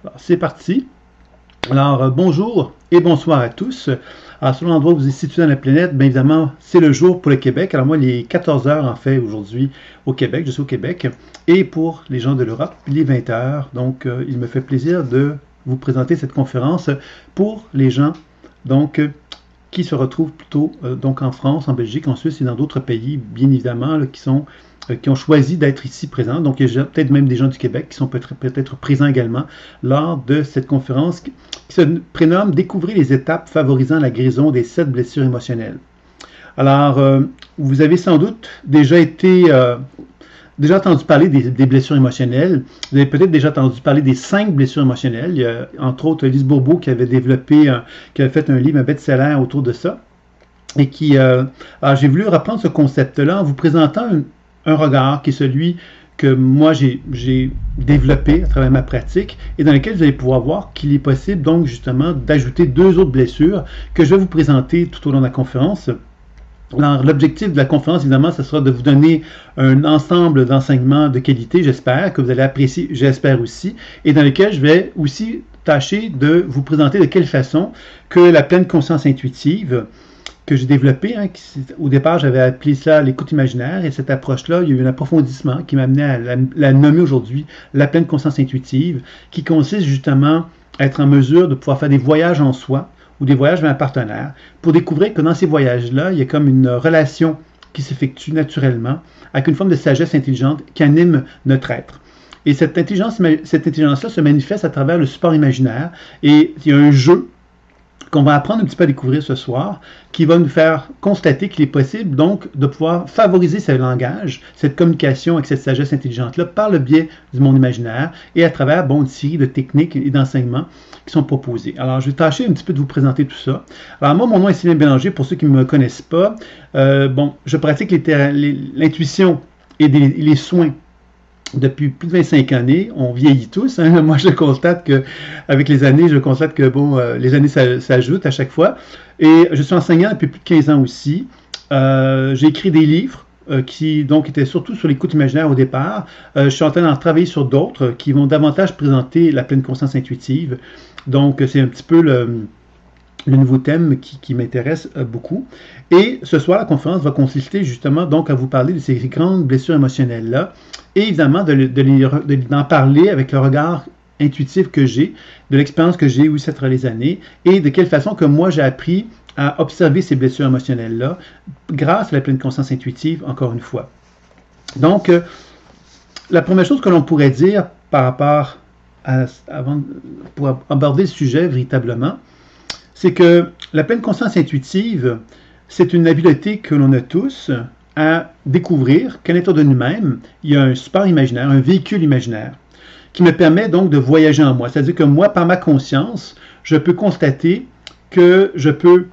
Alors, c'est parti. Alors, bonjour et bonsoir à tous. Alors, selon l'endroit où vous êtes situé dans la planète, bien évidemment, c'est le jour pour le Québec. Alors, moi, il est 14 heures en fait aujourd'hui au Québec. Je suis au Québec. Et pour les gens de l'Europe, il est 20 heures. Donc, il me fait plaisir de vous présenter cette conférence pour les gens donc, qui se retrouvent plutôt donc en France, en Belgique, en Suisse et dans d'autres pays, bien évidemment, là, qui ont choisi d'être ici présents. Donc, il y a peut-être même des gens du Québec qui sont peut-être présents également lors de cette conférence qui se prénomme « Découvrir les étapes favorisant la guérison des 7 blessures émotionnelles ». Alors, vous avez sans doute déjà entendu parler des blessures émotionnelles. Vous avez peut-être déjà entendu parler des 5 blessures émotionnelles. Il y a entre autres Lise Bourbeau qui avait fait un livre, un best-seller autour de ça. Et alors j'ai voulu reprendre ce concept-là en vous présentant un regard qui est celui que moi j'ai développé à travers ma pratique et dans lequel vous allez pouvoir voir qu'il est possible donc justement d'ajouter 2 autres blessures que je vais vous présenter tout au long de la conférence. Alors, l'objectif de la conférence, évidemment, ce sera de vous donner un ensemble d'enseignements de qualité, j'espère, que vous allez apprécier, j'espère aussi, et dans lequel je vais aussi tâcher de vous présenter de quelle façon que la pleine conscience intuitive que j'ai développée, au départ, j'avais appelé ça l'écoute imaginaire, et cette approche-là, il y a eu un approfondissement qui m'a amené à la nommer aujourd'hui la pleine conscience intuitive, qui consiste justement à être en mesure de pouvoir faire des voyages en soi, ou des voyages vers un partenaire, pour découvrir que dans ces voyages-là, il y a comme une relation qui s'effectue naturellement, avec une forme de sagesse intelligente qui anime notre être. Et cette intelligence-là se manifeste à travers le support imaginaire, et il y a un jeu qu'on va apprendre un petit peu à découvrir ce soir, qui va nous faire constater qu'il est possible donc de pouvoir favoriser ce langage, cette communication avec cette sagesse intelligente-là par le biais du monde imaginaire et à travers une série de techniques et d'enseignements qui sont proposés. Alors, je vais tâcher un petit peu de vous présenter tout ça. Alors, moi, mon nom est Sylvain Bélanger, pour ceux qui ne me connaissent pas. Je pratique l'intuition et les soins depuis plus de 25 années. On vieillit tous. Moi, je constate qu'avec les années, les années s'ajoutent à chaque fois. Et je suis enseignant depuis plus de 15 ans aussi. J'ai écrit des livres qui donc étaient surtout sur l'écoute imaginaire au départ. Je suis en train d'en travailler sur d'autres qui vont davantage présenter la pleine conscience intuitive. Donc, c'est un petit peu le nouveau thème qui m'intéresse beaucoup. Et ce soir, la conférence va consister justement donc à vous parler de ces grandes blessures émotionnelles-là et évidemment d'en parler avec le regard intuitif que j'ai, de l'expérience que j'ai eue à travers les années et de quelle façon que moi j'ai appris à observer ces blessures émotionnelles-là grâce à la pleine conscience intuitive, encore une fois. Donc, la première chose que l'on pourrait dire par rapport pour aborder le sujet véritablement, c'est que la pleine conscience intuitive, c'est une habileté que l'on a tous à découvrir qu'à l'intérieur de nous-mêmes, il y a un support imaginaire, un véhicule imaginaire, qui me permet donc de voyager en moi. C'est-à-dire que moi, par ma conscience, je peux constater que je peux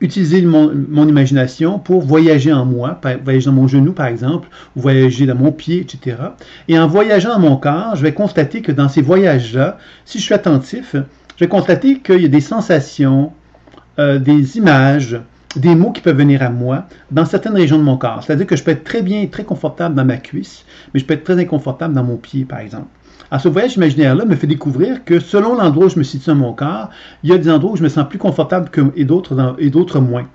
utiliser mon imagination pour voyager en moi, voyager dans mon genou par exemple, ou voyager dans mon pied, etc. Et en voyageant dans mon corps, je vais constater que dans ces voyages-là, si je suis attentif, je vais constater qu'il y a des sensations, des images, des mots qui peuvent venir à moi dans certaines régions de mon corps. C'est-à-dire que je peux être très bien, très confortable dans ma cuisse, mais je peux être très inconfortable dans mon pied, par exemple. Alors, ce voyage imaginaire-là me fait découvrir que selon l'endroit où je me situe dans mon corps, il y a des endroits où je me sens plus confortable et d'autres moins.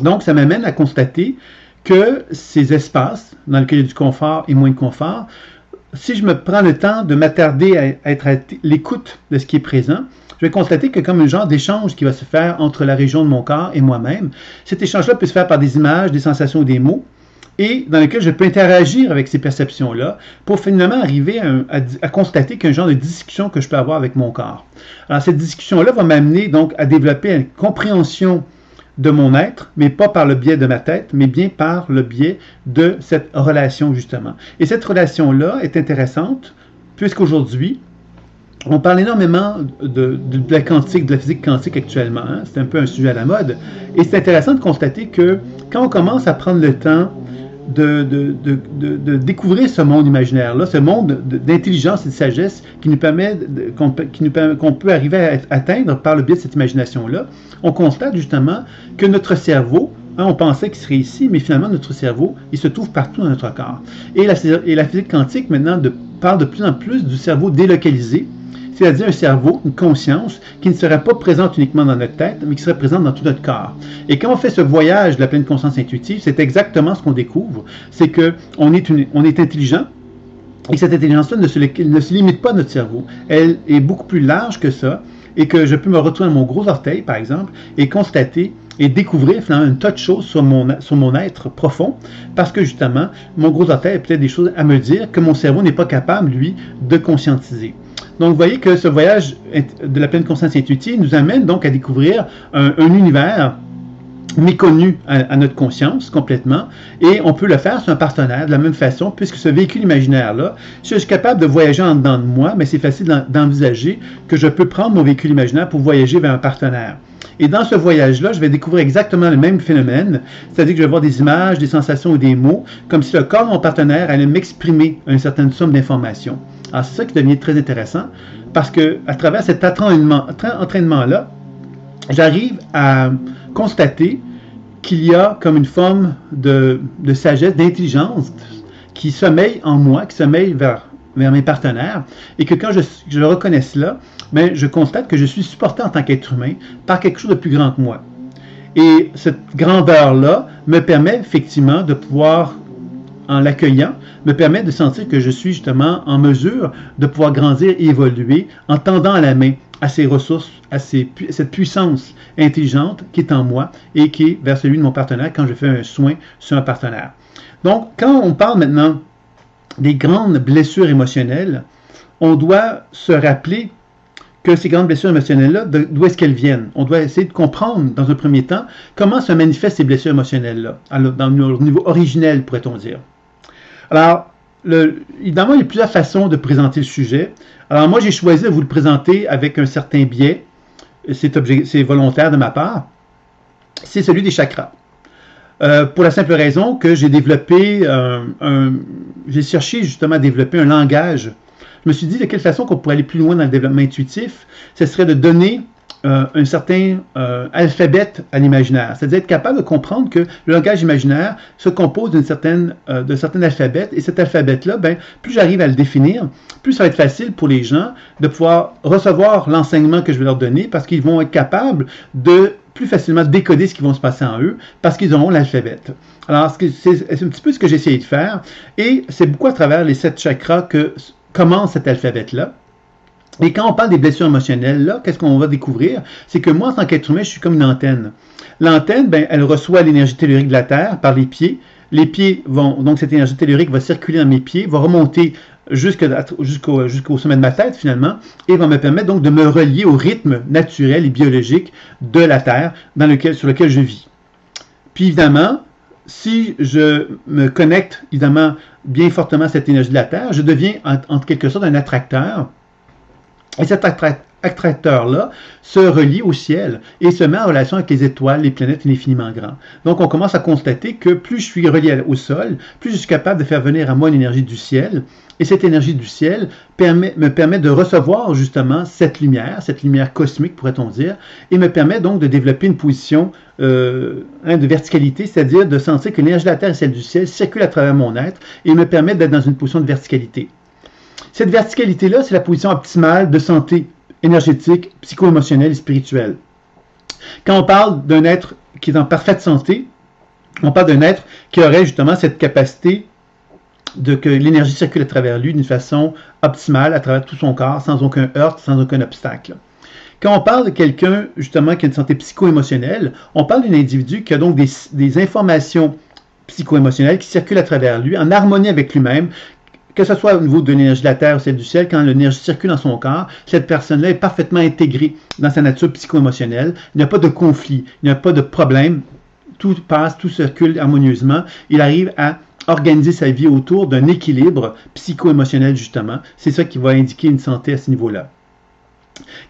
Donc, ça m'amène à constater que ces espaces dans lesquels il y a du confort et moins de confort, si je me prends le temps de m'attarder à être à l'écoute de ce qui est présent, je vais constater que comme un genre d'échange qui va se faire entre la région de mon corps et moi-même, cet échange-là peut se faire par des images, des sensations, des mots, et dans lequel je peux interagir avec ces perceptions-là pour finalement arriver à constater qu'il y a un genre de discussion que je peux avoir avec mon corps. Alors, cette discussion-là va m'amener donc à développer une compréhension de mon être, mais pas par le biais de ma tête, mais bien par le biais de cette relation, justement. Et cette relation-là est intéressante, puisqu'aujourd'hui, on parle énormément de la quantique, de la physique quantique actuellement. C'est un peu un sujet à la mode. Et c'est intéressant de constater que quand on commence à prendre le temps de découvrir ce monde imaginaire-là, ce monde d'intelligence et de sagesse qui nous permet, qu'on peut arriver à atteindre par le biais de cette imagination-là, on constate justement que notre cerveau, on pensait qu'il serait ici, mais finalement notre cerveau, il se trouve partout dans notre corps. Et la physique quantique maintenant parle de plus en plus du cerveau délocalisé, c'est-à-dire un cerveau, une conscience, qui ne serait pas présente uniquement dans notre tête, mais qui serait présente dans tout notre corps. Et quand on fait ce voyage de la pleine conscience intuitive, c'est exactement ce qu'on découvre, c'est qu'on est intelligent, et cette intelligence-là ne se limite pas à notre cerveau. Elle est beaucoup plus large que ça, et que je peux me retrouver à mon gros orteil, par exemple, et constater et découvrir finalement un tas de choses sur mon être profond, parce que justement, mon gros orteil a peut-être des choses à me dire que mon cerveau n'est pas capable, lui, de conscientiser. Donc, vous voyez que ce voyage de la pleine conscience intuitive nous amène donc à découvrir un univers méconnu à notre conscience complètement, et on peut le faire sur un partenaire de la même façon, puisque ce véhicule imaginaire-là, si je suis capable de voyager en dedans de moi, mais c'est facile d'envisager que je peux prendre mon véhicule imaginaire pour voyager vers un partenaire. Et dans ce voyage-là, je vais découvrir exactement le même phénomène, c'est-à-dire que je vais voir des images, des sensations ou des mots, comme si le corps de mon partenaire allait m'exprimer une certaine somme d'informations. Alors c'est ça qui devient très intéressant, parce que à travers cet entraînement-là, j'arrive à constater qu'il y a comme une forme de sagesse, d'intelligence qui sommeille en moi, qui sommeille vers mes partenaires, et que quand je reconnais cela, ben, je constate que je suis supporté en tant qu'être humain par quelque chose de plus grand que moi. Et cette grandeur-là me permet effectivement de pouvoir, en l'accueillant, me permet de sentir que je suis justement en mesure de pouvoir grandir et évoluer en tendant à la main à ces ressources, à cette puissance intelligente qui est en moi et qui est vers celui de mon partenaire quand je fais un soin sur un partenaire. Donc, quand on parle maintenant des grandes blessures émotionnelles, on doit se rappeler que ces grandes blessures émotionnelles-là, d'où est-ce qu'elles viennent? On doit essayer de comprendre, dans un premier temps, comment se manifestent ces blessures émotionnelles-là, dans leur niveau originel, pourrait-on dire. Alors, évidemment, il y a plusieurs façons de présenter le sujet. Alors, moi, j'ai choisi de vous le présenter avec un certain biais. C'est volontaire de ma part. C'est celui des chakras. Pour la simple raison que j'ai développé j'ai cherché justement à développer un langage. Je me suis dit de quelle façon qu'on pourrait aller plus loin dans le développement intuitif, ce serait de donner un certain alphabet à l'imaginaire. C'est-à-dire être capable de comprendre que le langage imaginaire se compose d'un certain alphabet, et cet alphabet-là, ben, plus j'arrive à le définir, plus ça va être facile pour les gens de pouvoir recevoir l'enseignement que je vais leur donner, parce qu'ils vont être capables de plus facilement décoder ce qui va se passer en eux, parce qu'ils auront l'alphabet. Alors, c'est un petit peu ce que j'ai essayé de faire, et c'est beaucoup à travers les 7 chakras que commence cet alphabet-là. Et quand on parle des blessures émotionnelles, là, qu'est-ce qu'on va découvrir? C'est que moi, en tant qu'être humain, je suis comme une antenne. L'antenne, ben, elle reçoit l'énergie tellurique de la Terre par les pieds. Les pieds vont, donc cette énergie tellurique va circuler dans mes pieds, va remonter jusqu'au sommet de ma tête, finalement, et va me permettre donc de me relier au rythme naturel et biologique de la Terre sur lequel je vis. Puis évidemment, si je me connecte, évidemment, bien fortement à cette énergie de la Terre, je deviens en quelque sorte un attracteur. Et cet attracteur-là se relie au ciel et se met en relation avec les étoiles, les planètes l'infiniment grand. Donc, on commence à constater que plus je suis relié au sol, plus je suis capable de faire venir à moi l'énergie du ciel. Et cette énergie du ciel me permet de recevoir justement cette lumière cosmique, pourrait-on dire, et me permet donc de développer une position de verticalité, c'est-à-dire de sentir que l'énergie de la Terre et celle du ciel circulent à travers mon être et me permettent d'être dans une position de verticalité. Cette verticalité-là, c'est la position optimale de santé énergétique, psycho-émotionnelle et spirituelle. Quand on parle d'un être qui est en parfaite santé, on parle d'un être qui aurait justement cette capacité que l'énergie circule à travers lui d'une façon optimale, à travers tout son corps, sans aucun heurt, sans aucun obstacle. Quand on parle de quelqu'un justement qui a une santé psycho-émotionnelle, on parle d'un individu qui a donc des informations psycho-émotionnelles qui circulent à travers lui, en harmonie avec lui-même, que ce soit au niveau de l'énergie de la Terre ou celle du ciel, quand l'énergie circule dans son corps, cette personne-là est parfaitement intégrée dans sa nature psycho-émotionnelle. Il n'y a pas de conflit, il n'y a pas de problème. Tout passe, tout circule harmonieusement. Il arrive à organiser sa vie autour d'un équilibre psycho-émotionnel, justement. C'est ça qui va indiquer une santé à ce niveau-là.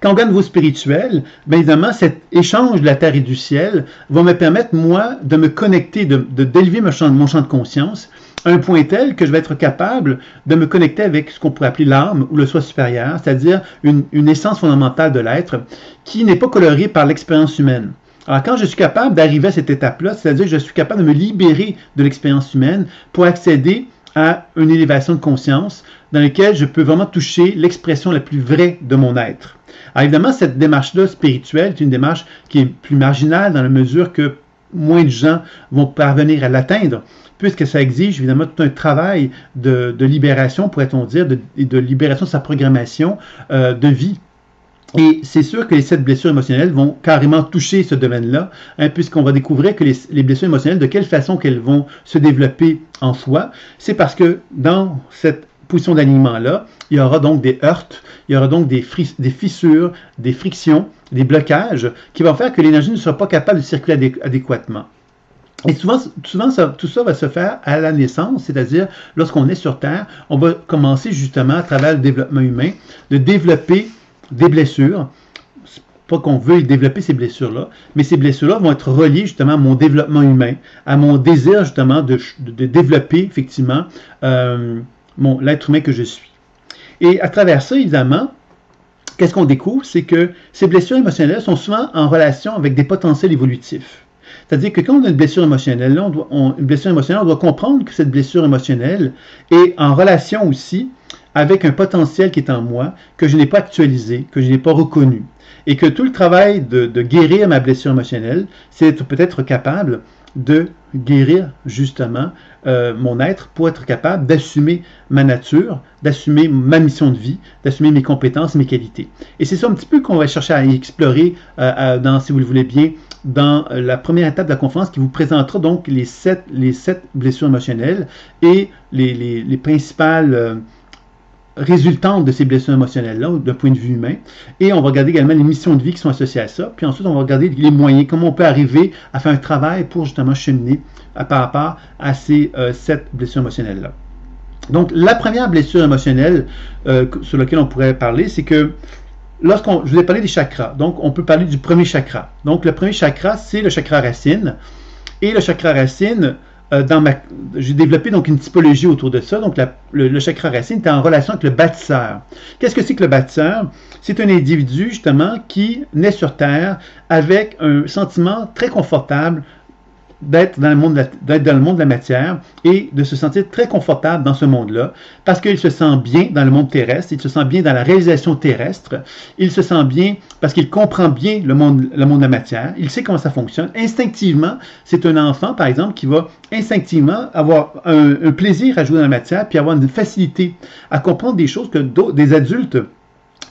Quand on regarde au niveau spirituel, bien évidemment, cet échange de la terre et du ciel va me permettre, moi, de me connecter, d'élever mon champ de conscience à un point tel que je vais être capable de me connecter avec ce qu'on pourrait appeler l'âme ou le soi supérieur, c'est-à-dire une essence fondamentale de l'être qui n'est pas colorée par l'expérience humaine. Alors, quand je suis capable d'arriver à cette étape-là, c'est-à-dire que je suis capable de me libérer de l'expérience humaine pour accéder à une élévation de conscience dans laquelle je peux vraiment toucher l'expression la plus vraie de mon être. Alors évidemment, cette démarche-là spirituelle est une démarche qui est plus marginale dans la mesure que moins de gens vont parvenir à l'atteindre, puisque ça exige évidemment tout un travail de libération, pourrait-on dire, de libération de sa programmation de vie. Et c'est sûr que les 7 blessures émotionnelles vont carrément toucher ce domaine-là, puisqu'on va découvrir que les blessures émotionnelles, de quelle façon qu'elles vont se développer en soi, c'est parce que dans cette position d'alignement-là, il y aura donc des heurts, il y aura donc des fissures, des frictions, des blocages qui vont faire que l'énergie ne sera pas capable de circuler adéquatement. Et souvent tout ça va se faire à la naissance, c'est-à-dire lorsqu'on est sur Terre, on va commencer justement à travers le développement humain de développer des blessures. C'est pas qu'on veut développer ces blessures-là, mais ces blessures-là vont être reliées justement à mon développement humain, à mon désir justement de développer effectivement l'être humain que je suis. Et à travers ça, évidemment, qu'est-ce qu'on découvre? C'est que ces blessures émotionnelles sont souvent en relation avec des potentiels évolutifs. C'est-à-dire que quand on a une blessure émotionnelle, là, on doit comprendre que cette blessure émotionnelle est en relation aussi avec un potentiel qui est en moi, que je n'ai pas actualisé, que je n'ai pas reconnu. Et que tout le travail de guérir ma blessure émotionnelle, c'est peut-être capable de guérir justement mon être pour être capable d'assumer ma nature, d'assumer ma mission de vie, d'assumer mes compétences, mes qualités. Et c'est ça un petit peu qu'on va chercher à explorer, si vous le voulez bien, dans la première étape de la conférence qui vous présentera donc les sept blessures émotionnelles et les principales résultantes de ces blessures émotionnelles-là, d'un point de vue humain. Et on va regarder également les missions de vie qui sont associées à ça. Puis ensuite, on va regarder les moyens, comment on peut arriver à faire un travail pour justement cheminer par rapport à ces 7 blessures émotionnelles-là. Donc, la première blessure émotionnelle sur laquelle on pourrait parler, c'est que je vous ai parlé des chakras. Donc, on peut parler du premier chakra. Donc, le premier chakra, c'est le chakra racine. Et le chakra racine, j'ai développé donc une typologie autour de ça. Donc, le chakra racine est en relation avec le bâtisseur. Qu'est-ce que c'est que le bâtisseur? C'est un individu, justement, qui naît sur Terre avec un sentiment très confortable d'être dans le monde de la matière et de se sentir très confortable dans ce monde-là parce qu'il se sent bien dans le monde terrestre, il se sent bien dans la réalisation terrestre, il se sent bien parce qu'il comprend bien le monde de la matière, il sait comment ça fonctionne. Instinctivement, c'est un enfant, par exemple, qui va instinctivement avoir un plaisir à jouer dans la matière puis avoir une facilité à comprendre des choses que des adultes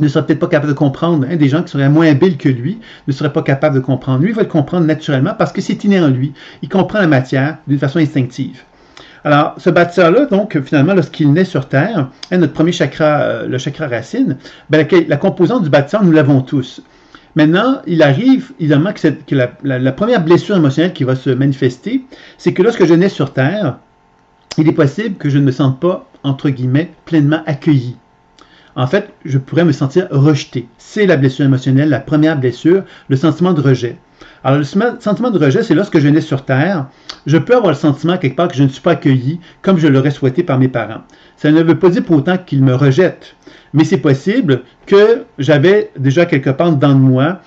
ne seraient peut-être pas capables de comprendre. Des gens qui seraient moins habiles que lui ne seraient pas capables de comprendre. Lui, il va le comprendre naturellement parce que c'est inné en lui. Il comprend la matière d'une façon instinctive. Alors, ce bâtisseur-là, donc, finalement, lorsqu'il naît sur Terre, notre premier chakra, le chakra racine, la composante du bâtisseur, nous l'avons tous. Maintenant, il arrive, évidemment, que la première blessure émotionnelle qui va se manifester, c'est que lorsque je nais sur Terre, il est possible que je ne me sente pas, entre guillemets, pleinement accueilli. En fait, je pourrais me sentir rejeté. C'est la blessure émotionnelle, la première blessure, le sentiment de rejet. Alors, le sentiment de rejet, c'est lorsque je nais sur Terre, je peux avoir le sentiment quelque part que je ne suis pas accueilli comme je l'aurais souhaité par mes parents. Ça ne veut pas dire pour autant qu'ils me rejettent, mais c'est possible que j'avais déjà quelque part dans moi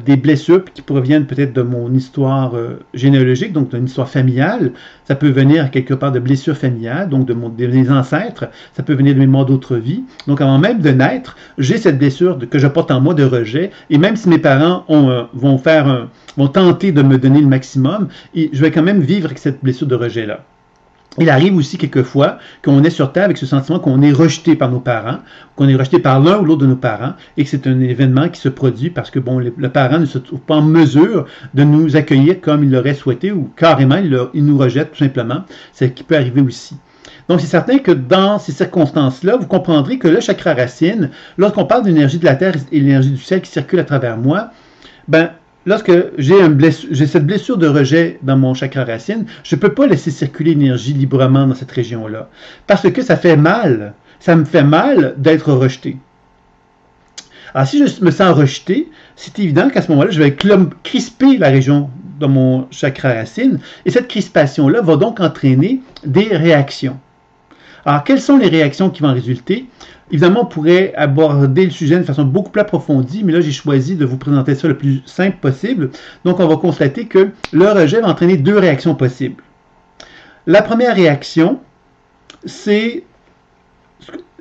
des blessures qui proviennent peut-être de mon histoire généalogique, donc d'une histoire familiale. Ça peut venir quelque part de blessures familiales, donc de mes ancêtres. Ça peut venir de mémoire d'autres vies. Donc avant même de naître, j'ai cette blessure que je porte en moi de rejet. Et même si mes parents vont tenter de me donner le maximum, je vais quand même vivre avec cette blessure de rejet-là. Il arrive aussi quelquefois qu'on est sur Terre avec ce sentiment qu'on est rejeté par nos parents, qu'on est rejeté par l'un ou l'autre de nos parents, et que c'est un événement qui se produit parce que le parent ne se trouve pas en mesure de nous accueillir comme il l'aurait souhaité, ou carrément il nous rejette tout simplement. C'est ce qui peut arriver aussi. Donc, c'est certain que dans ces circonstances-là, vous comprendrez que le chakra racine, lorsqu'on parle de l'énergie de la Terre et l'énergie du ciel qui circule à travers moi, lorsque j'ai cette blessure de rejet dans mon chakra racine, je ne peux pas laisser circuler l'énergie librement dans cette région-là. Parce que ça fait mal. Ça me fait mal d'être rejeté. Alors, si je me sens rejeté, c'est évident qu'à ce moment-là, je vais crisper la région de mon chakra racine. Et cette crispation-là va donc entraîner des réactions. Alors, quelles sont les réactions qui vont en résulter? Évidemment, on pourrait aborder le sujet de façon beaucoup plus approfondie, mais là, j'ai choisi de vous présenter ça le plus simple possible. Donc, on va constater que le rejet va entraîner 2 réactions possibles. La première réaction c'est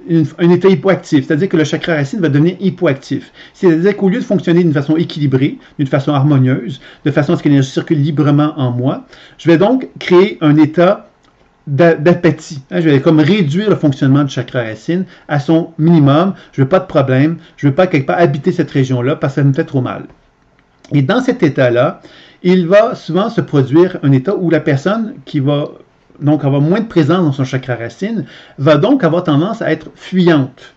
un état hypoactif, c'est-à-dire que le chakra racine va devenir hypoactif. C'est-à-dire qu'au lieu de fonctionner d'une façon équilibrée, d'une façon harmonieuse, de façon à ce que l'énergie circule librement en moi, je vais donc créer un état d'apathie. Je vais comme réduire le fonctionnement du chakra racine à son minimum. Je veux pas de problème. Je veux pas quelque part habiter cette région-là parce que ça me fait trop mal. Et dans cet état-là, il va souvent se produire un état où la personne qui va donc avoir moins de présence dans son chakra racine va donc avoir tendance à être fuyante,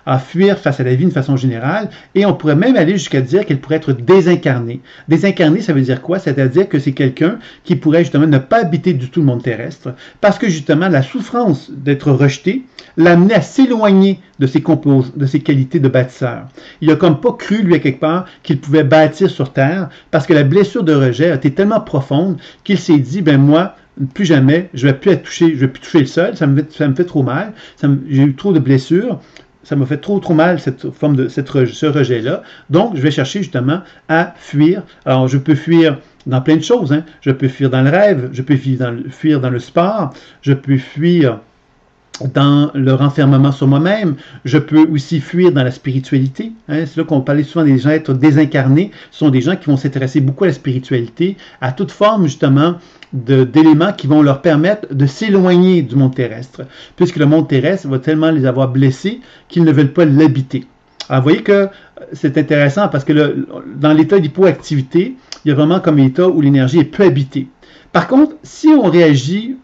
à fuir face à la vie d'une façon générale, et on pourrait même aller jusqu'à dire qu'elle pourrait être désincarnée. Désincarnée, ça veut dire quoi? C'est-à-dire que c'est quelqu'un qui pourrait justement ne pas habiter du tout le monde terrestre, parce que justement la souffrance d'être rejeté l'amenait à s'éloigner de ses qualités de bâtisseur. Il a comme pas cru, lui, à quelque part, qu'il pouvait bâtir sur Terre, parce que la blessure de rejet a été tellement profonde qu'il s'est dit, ben moi, plus jamais, je ne vais plus toucher le sol, ça me fait trop mal, j'ai eu trop de blessures, ça m'a fait trop mal ce rejet-là. Donc, je vais chercher justement à fuir. Alors, je peux fuir dans plein de choses. Je peux fuir dans le rêve, je peux fuir dans le sport, je peux fuir dans le renfermement sur moi-même. Je peux aussi fuir dans la spiritualité. C'est là qu'on parlait souvent des gens être désincarnés. Ce sont des gens qui vont s'intéresser beaucoup à la spiritualité, à toute forme justement d'éléments qui vont leur permettre de s'éloigner du monde terrestre, puisque le monde terrestre va tellement les avoir blessés qu'ils ne veulent pas l'habiter. Alors, vous voyez que c'est intéressant parce que dans l'état d'hypoactivité, il y a vraiment comme état où l'énergie est peu habitée. Par contre, si on réagit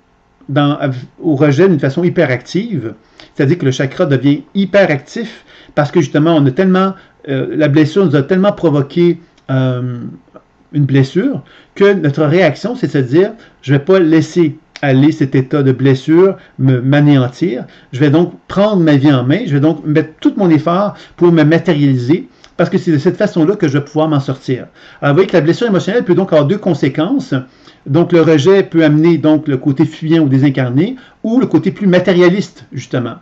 au rejet d'une façon hyperactive, c'est-à-dire que le chakra devient hyperactif parce que justement, on a tellement, la blessure nous a tellement provoqué une blessure que notre réaction, c'est de se dire, je ne vais pas laisser aller cet état de blessure m'anéantir. Je vais donc prendre ma vie en main, je vais donc mettre tout mon effort pour me matérialiser, parce que c'est de cette façon-là que je vais pouvoir m'en sortir. Alors, vous voyez que la blessure émotionnelle peut donc avoir deux conséquences. Donc, le rejet peut amener donc le côté fuyant ou désincarné, ou le côté plus matérialiste, justement.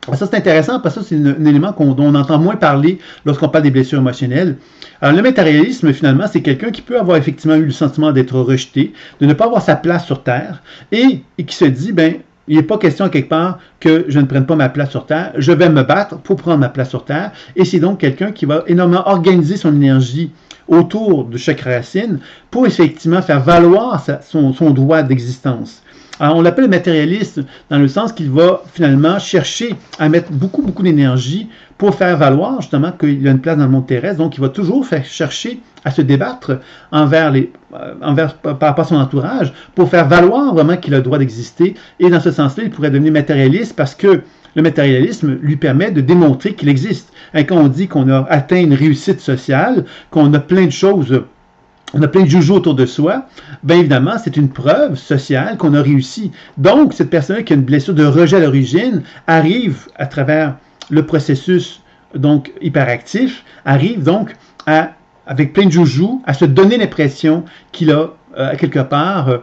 Alors ça, c'est intéressant parce que c'est un élément dont on entend moins parler lorsqu'on parle des blessures émotionnelles. Alors, le matérialisme, finalement, c'est quelqu'un qui peut avoir effectivement eu le sentiment d'être rejeté, de ne pas avoir sa place sur Terre, et qui se dit, ben, il n'est pas question quelque part que je ne prenne pas ma place sur Terre, je vais me battre pour prendre ma place sur Terre, et c'est donc quelqu'un qui va énormément organiser son énergie autour de chaque racine pour effectivement faire valoir son droit d'existence. Alors, on l'appelle matérialiste dans le sens qu'il va finalement chercher à mettre beaucoup d'énergie pour faire valoir justement qu'il a une place dans le monde terrestre. Donc, il va toujours chercher à se débattre par rapport à son entourage pour faire valoir vraiment qu'il a le droit d'exister. Et dans ce sens-là, il pourrait devenir matérialiste parce que le matérialisme lui permet de démontrer qu'il existe. Et quand on dit qu'on a atteint une réussite sociale, qu'on a plein de choses, on a plein de joujoux autour de soi, bien évidemment, c'est une preuve sociale qu'on a réussi. Donc, cette personne qui a une blessure de rejet à l'origine arrive à travers le processus donc hyperactif, arrive donc avec plein de joujoux à se donner l'impression qu'il a quelque part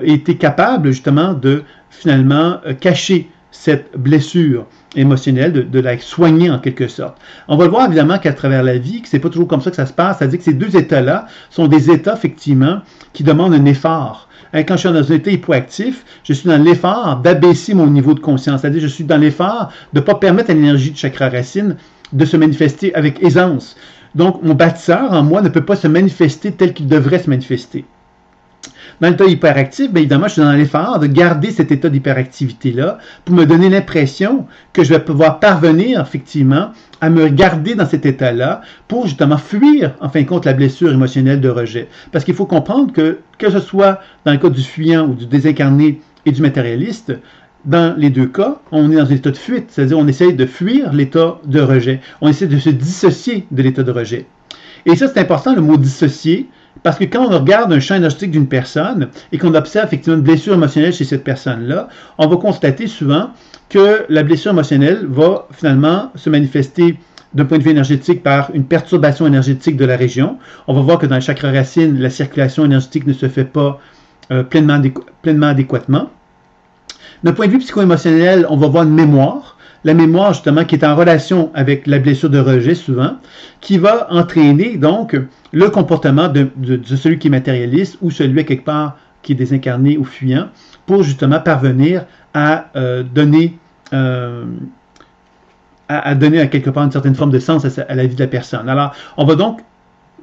été capable justement de finalement cacher cette blessure émotionnelle, de la soigner en quelque sorte. On va le voir évidemment qu'à travers la vie, que c'est pas toujours comme ça que ça se passe, c'est-à-dire que ces deux états-là sont des états effectivement qui demandent un effort. Quand je suis dans un état hypoactif, je suis dans l'effort d'abaisser mon niveau de conscience, c'est-à-dire je suis dans l'effort de ne pas permettre à l'énergie du chakra racine de se manifester avec aisance. Donc mon bâtisseur en moi ne peut pas se manifester tel qu'il devrait se manifester. Dans l'état hyperactif, bien évidemment, je suis dans l'effort de garder cet état d'hyperactivité-là pour me donner l'impression que je vais pouvoir parvenir, effectivement, à me garder dans cet état-là pour justement fuir, en fin de compte, la blessure émotionnelle de rejet. Parce qu'il faut comprendre que ce soit dans le cas du fuyant ou du désincarné et du matérialiste, dans les deux cas, on est dans un état de fuite, c'est-à-dire on essaye de fuir l'état de rejet. On essaie de se dissocier de l'état de rejet. Et ça, c'est important, le mot dissocier, parce que quand on regarde un champ énergétique d'une personne et qu'on observe effectivement une blessure émotionnelle chez cette personne-là, on va constater souvent que la blessure émotionnelle va finalement se manifester d'un point de vue énergétique par une perturbation énergétique de la région. On va voir que dans le chakra racine, la circulation énergétique ne se fait pas pleinement adéquatement. D'un point de vue psycho-émotionnel, on va voir une mémoire. La mémoire, justement, qui est en relation avec la blessure de rejet, souvent, qui va entraîner, donc, le comportement de celui qui est matérialiste ou celui, quelque part, qui est désincarné ou fuyant, pour justement parvenir à donner à donner à quelque part une certaine forme de sens à la vie de la personne. Alors, on va donc,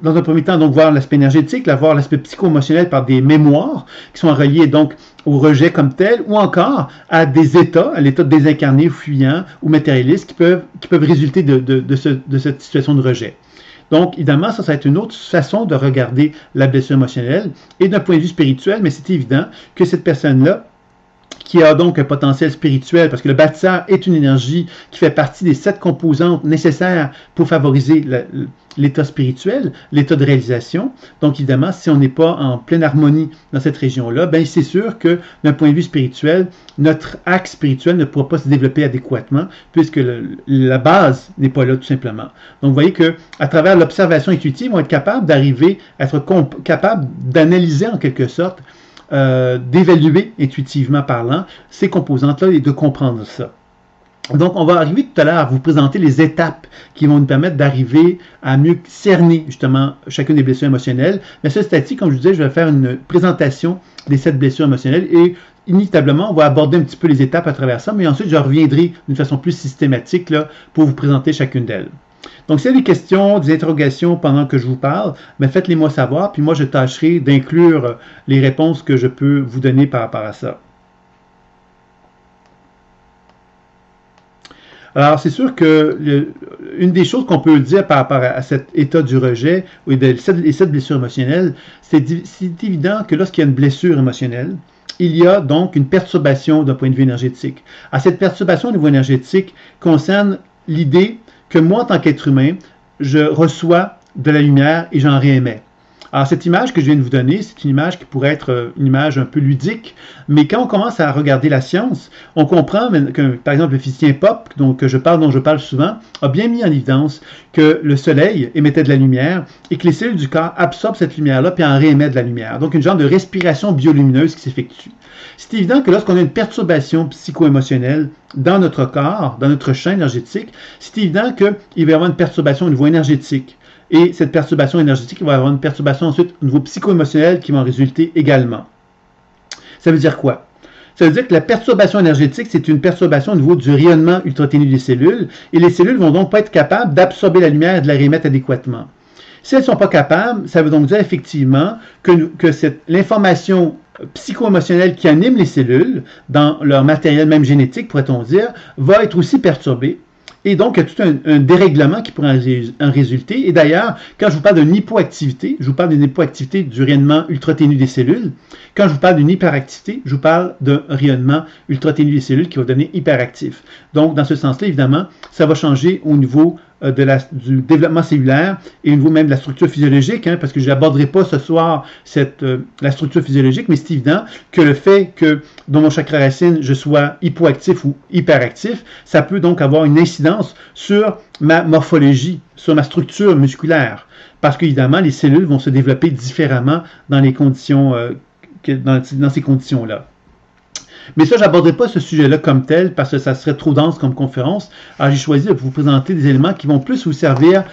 dans un premier temps, donc voir l'aspect énergétique, voir l'aspect psycho-émotionnel par des mémoires qui sont reliées donc au rejet comme tel, ou encore à des états, à l'état de désincarné, fuyant ou matérialiste qui peuvent résulter de cette situation de rejet. Donc, évidemment, ça va être une autre façon de regarder la blessure émotionnelle. Et d'un point de vue spirituel, mais c'est évident que cette personne-là, qui a donc un potentiel spirituel, parce que le bâtisseur est une énergie qui fait partie des 7 composantes nécessaires pour favoriser l'état spirituel, l'état de réalisation. Donc, évidemment, si on n'est pas en pleine harmonie dans cette région-là, ben c'est sûr que d'un point de vue spirituel, notre axe spirituel ne pourra pas se développer adéquatement, puisque la base n'est pas là, tout simplement. Donc, vous voyez qu'à travers l'observation intuitive, on va être capable d'arriver à être capable d'analyser en quelque sorte, d'évaluer intuitivement parlant ces composantes-là et de comprendre ça. Donc, on va arriver tout à l'heure à vous présenter les étapes qui vont nous permettre d'arriver à mieux cerner justement chacune des blessures émotionnelles. Mais ce stade-ci, comme je vous disais, je vais faire une présentation des 7 blessures émotionnelles et inévitablement, on va aborder un petit peu les étapes à travers ça, mais ensuite, je reviendrai d'une façon plus systématique là, pour vous présenter chacune d'elles. Donc, s'il y a des questions, des interrogations pendant que je vous parle, mais faites-les-moi savoir, puis moi, je tâcherai d'inclure les réponses que je peux vous donner par rapport à ça. Alors, c'est sûr que une des choses qu'on peut dire par rapport à cet état du rejet, ou les 7 blessures émotionnelles, c'est évident que lorsqu'il y a une blessure émotionnelle, il y a donc une perturbation d'un point de vue énergétique. Alors, cette perturbation au niveau énergétique concerne l'idée que moi, en tant qu'être humain, je reçois de la lumière et j'en réémets. Alors, cette image que je viens de vous donner, c'est une image qui pourrait être une image un peu ludique, mais quand on commence à regarder la science, on comprend que, par exemple, le physicien Pop, dont je parle souvent, a bien mis en évidence que le soleil émettait de la lumière et que les cellules du corps absorbent cette lumière-là puis en réémettent de la lumière. Donc, une genre de respiration biolumineuse qui s'effectue. C'est évident que lorsqu'on a une perturbation psycho-émotionnelle dans notre corps, dans notre champ énergétique, c'est évident qu'il va y avoir une perturbation au niveau énergétique. Et cette perturbation énergétique, il va y avoir une perturbation ensuite au niveau psycho-émotionnel qui va en résulter également. Ça veut dire quoi? Ça veut dire que la perturbation énergétique, c'est une perturbation au niveau du rayonnement ultra-ténu des cellules, et les cellules vont donc pas être capables d'absorber la lumière et de la réémettre adéquatement. Si elles ne sont pas capables, ça veut donc dire effectivement que l'information psycho-émotionnelle qui anime les cellules, dans leur matériel même génétique, pourrait-on dire, va être aussi perturbée. Et donc, il y a tout un dérèglement qui pourrait en résulter. Et d'ailleurs, quand je vous parle d'une hypoactivité, je vous parle d'une hypoactivité du rayonnement ultra-ténu des cellules. Quand je vous parle d'une hyperactivité, je vous parle d'un rayonnement ultra-ténu des cellules qui va donner hyperactif. Donc, dans ce sens-là, évidemment, ça va changer au niveau du développement cellulaire et au niveau même de la structure physiologique, parce que je n'aborderai pas ce soir la structure physiologique, mais c'est évident que le fait que dans mon chakra racine, je sois hypoactif ou hyperactif, ça peut donc avoir une incidence sur ma morphologie, sur ma structure musculaire, parce qu'évidemment, les cellules vont se développer différemment dans les conditions, dans ces conditions-là. Mais ça, je n'aborderai pas ce sujet-là comme tel parce que ça serait trop dense comme conférence. Alors, j'ai choisi de vous présenter des éléments qui vont plus vous servir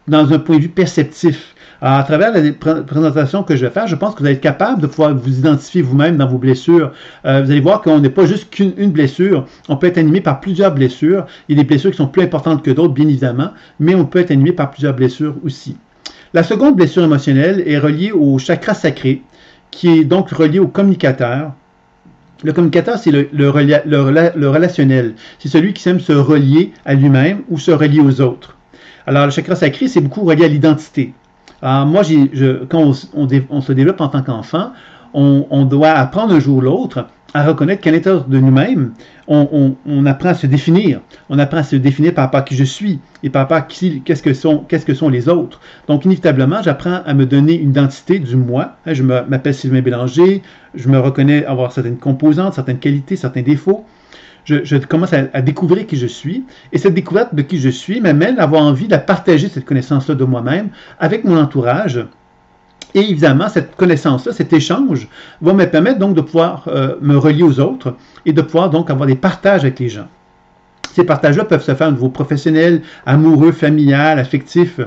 dans un point de vue perceptif. Alors, à travers la présentation que je vais faire, je pense que vous allez être capable de pouvoir vous identifier vous-même dans vos blessures. Vous allez voir qu'on n'est pas juste qu'une blessure. On peut être animé par plusieurs blessures. Il y a des blessures qui sont plus importantes que d'autres, bien évidemment, mais on peut être animé par plusieurs blessures aussi. La seconde blessure émotionnelle est reliée au chakra sacré, qui est donc relié au communicateur. Le communicateur, c'est le relationnel. C'est celui qui aime se relier à lui-même ou se relier aux autres. Alors, le chakra sacré, c'est beaucoup relié à l'identité. Alors, moi, quand on se développe en tant qu'enfant, on doit apprendre un jour ou l'autre à reconnaître qu'à l'intérieur de nous-mêmes, on apprend à se définir. On apprend à se définir par rapport à qui je suis et par rapport à qu'est-ce que sont les autres. Donc, inévitablement, j'apprends à me donner une identité du moi. Je m'appelle Sylvain Bélanger, je me reconnais avoir certaines composantes, certaines qualités, certains défauts. Je commence à découvrir qui je suis. Et cette découverte de qui je suis m'amène à avoir envie de partager cette connaissance-là de moi-même avec mon entourage. Et évidemment, cette connaissance-là, cet échange, va me permettre donc de pouvoir me relier aux autres et de pouvoir donc avoir des partages avec les gens. Ces partages-là peuvent se faire au niveau professionnel, amoureux, familial, affectif,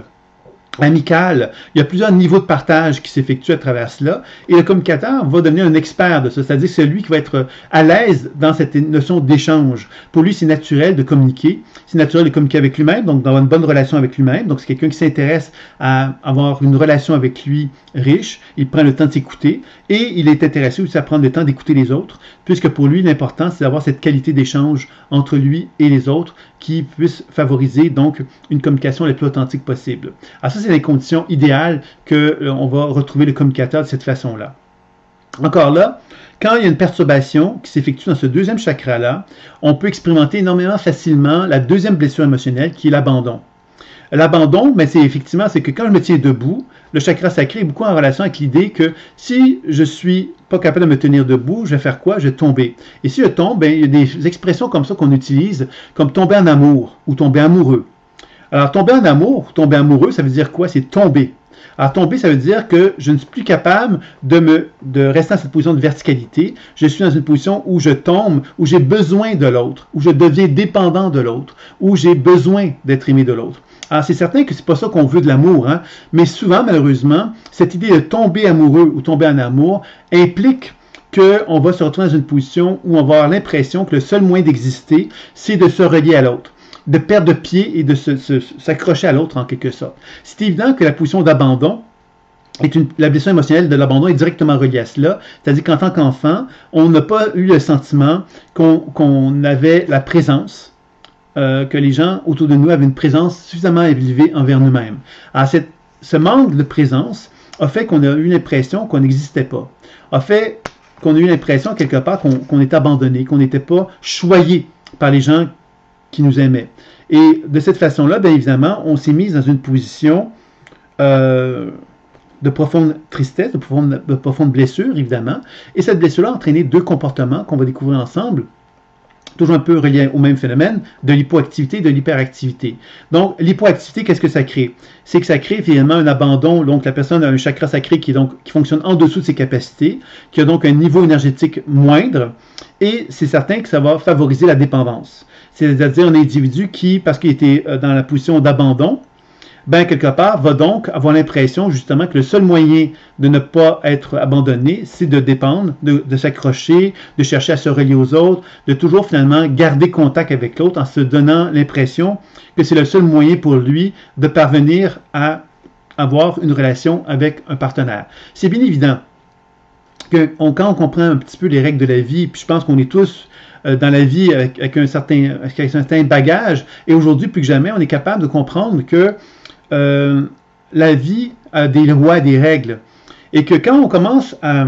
amical. Il y a plusieurs niveaux de partage qui s'effectuent à travers cela. Et le communicateur va devenir un expert de ça, c'est-à-dire celui qui va être à l'aise dans cette notion d'échange. Pour lui, c'est naturel de communiquer. C'est naturel de communiquer avec lui-même, donc d'avoir une bonne relation avec lui-même. Donc, c'est quelqu'un qui s'intéresse à avoir une relation avec lui riche. Il prend le temps de s'écouter et il est intéressé aussi à prendre le temps d'écouter les autres, puisque pour lui, l'important, c'est d'avoir cette qualité d'échange entre lui et les autres qui puisse favoriser donc une communication la plus authentique possible. Alors ça, c'est les conditions idéales qu'on va retrouver le communicateur de cette façon-là. Encore là, quand il y a une perturbation qui s'effectue dans ce deuxième chakra-là, on peut expérimenter énormément facilement la deuxième blessure émotionnelle qui est l'abandon. L'abandon, mais c'est que quand je me tiens debout, le chakra sacré est beaucoup en relation avec l'idée que si je suis pas capable de me tenir debout, je vais faire quoi? Je vais tomber. Et si je tombe, il y a des expressions comme ça qu'on utilise, comme tomber en amour ou tomber amoureux. Alors, tomber en amour, tomber amoureux, ça veut dire quoi? C'est tomber. Alors, tomber, ça veut dire que je ne suis plus capable de rester dans cette position de verticalité. Je suis dans une position où je tombe, où j'ai besoin de l'autre, où je deviens dépendant de l'autre, où j'ai besoin d'être aimé de l'autre. Alors, c'est certain que c'est pas ça qu'on veut de l'amour, hein? Mais souvent, malheureusement, cette idée de tomber amoureux ou tomber en amour implique qu'on va se retrouver dans une position où on va avoir l'impression que le seul moyen d'exister, c'est de se relier à l'autre, de perdre pied et de s'accrocher à l'autre en quelque sorte. C'est évident que la position d'abandon, la blessure émotionnelle de l'abandon est directement reliée à cela, c'est-à-dire qu'en tant qu'enfant, on n'a pas eu le sentiment qu'on avait la présence, que les gens autour de nous avaient une présence suffisamment élevée envers nous-mêmes. Alors, ce manque de présence a fait qu'on a eu l'impression qu'on n'existait pas, a fait qu'on a eu l'impression quelque part qu'on était abandonné, qu'on n'était pas choyé par les gens qui nous aimaient. Et de cette façon-là, bien évidemment, on s'est mis dans une position de profonde tristesse, de profonde blessure, évidemment. Et cette blessure-là a entraîné deux comportements qu'on va découvrir ensemble, toujours un peu reliés au même phénomène, de l'hypoactivité et de l'hyperactivité. Donc, l'hypoactivité, qu'est-ce que ça crée? C'est que ça crée finalement un abandon. Donc, la personne a un chakra sacré qui fonctionne en dessous de ses capacités, qui a donc un niveau énergétique moindre, et c'est certain que ça va favoriser la dépendance. C'est-à-dire un individu qui, parce qu'il était dans la position d'abandon, ben quelque part, va donc avoir l'impression justement que le seul moyen de ne pas être abandonné, c'est de dépendre, de s'accrocher, de chercher à se relier aux autres, de toujours finalement garder contact avec l'autre en se donnant l'impression que c'est le seul moyen pour lui de parvenir à avoir une relation avec un partenaire. C'est bien évident que quand on comprend un petit peu les règles de la vie, puis je pense qu'on est tous dans la vie avec un certain bagage, et aujourd'hui, plus que jamais, on est capable de comprendre que la vie a des lois, des règles, et que quand on commence à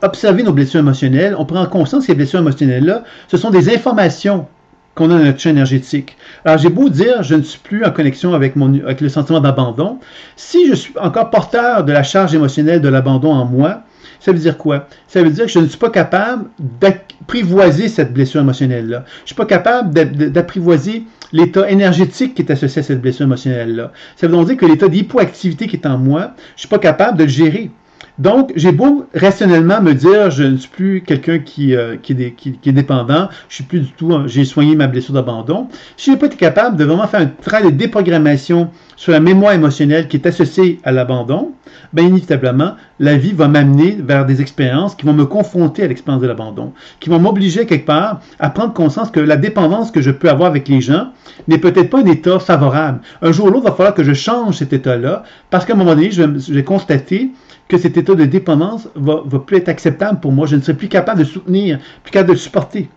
observer nos blessures émotionnelles, on prend conscience que ces blessures émotionnelles-là, ce sont des informations qu'on a dans notre champ énergétique. Alors, j'ai beau dire, je ne suis plus en connexion avec le sentiment d'abandon, si je suis encore porteur de la charge émotionnelle de l'abandon en moi, ça veut dire quoi? Ça veut dire que je ne suis pas capable d'apprivoiser cette blessure émotionnelle-là. Je ne suis pas capable d'apprivoiser l'état énergétique qui est associé à cette blessure émotionnelle-là. Ça veut donc dire que l'état d'hypoactivité qui est en moi, je ne suis pas capable de le gérer. Donc, j'ai beau rationnellement me dire, je ne suis plus quelqu'un qui est dépendant, je suis plus du tout, j'ai soigné ma blessure d'abandon. Si je n'ai pas été capable de vraiment faire un travail de déprogrammation sur la mémoire émotionnelle qui est associée à l'abandon, bien inévitablement, la vie va m'amener vers des expériences qui vont me confronter à l'expérience de l'abandon, qui vont m'obliger quelque part à prendre conscience que la dépendance que je peux avoir avec les gens n'est peut-être pas un état favorable. Un jour ou l'autre, il va falloir que je change cet état-là, parce qu'à un moment donné, je vais constater que cet état de dépendance va plus être acceptable pour moi. Je ne serai plus capable de soutenir, plus capable de le supporter.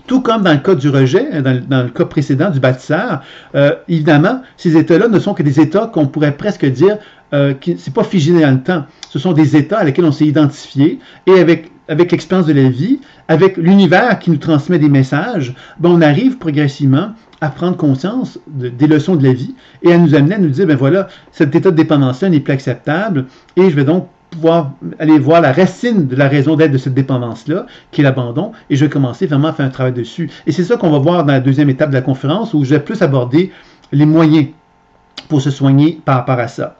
Tout comme dans le cas du rejet, dans le cas précédent du bâtisseur, évidemment, ces états-là ne sont que des états qu'on pourrait presque dire c'est pas figé dans le temps. Ce sont des états à lesquels on s'est identifié et avec l'expérience de la vie, avec l'univers qui nous transmet des messages, ben on arrive progressivement à prendre conscience des leçons de la vie et à nous amener à nous dire, ben voilà, cet état de dépendance-là n'est plus acceptable et je vais donc pouvoir aller voir la racine de la raison d'être de cette dépendance-là, qui est l'abandon, et je vais commencer vraiment à faire un travail dessus. Et c'est ça qu'on va voir dans la deuxième étape de la conférence, où je vais plus aborder les moyens pour se soigner par rapport à ça.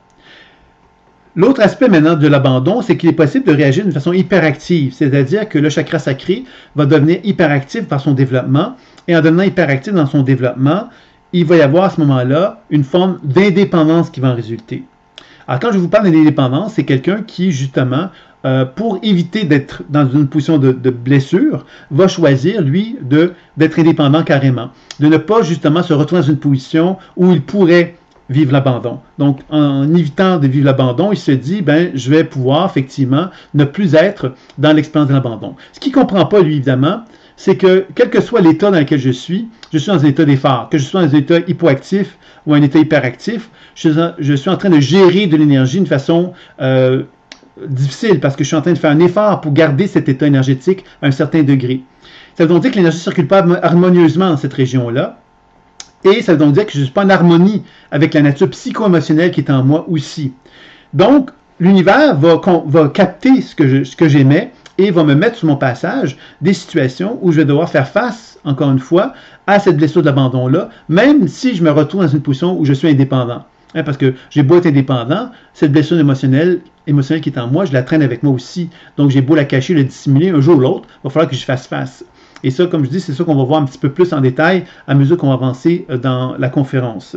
L'autre aspect maintenant de l'abandon, c'est qu'il est possible de réagir d'une façon hyperactive, c'est-à-dire que le chakra sacré va devenir hyperactif par son développement, et en devenant hyperactif dans son développement, il va y avoir à ce moment-là une forme d'indépendance qui va en résulter. Alors, quand je vous parle d'indépendance, c'est quelqu'un qui, justement, pour éviter d'être dans une position de blessure, va choisir, lui, d'être indépendant carrément, de ne pas, justement, se retrouver dans une position où il pourrait vivre l'abandon. Donc, en évitant de vivre l'abandon, il se dit, je vais pouvoir, effectivement, ne plus être dans l'expérience de l'abandon. Ce qu'il ne comprend pas, lui, évidemment, c'est que, quel que soit l'état dans lequel je suis dans un état d'effort, que je sois dans un état hypoactif ou un état hyperactif, je suis en train de gérer de l'énergie d'une façon difficile parce que je suis en train de faire un effort pour garder cet état énergétique à un certain degré. Ça veut donc dire que l'énergie ne circule pas harmonieusement dans cette région-là. Et ça veut donc dire que je ne suis pas en harmonie avec la nature psycho-émotionnelle qui est en moi aussi. Donc, l'univers va capter ce que j'émets et va me mettre sur mon passage des situations où je vais devoir faire face, encore une fois, à cette blessure de l'abandon-là, même si je me retrouve dans une position où je suis indépendant. Parce que j'ai beau être indépendant, cette blessure émotionnelle qui est en moi, je la traîne avec moi aussi. Donc, j'ai beau la cacher, la dissimuler, un jour ou l'autre, il va falloir que je fasse face. Et ça, comme je dis, c'est ça qu'on va voir un petit peu plus en détail à mesure qu'on va avancer dans la conférence.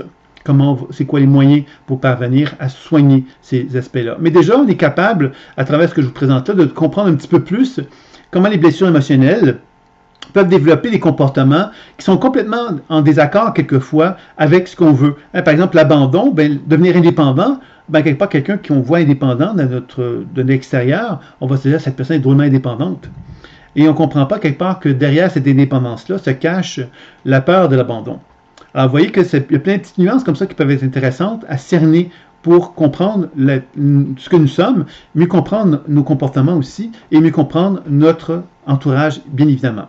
C'est quoi les moyens pour parvenir à soigner ces aspects-là. Mais déjà, on est capable, à travers ce que je vous présente là, de comprendre un petit peu plus comment les blessures émotionnelles peuvent développer des comportements qui sont complètement en désaccord quelquefois avec ce qu'on veut. Par exemple, l'abandon, devenir indépendant, quelque part, quelqu'un qu'on voit indépendant de l'extérieur, on va se dire que cette personne est drôlement indépendante. Et on ne comprend pas quelque part que derrière cette indépendance-là se cache la peur de l'abandon. Alors, vous voyez qu'il y a plein de petites nuances comme ça qui peuvent être intéressantes à cerner pour comprendre ce que nous sommes, mieux comprendre nos comportements aussi, et mieux comprendre notre entourage, bien évidemment.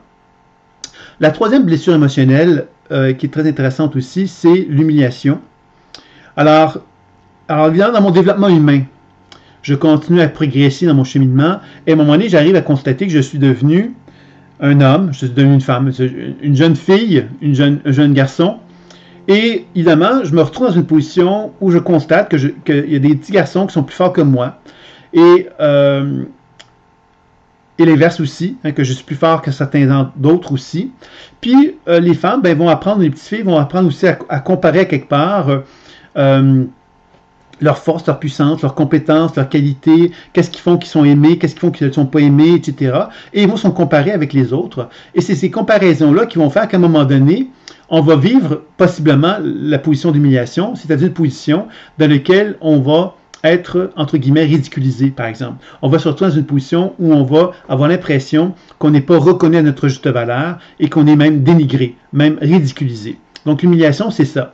La troisième blessure émotionnelle, qui est très intéressante aussi, c'est l'humiliation. Alors évidemment, dans mon développement humain, je continue à progresser dans mon cheminement, et à un moment donné, j'arrive à constater que je suis devenu un homme, je suis devenu une femme, une jeune fille, un jeune garçon, et évidemment, je me retrouve dans une position où je constate qu'il y a des petits garçons qui sont plus forts que moi, et l'inverse aussi, que je suis plus fort que certains d'autres aussi. Puis, les femmes vont apprendre, les petites filles vont apprendre aussi à comparer à quelque part leur force, leur puissance, leurs compétences, leurs qualités, qu'est-ce qu'ils font qu'ils sont aimés, qu'est-ce qu'ils font qu'ils ne sont pas aimés, etc. Et ils vont se comparer avec les autres. Et c'est ces comparaisons-là qui vont faire qu'à un moment donné, on va vivre possiblement la position d'humiliation, c'est-à-dire une position dans laquelle on va être, entre guillemets, ridiculisé, par exemple. On va se retrouver dans une position où on va avoir l'impression qu'on n'est pas reconnu à notre juste valeur et qu'on est même dénigré, même ridiculisé. Donc, l'humiliation, c'est ça.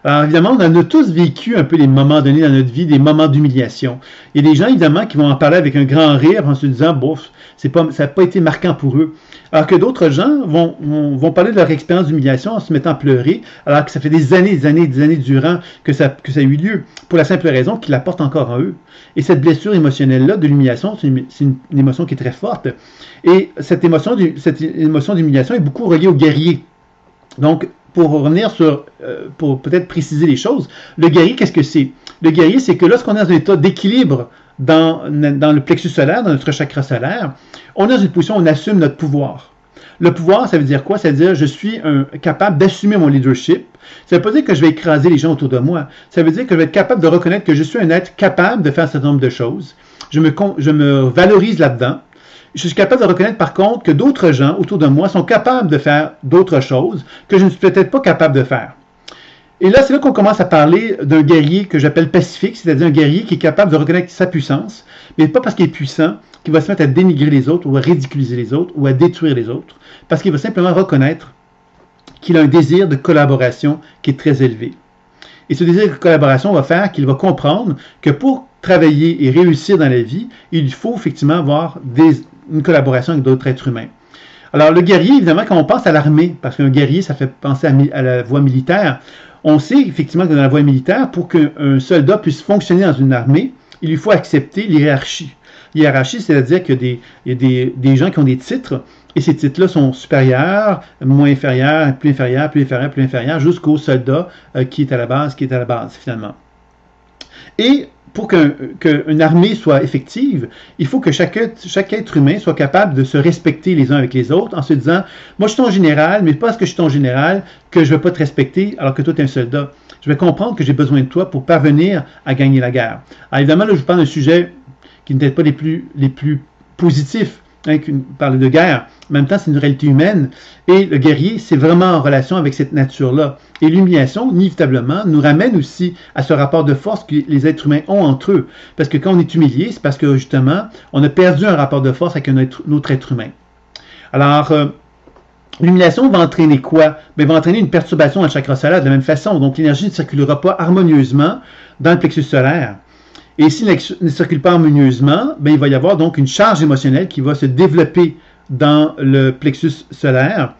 Alors, évidemment, on en a tous vécu un peu des moments donnés dans notre vie, des moments d'humiliation. Il y a des gens, évidemment, qui vont en parler avec un grand rire en se disant, bof, ça n'a pas été marquant pour eux. Alors que d'autres gens vont parler de leur expérience d'humiliation en se mettant à pleurer, alors que ça fait des années durant que ça a eu lieu, pour la simple raison qu'ils la portent encore en eux. Et cette blessure émotionnelle-là de l'humiliation, c'est une émotion qui est très forte. Et cette émotion d'humiliation est beaucoup reliée au guerrier. Donc, pour revenir pour peut-être préciser les choses, le guerrier, qu'est-ce que c'est? Le guerrier, c'est que lorsqu'on est dans un état d'équilibre dans le plexus solaire, dans notre chakra solaire, on est dans une position où on assume notre pouvoir. Le pouvoir, ça veut dire quoi? Ça veut dire que je suis capable d'assumer mon leadership. Ça ne veut pas dire que je vais écraser les gens autour de moi. Ça veut dire que je vais être capable de reconnaître que je suis un être capable de faire un certain nombre de choses. Je me valorise là-dedans. Je suis capable de reconnaître par contre que d'autres gens autour de moi sont capables de faire d'autres choses que je ne suis peut-être pas capable de faire. Et là, c'est là qu'on commence à parler d'un guerrier que j'appelle pacifique, c'est-à-dire un guerrier qui est capable de reconnaître sa puissance, mais pas parce qu'il est puissant qu'il va se mettre à dénigrer les autres ou à ridiculiser les autres ou à détruire les autres, parce qu'il va simplement reconnaître qu'il a un désir de collaboration qui est très élevé. Et ce désir de collaboration va faire qu'il va comprendre que pour travailler et réussir dans la vie, il faut effectivement avoir une collaboration avec d'autres êtres humains. Alors, le guerrier, évidemment, quand on pense à l'armée, parce qu'un guerrier, ça fait penser à la voie militaire, on sait effectivement que dans la voie militaire, pour qu'un soldat puisse fonctionner dans une armée, il lui faut accepter l'hiérarchie. L'hiérarchie, c'est-à-dire qu'il y a des gens qui ont des titres, et ces titres-là sont supérieurs, moins inférieurs, plus inférieurs, plus inférieurs, plus inférieurs, jusqu'au soldat qui est à la base, finalement. Et pour qu'une armée soit effective, il faut que chaque être humain soit capable de se respecter les uns avec les autres en se disant, moi je suis ton général, mais pas parce que je suis ton général que je ne vais pas te respecter alors que toi tu es un soldat. Je vais comprendre que j'ai besoin de toi pour parvenir à gagner la guerre. Alors évidemment, là je vous parle d'un sujet qui n'est peut-être pas les plus positifs, parler de guerre. En même temps, c'est une réalité humaine. Et le guerrier, c'est vraiment en relation avec cette nature-là. Et l'humiliation, inévitablement, nous ramène aussi à ce rapport de force que les êtres humains ont entre eux. Parce que quand on est humilié, c'est parce que, justement, on a perdu un rapport de force avec un autre être humain. Alors, l'humiliation va entraîner quoi? Bien, va entraîner une perturbation dans le chakra solaire de la même façon. Donc, l'énergie ne circulera pas harmonieusement dans le plexus solaire. Et s'il ne circule pas harmonieusement, bien, il va y avoir donc une charge émotionnelle qui va se développer dans le plexus solaire.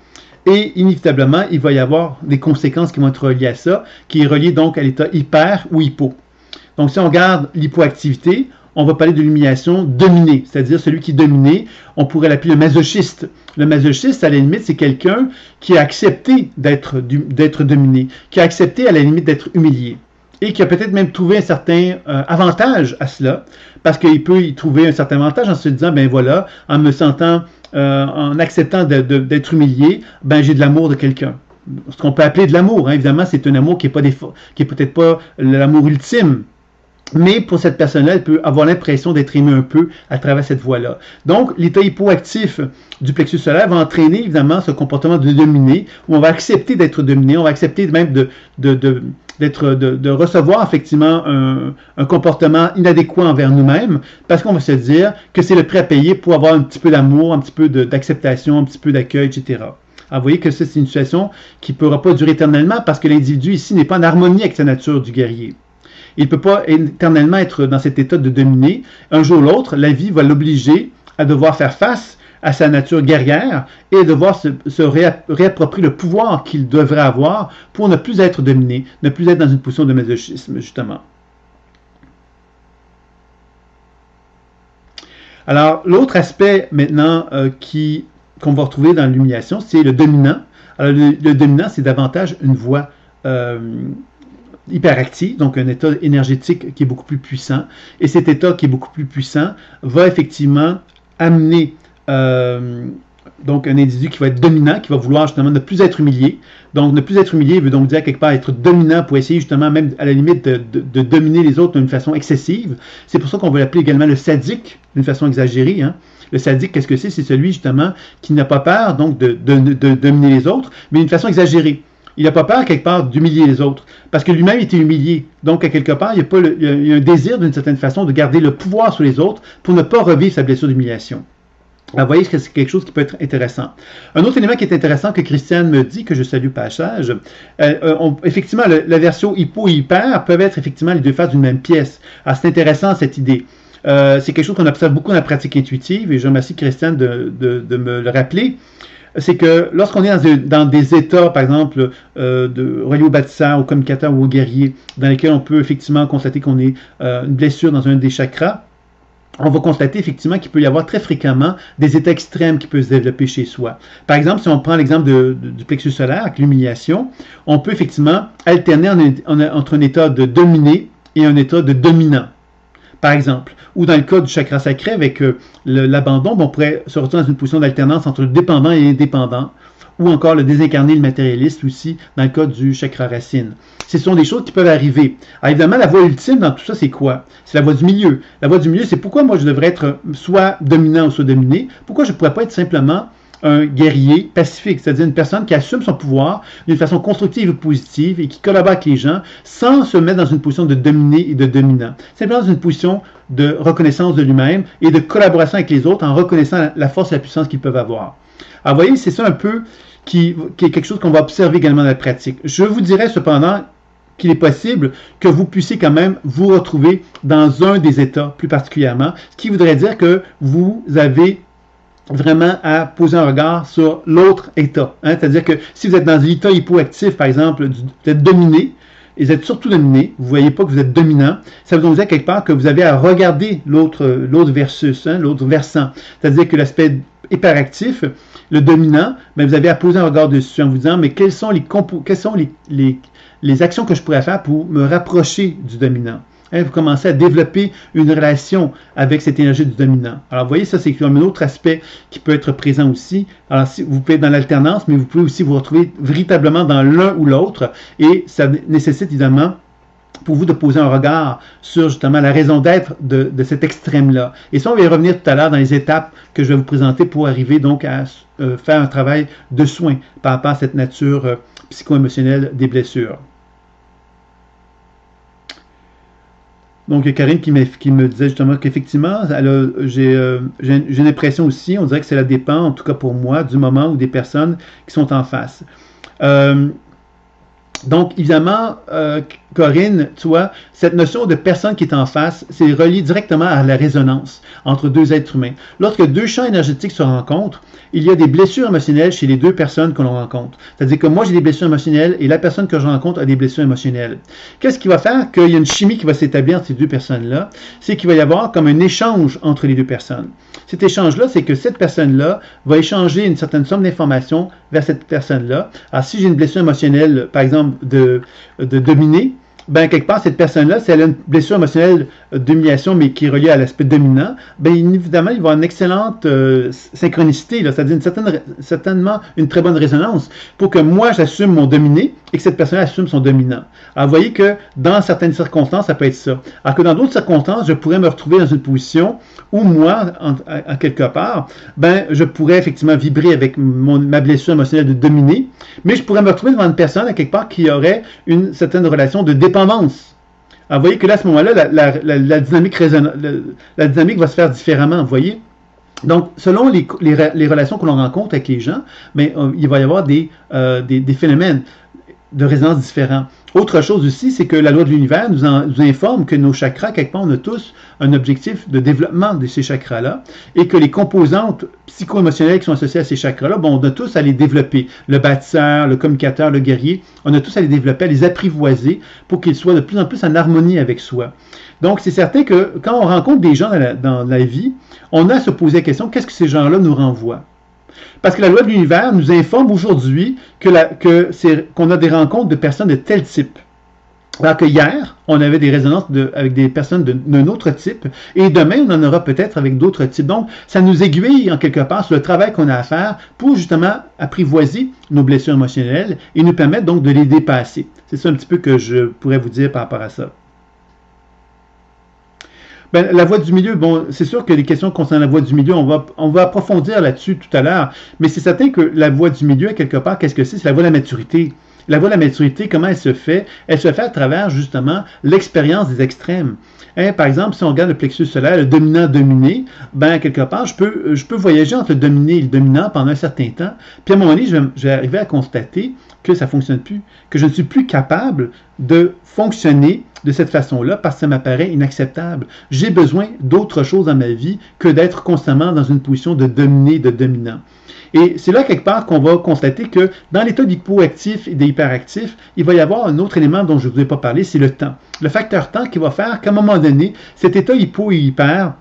Et inévitablement, il va y avoir des conséquences qui vont être reliées à ça, qui est relié donc à l'état hyper ou hypo. Donc, si on regarde l'hypoactivité, on va parler de l'humiliation dominée, c'est-à-dire celui qui est dominé, on pourrait l'appeler le masochiste. Le masochiste, à la limite, c'est quelqu'un qui a accepté d'être dominé, qui a accepté à la limite d'être humilié. Et qui a peut-être même trouvé un certain avantage à cela, parce qu'il peut y trouver un certain avantage en se disant, ben voilà, en me sentant, en acceptant d'être humilié, ben j'ai de l'amour de quelqu'un. Ce qu'on peut appeler de l'amour, hein. Évidemment, c'est un amour qui est peut-être pas l'amour ultime, mais pour cette personne-là, elle peut avoir l'impression d'être aimée un peu à travers cette voie-là. Donc, l'état hypoactif du plexus solaire va entraîner évidemment ce comportement de dominer, où on va accepter d'être dominé, on va accepter même de recevoir effectivement un comportement inadéquat envers nous-mêmes, parce qu'on va se dire que c'est le prix à payer pour avoir un petit peu d'amour, un petit peu d'acceptation, un petit peu d'accueil, etc. Alors, vous voyez que ça, c'est une situation qui ne pourra pas durer éternellement, parce que l'individu ici n'est pas en harmonie avec sa nature du guerrier. Il ne peut pas éternellement être dans cet état de dominer. Un jour ou l'autre, la vie va l'obliger à devoir faire face à sa nature guerrière et devoir se réapproprier le pouvoir qu'il devrait avoir pour ne plus être dominé, ne plus être dans une position de masochisme, justement. Alors, l'autre aspect maintenant qu'on va retrouver dans l'humiliation, c'est le dominant. Alors, le dominant, c'est davantage une voie hyperactif, donc un état énergétique qui est beaucoup plus puissant. Et cet état qui est beaucoup plus puissant va effectivement amener donc un individu qui va être dominant, qui va vouloir justement ne plus être humilié. Donc ne plus être humilié veut donc dire quelque part être dominant pour essayer justement même à la limite de dominer les autres d'une façon excessive. C'est pour ça qu'on va l'appeler également le sadique d'une façon exagérée. Hein. Le sadique, qu'est-ce que c'est? C'est celui justement qui n'a pas peur donc de dominer les autres, mais d'une façon exagérée. Il n'a pas peur, quelque part, d'humilier les autres. Parce que lui-même était humilié. Donc, à quelque part, il y a un désir, d'une certaine façon, de garder le pouvoir sur les autres pour ne pas revivre sa blessure d'humiliation. Alors, vous voyez que c'est quelque chose qui peut être intéressant. Un autre élément qui est intéressant que Christiane me dit, que je salue au passage, effectivement, la version hypo et hyper peuvent être effectivement les deux faces d'une même pièce. Alors, c'est intéressant, cette idée. C'est quelque chose qu'on observe beaucoup dans la pratique intuitive, et je remercie Christiane de me le rappeler. C'est que lorsqu'on est dans des états, par exemple, reliés au bâtisseur, au communicateur ou au guerrier, dans lesquels on peut effectivement constater qu'on est une blessure dans un des chakras, on va constater effectivement qu'il peut y avoir très fréquemment des états extrêmes qui peuvent se développer chez soi. Par exemple, si on prend l'exemple du plexus solaire avec l'humiliation, on peut effectivement alterner entre un état de dominé et un état de dominant. Par exemple, ou dans le cas du chakra sacré avec l'abandon, on pourrait se retrouver dans une position d'alternance entre le dépendant et l'indépendant, ou encore le désincarné et le matérialiste aussi dans le cas du chakra racine. Ce sont des choses qui peuvent arriver. Alors évidemment, la voie ultime dans tout ça, c'est quoi? C'est la voie du milieu. La voie du milieu, c'est pourquoi moi je devrais être soit dominant ou soit dominé, pourquoi je ne pourrais pas être simplement un guerrier pacifique, c'est-à-dire une personne qui assume son pouvoir d'une façon constructive et positive et qui collabore avec les gens sans se mettre dans une position de dominer et de dominant. Simplement dans une position de reconnaissance de lui-même et de collaboration avec les autres en reconnaissant la force et la puissance qu'ils peuvent avoir. Alors vous voyez, c'est ça un peu qui est quelque chose qu'on va observer également dans la pratique. Je vous dirais cependant qu'il est possible que vous puissiez quand même vous retrouver dans un des états plus particulièrement, ce qui voudrait dire que vous avez vraiment à poser un regard sur l'autre état. Hein? C'est-à-dire que si vous êtes dans un état hypoactif, par exemple, vous êtes dominé, et vous êtes surtout dominé, vous ne voyez pas que vous êtes dominant, ça veut donc dire quelque part que vous avez à regarder l'autre versus, hein, l'autre versant. C'est-à-dire que l'aspect hyperactif, le dominant, ben vous avez à poser un regard dessus en vous disant, mais quelles sont les actions que je pourrais faire pour me rapprocher du dominant? Vous commencez à développer une relation avec cette énergie du dominant. Alors, vous voyez, ça, c'est comme un autre aspect qui peut être présent aussi. Alors, si vous pouvez être dans l'alternance, mais vous pouvez aussi vous retrouver véritablement dans l'un ou l'autre, et ça nécessite évidemment pour vous de poser un regard sur justement la raison d'être de cet extrême-là. Et ça, on va y revenir tout à l'heure dans les étapes que je vais vous présenter pour arriver donc à faire un travail de soin par rapport à cette nature psycho-émotionnelle des blessures. Donc, il y a Karine qui me disait justement qu'effectivement, j'ai l'impression aussi, on dirait que cela dépend, en tout cas pour moi, du moment ou des personnes qui sont en face. Donc, évidemment, Corinne, tu vois, cette notion de personne qui est en face, c'est relié directement à la résonance entre deux êtres humains. Lorsque deux champs énergétiques se rencontrent, il y a des blessures émotionnelles chez les deux personnes que l'on rencontre. C'est-à-dire que moi, j'ai des blessures émotionnelles et la personne que je rencontre a des blessures émotionnelles. Qu'est-ce qui va faire qu'il y a une chimie qui va s'établir entre ces deux personnes-là? C'est qu'il va y avoir comme un échange entre les deux personnes. Cet échange-là, c'est que cette personne-là va échanger une certaine somme d'informations vers cette personne-là. Alors, si j'ai une blessure émotionnelle, par exemple, de dominer, ben quelque part, cette personne-là, si elle a une blessure émotionnelle d'humiliation, mais qui est reliée à l'aspect dominant, ben évidemment, il va y avoir une excellente synchronicité, c'est-à-dire certainement une très bonne résonance pour que moi, j'assume mon dominé et que cette personne assume son dominant. Alors, vous voyez que dans certaines circonstances, ça peut être ça. Alors que dans d'autres circonstances, je pourrais me retrouver dans une position où moi, à quelque part, ben, je pourrais effectivement vibrer avec ma blessure émotionnelle de dominer, mais je pourrais me retrouver devant une personne, à quelque part, qui aurait une certaine relation de dépendance. Alors, vous voyez que là, à ce moment-là, la dynamique va se faire différemment, vous voyez? Donc, selon les relations que l'on rencontre avec les gens, ben, il va y avoir des phénomènes de résonance différents. Autre chose aussi, c'est que la loi de l'univers nous informe que nos chakras, quelque part, on a tous un objectif de développement de ces chakras-là et que les composantes psycho-émotionnelles qui sont associées à ces chakras-là, bon, on a tous à les développer. Le bâtisseur, le communicateur, le guerrier, on a tous à les développer, à les apprivoiser pour qu'ils soient de plus en plus en harmonie avec soi. Donc, c'est certain que quand on rencontre des gens dans la vie, on a à se poser la question, qu'est-ce que ces gens-là nous renvoient? Parce que la loi de l'univers nous informe aujourd'hui qu'on a des rencontres de personnes de tel type. Alors que hier, on avait des résonances avec des personnes d'un autre type, et demain, on en aura peut-être avec d'autres types. Donc, ça nous aiguille en quelque part sur le travail qu'on a à faire pour justement apprivoiser nos blessures émotionnelles et nous permettre donc de les dépasser. C'est ça un petit peu que je pourrais vous dire par rapport à ça. Ben, la voie du milieu, bon, c'est sûr que les questions concernant la voie du milieu, on va approfondir là-dessus tout à l'heure, mais c'est certain que la voie du milieu, quelque part, qu'est-ce que c'est? C'est la voie de la maturité. La voie de la maturité, comment elle se fait? Elle se fait à travers, justement, l'expérience des extrêmes. Hein, par exemple, si on regarde le plexus solaire, le dominant-dominé, ben, quelque part, je peux voyager entre le dominé et le dominant pendant un certain temps, puis à un moment donné, je vais arriver à constater que ça ne fonctionne plus, que je ne suis plus capable de fonctionner de cette façon-là parce que ça m'apparaît inacceptable. J'ai besoin d'autre chose dans ma vie que d'être constamment dans une position de dominé, de dominant. Et c'est là, quelque part, qu'on va constater que dans l'état d'hypoactif et d'hyperactif, il va y avoir un autre élément dont je ne vous ai pas parlé, c'est le temps. Le facteur temps qui va faire qu'à un moment donné, cet état hypo et hyper,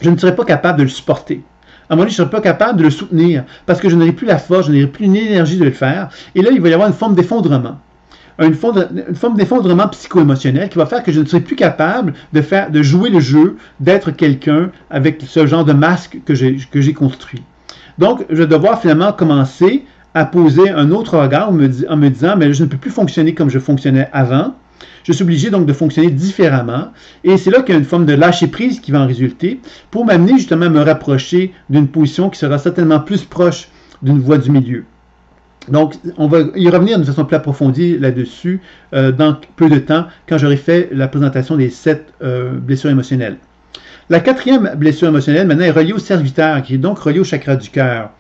je ne serai pas capable de le supporter. À un moment donné, je ne serai pas capable de le soutenir parce que je n'aurai plus la force, je n'aurai plus l'énergie de le faire. Et là, il va y avoir une forme d'effondrement. Une forme d'effondrement psycho-émotionnel qui va faire que je ne serai plus capable de jouer le jeu, d'être quelqu'un avec ce genre de masque que j'ai construit. Donc, je vais devoir finalement commencer à poser un autre regard en me disant, mais je ne peux plus fonctionner comme je fonctionnais avant. Je suis obligé donc de fonctionner différemment. Et c'est là qu'il y a une forme de lâcher-prise qui va en résulter pour m'amener justement à me rapprocher d'une position qui sera certainement plus proche d'une voie du milieu. Donc, on va y revenir de façon plus approfondie là-dessus dans peu de temps quand j'aurai fait la présentation des 7 blessures émotionnelles. La 4e blessure émotionnelle, maintenant, est reliée au serviteur, qui est donc relié au chakra du cœur.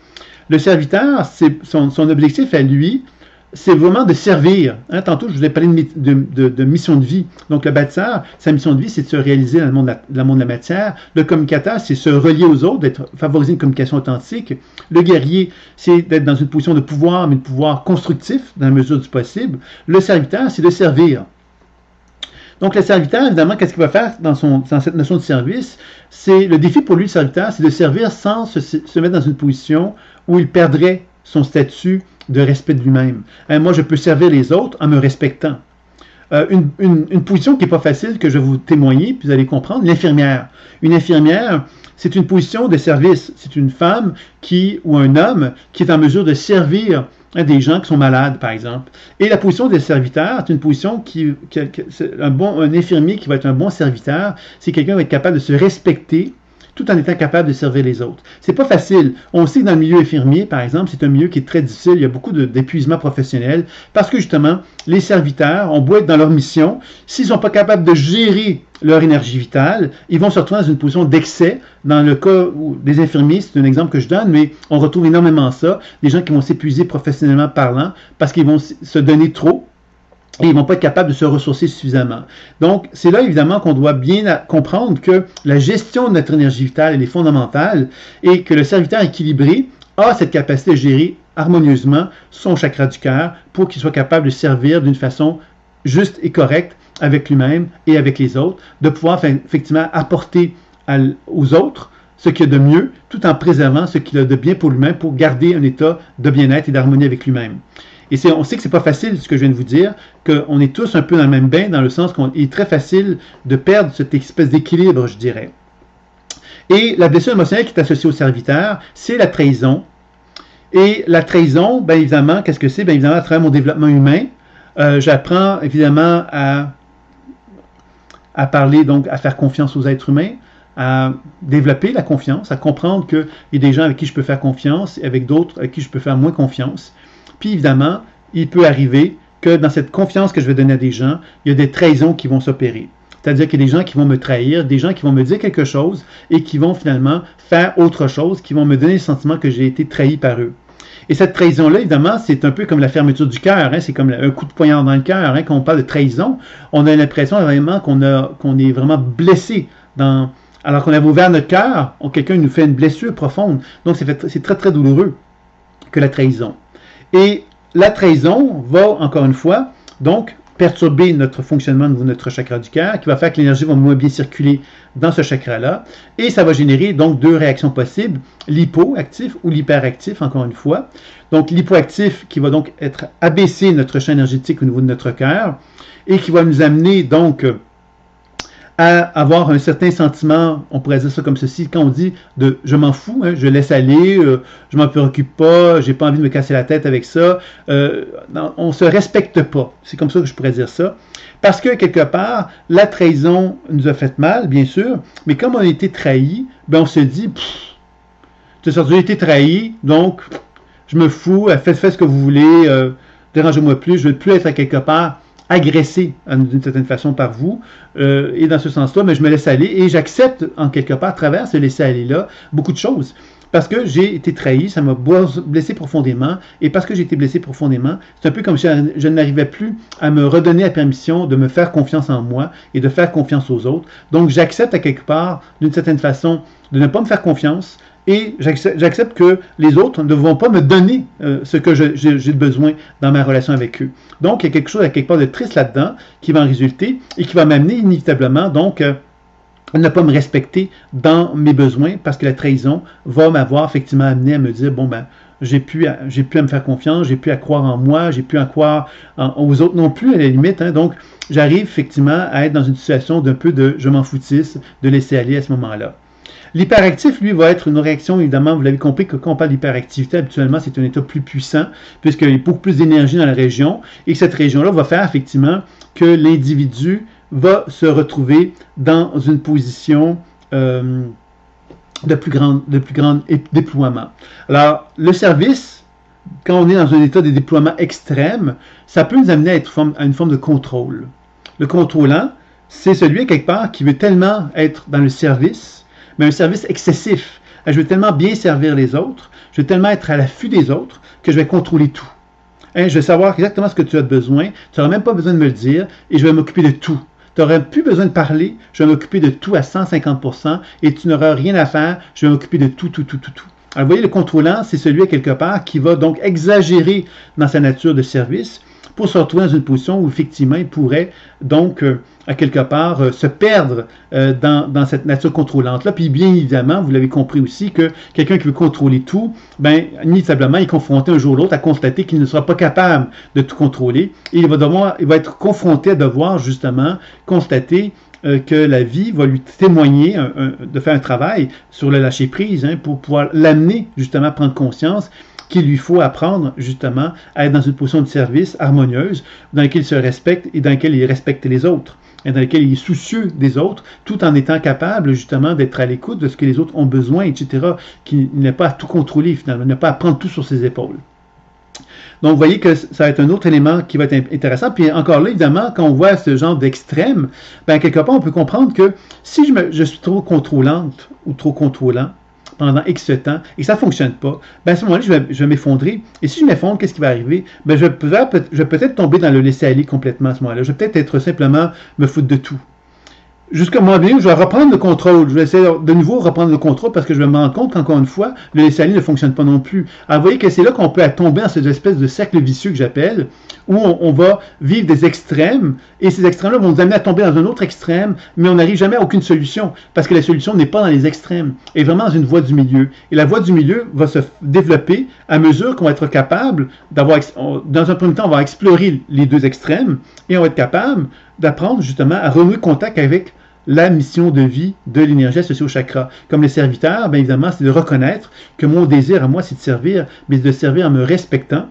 Le serviteur, son objectif à lui, c'est vraiment de servir. Hein, tantôt, je vous ai parlé de mission de vie. Donc, le bâtisseur, sa mission de vie, c'est de se réaliser dans le monde de la matière. Le communicateur, c'est se relier aux autres, favoriser une communication authentique. Le guerrier, c'est d'être dans une position de pouvoir, mais de pouvoir constructif, dans la mesure du possible. Le serviteur, c'est de servir. Donc, le serviteur, évidemment, qu'est-ce qu'il va faire dans cette notion de service? C'est le défi pour lui, le serviteur, c'est de servir sans se mettre dans une position où il perdrait son statut de respect de lui-même. Hein, moi, je peux servir les autres en me respectant. Une position qui n'est pas facile, que je vais vous témoigner, puis vous allez comprendre, l'infirmière. Une infirmière, c'est une position de service. C'est une femme ou un homme qui est en mesure de servir des gens qui sont malades, par exemple. Et la position des serviteurs, c'est une position un infirmier qui va être un bon serviteur, c'est quelqu'un qui va être capable de se respecter, tout en étant capable de servir les autres. C'est pas facile. On sait que dans le milieu infirmier, par exemple, c'est un milieu qui est très difficile. Il y a beaucoup d'épuisement professionnel parce que justement, les serviteurs ont beau être dans leur mission, s'ils sont pas capables de gérer leur énergie vitale, ils vont se retrouver dans une position d'excès. Dans le cas des infirmiers, c'est un exemple que je donne, mais on retrouve énormément ça. Des gens qui vont s'épuiser professionnellement parlant parce qu'ils vont se donner trop. Et ils ne vont pas être capables de se ressourcer suffisamment. Donc, c'est là, évidemment, qu'on doit bien comprendre que la gestion de notre énergie vitale, elle est fondamentale et que le serviteur équilibré a cette capacité de gérer harmonieusement son chakra du cœur pour qu'il soit capable de servir d'une façon juste et correcte avec lui-même et avec les autres, de pouvoir effectivement apporter aux autres ce qu'il y a de mieux, tout en préservant ce qu'il a de bien pour lui-même pour garder un état de bien-être et d'harmonie avec lui-même. Et on sait que c'est pas facile, ce que je viens de vous dire, qu'on est tous un peu dans le même bain, dans le sens qu'il est très facile de perdre cette espèce d'équilibre, je dirais. Et la blessure émotionnelle qui est associée au serviteur, c'est la trahison. Et la trahison, bien évidemment, qu'est-ce que c'est? Bien évidemment, à travers mon développement humain, j'apprends évidemment à parler, donc à faire confiance aux êtres humains, à développer la confiance, à comprendre qu'il y a des gens avec qui je peux faire confiance et avec d'autres avec qui je peux faire moins confiance. Puis évidemment, il peut arriver que dans cette confiance que je vais donner à des gens, il y a des trahisons qui vont s'opérer. C'est-à-dire qu'il y a des gens qui vont me trahir, des gens qui vont me dire quelque chose et qui vont finalement faire autre chose, qui vont me donner le sentiment que j'ai été trahi par eux. Et cette trahison-là, évidemment, c'est un peu comme la fermeture du cœur, c'est comme un coup de poignard dans le cœur. Quand on parle de trahison, on a l'impression vraiment qu'on est vraiment blessé alors qu'on avait ouvert notre cœur, quelqu'un nous fait une blessure profonde. Donc c'est très très douloureux que la trahison. Et la trahison va, encore une fois, donc perturber notre fonctionnement de notre chakra du cœur, qui va faire que l'énergie va moins bien circuler dans ce chakra-là. Et ça va générer donc deux réactions possibles, l'hypoactif ou l'hyperactif, encore une fois. Donc l'hypoactif qui va donc abaisser notre champ énergétique au niveau de notre cœur et qui va nous amener donc à avoir un certain sentiment, on pourrait dire ça comme ceci, quand on dit de je m'en fous, je laisse aller, je m'en préoccupe pas, j'ai pas envie de me casser la tête avec ça, on se respecte pas. C'est comme ça que je pourrais dire ça. Parce que quelque part, la trahison nous a fait mal, bien sûr, mais comme on a été trahi, ben on se dit, j'ai été trahi, donc je me fous, faites ce que vous voulez, dérangez-moi plus, je ne veux plus être à quelque part agressé d'une certaine façon par vous, et dans ce sens-là, mais je me laisse aller et j'accepte en quelque part, à travers ce laisser-aller-là, beaucoup de choses. Parce que j'ai été trahi, ça m'a blessé profondément, et parce que j'ai été blessé profondément, c'est un peu comme si je n'arrivais plus à me redonner la permission de me faire confiance en moi et de faire confiance aux autres. Donc j'accepte à quelque part, d'une certaine façon, de ne pas me faire confiance, et j'accepte que les autres ne vont pas me donner ce que j'ai besoin dans ma relation avec eux. Donc, il y a quelque chose à quelque part de triste là-dedans qui va en résulter et qui va m'amener inévitablement donc à ne pas me respecter dans mes besoins parce que la trahison va m'avoir effectivement amené à me dire, bon ben, j'ai plus à me faire confiance, j'ai plus à croire en moi, j'ai plus à croire aux autres non plus à la limite. Donc, j'arrive effectivement à être dans une situation d'un peu de je m'en foutisse, de laisser aller à ce moment-là. L'hyperactif, lui, va être une réaction, évidemment, vous l'avez compris, que quand on parle d'hyperactivité, habituellement, c'est un état plus puissant, puisqu'il y a beaucoup plus d'énergie dans la région, et que cette région-là va faire, effectivement, que l'individu va se retrouver dans une position de plus grand déploiement. Alors, le service, quand on est dans un état de déploiement extrême, ça peut nous amener à une forme de contrôle. Le contrôlant, c'est celui, quelque part, qui veut tellement être dans le service, mais un service excessif. Je veux tellement bien servir les autres, je veux tellement être à l'affût des autres que je vais contrôler tout. Je vais savoir exactement ce que tu as besoin, tu n'auras même pas besoin de me le dire et je vais m'occuper de tout. Tu n'auras plus besoin de parler, je vais m'occuper de tout à 150% et tu n'auras rien à faire, je vais m'occuper de tout. Alors vous voyez, le contrôlant, c'est celui quelque part qui va donc exagérer dans sa nature de service pour se retrouver dans une position où effectivement il pourrait donc à quelque part se perdre dans cette nature contrôlante-là. Puis bien évidemment, vous l'avez compris aussi, que quelqu'un qui veut contrôler tout, ben inévitablement, il est confronté un jour ou l'autre à constater qu'il ne sera pas capable de tout contrôler. Et il va être confronté à devoir justement constater que la vie va lui témoigner de faire un travail sur le lâcher-prise pour pouvoir l'amener justement à prendre conscience qu'il lui faut apprendre justement à être dans une position de service harmonieuse dans laquelle il se respecte et dans laquelle il respecte les autres et dans laquelle il est soucieux des autres tout en étant capable justement d'être à l'écoute de ce que les autres ont besoin, etc. Qu'il n'est pas à tout contrôler finalement, il n'a pas à prendre tout sur ses épaules. Donc, vous voyez que ça va être un autre élément qui va être intéressant. Puis encore là, évidemment, quand on voit ce genre d'extrême, ben quelque part, on peut comprendre que si je suis trop contrôlante ou trop contrôlant pendant X temps et que ça ne fonctionne pas, ben à ce moment-là, je vais m'effondrer. Et si je m'effondre, qu'est-ce qui va arriver? Ben je vais peut-être tomber dans le laisser-aller complètement à ce moment-là. Je vais peut-être être simplement me foutre de tout. Jusqu'à un moment donné où je vais reprendre le contrôle. Je vais essayer de nouveau reprendre le contrôle parce que je vais me rendre compte qu'encore une fois, le laisser-aller ne fonctionne pas non plus. Alors, vous voyez que c'est là qu'on peut tomber dans cette espèce de cercle vicieux que j'appelle, où on va vivre des extrêmes, et ces extrêmes-là vont nous amener à tomber dans un autre extrême, mais on n'arrive jamais à aucune solution, parce que la solution n'est pas dans les extrêmes, elle est vraiment dans une voie du milieu. Et la voie du milieu va se développer à mesure qu'on va être capable d'avoir, dans un premier temps, on va explorer les deux extrêmes, et on va être capable d'apprendre justement à renouer contact avec la mission de vie de l'énergie associée au chakra. Comme le serviteur, bien évidemment, c'est de reconnaître que mon désir à moi, c'est de servir, mais de servir en me respectant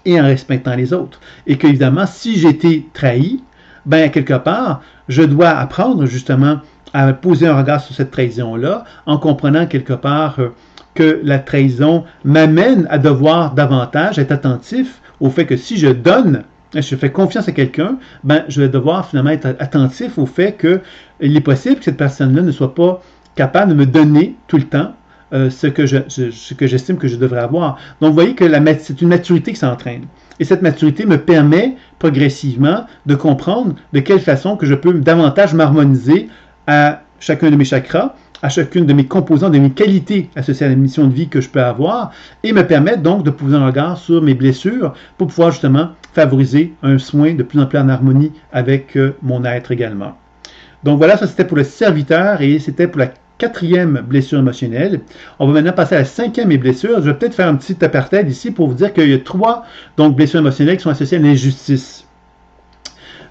et en respectant les autres. Et que, évidemment, si j'ai été trahi, bien, quelque part, je dois apprendre justement à poser un regard sur cette trahison-là, en comprenant quelque part que la trahison m'amène à devoir davantage être attentif au fait que si je donne, je fais confiance à quelqu'un, ben, je vais devoir finalement être attentif au fait qu'il est possible que cette personne-là ne soit pas capable de me donner tout le temps ce que j'estime que je devrais avoir. Donc, vous voyez que c'est une maturité qui s'entraîne. Et cette maturité me permet progressivement de comprendre de quelle façon que je peux davantage m'harmoniser à chacun de mes chakras, à chacune de mes composants, de mes qualités associées à la mission de vie que je peux avoir, et me permettre donc de poser un regard sur mes blessures pour pouvoir justement favoriser un soin de plus en plus en harmonie avec mon être également. Donc voilà, ça c'était pour le serviteur et c'était pour la 4e blessure émotionnelle. On va maintenant passer à la 5e blessure. Je vais peut-être faire un petit apartheid ici pour vous dire qu'il y a 3 donc, blessures émotionnelles qui sont associées à l'injustice.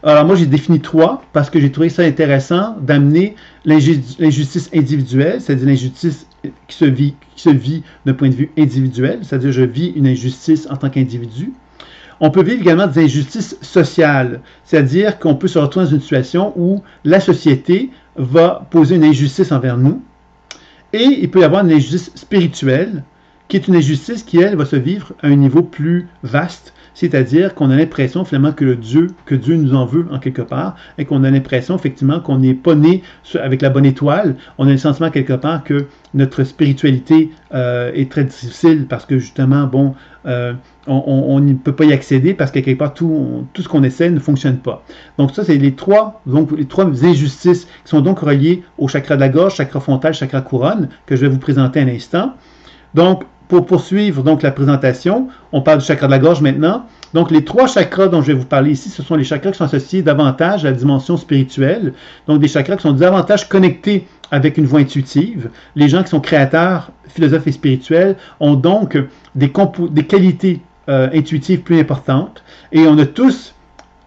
Alors moi j'ai défini 3 parce que j'ai trouvé ça intéressant d'amener l'injustice individuelle, c'est-à-dire l'injustice qui se vit d'un point de vue individuel, c'est-à-dire je vis une injustice en tant qu'individu. On peut vivre également des injustices sociales, c'est-à-dire qu'on peut se retrouver dans une situation où la société va poser une injustice envers nous, et il peut y avoir une injustice spirituelle, qui est une injustice qui, elle, va se vivre à un niveau plus vaste, c'est-à-dire qu'on a l'impression finalement que Dieu nous en veut en quelque part, et qu'on a l'impression effectivement qu'on n'est pas né avec la bonne étoile. On a le sentiment quelque part que notre spiritualité est très difficile parce que justement, bon, on ne peut pas y accéder parce qu'à quelque part tout ce qu'on essaie ne fonctionne pas. Donc ça, c'est les trois injustices qui sont donc reliées au chakra de la gorge, chakra frontal, chakra couronne, que je vais vous présenter à l'instant. Donc, pour poursuivre donc la présentation, on parle du chakra de la gorge maintenant. Donc, les 3 chakras dont je vais vous parler ici, ce sont les chakras qui sont associés davantage à la dimension spirituelle. Donc, des chakras qui sont davantage connectés avec une voie intuitive. Les gens qui sont créateurs, philosophes et spirituels ont donc des qualités intuitives plus importantes. Et on a tous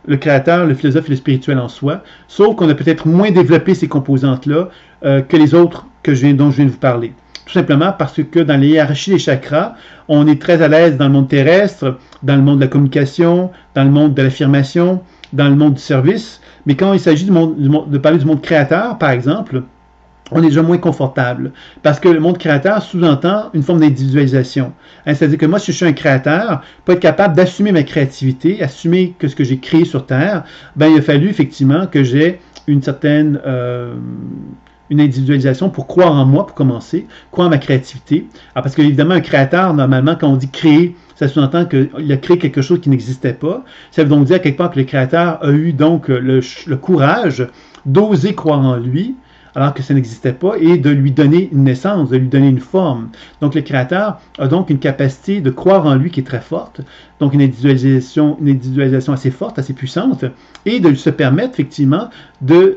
le créateur, le philosophe et le spirituel en soi, sauf qu'on a peut-être moins développé ces composantes-là que les autres dont je viens de vous parler. Tout simplement parce que dans les hiérarchies des chakras, on est très à l'aise dans le monde terrestre, dans le monde de la communication, dans le monde de l'affirmation, dans le monde du service. Mais quand il s'agit de parler du monde créateur, par exemple, on est déjà moins confortable. Parce que le monde créateur sous-entend une forme d'individualisation. C'est-à-dire que moi, si je suis un créateur, pour être capable d'assumer ma créativité, assumer que ce que j'ai créé sur Terre, ben, il a fallu effectivement que j'ai une certaine... une individualisation pour croire en moi, pour commencer, croire en ma créativité. Alors, parce qu'évidemment, un créateur, normalement, quand on dit créer, ça sous-entend qu'il a créé quelque chose qui n'existait pas. Ça veut donc dire quelque part que le créateur a eu donc le courage d'oser croire en lui, alors que ça n'existait pas, et de lui donner une naissance, de lui donner une forme. Donc le Créateur a donc une capacité de croire en lui qui est très forte, donc une individualisation assez forte, assez puissante, et de se permettre effectivement de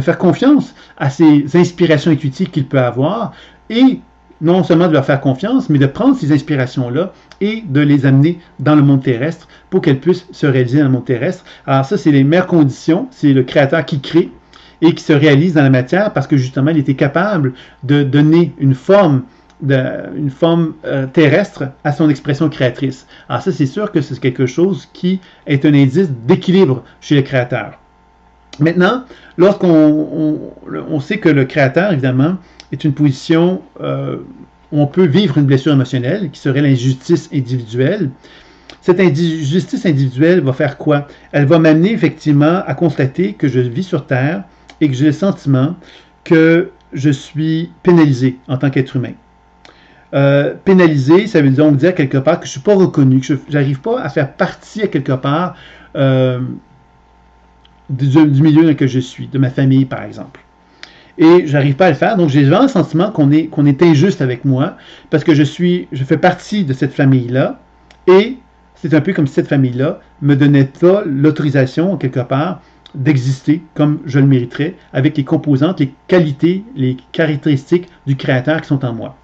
faire confiance à ces inspirations intuitives qu'il peut avoir, et non seulement de leur faire confiance, mais de prendre ces inspirations-là et de les amener dans le monde terrestre pour qu'elles puissent se réaliser dans le monde terrestre. Alors ça, c'est les meilleures conditions, c'est le Créateur qui crée et qui se réalise dans la matière parce que justement, il était capable de donner une forme terrestre à son expression créatrice. Alors ça, c'est sûr que c'est quelque chose qui est un indice d'équilibre chez le Créateur. Maintenant, lorsqu'on sait que le Créateur, évidemment, est une position où on peut vivre une blessure émotionnelle, qui serait l'injustice individuelle. Cette injustice individuelle va faire quoi? Elle va m'amener effectivement à constater que je vis sur Terre et que j'ai le sentiment que je suis pénalisé en tant qu'être humain. Pénalisé, ça veut donc dire quelque part que je ne suis pas reconnu, que je n'arrive pas à faire partie à quelque part du milieu dans lequel je suis, de ma famille par exemple. Et je n'arrive pas à le faire, donc j'ai vraiment le sentiment qu'on est injuste avec moi, parce que je fais partie de cette famille-là, et c'est un peu comme si cette famille-là me donnait pas l'autorisation, quelque part, d'exister comme je le mériterais, avec les composantes, les qualités, les caractéristiques du Créateur qui sont en moi.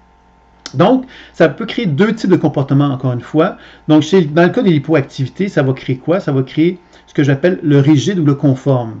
Donc, ça peut créer deux types de comportements, encore une fois. Donc, dans le cas de l'hypoactivité, ça va créer quoi? Ça va créer ce que j'appelle le rigide ou le conforme.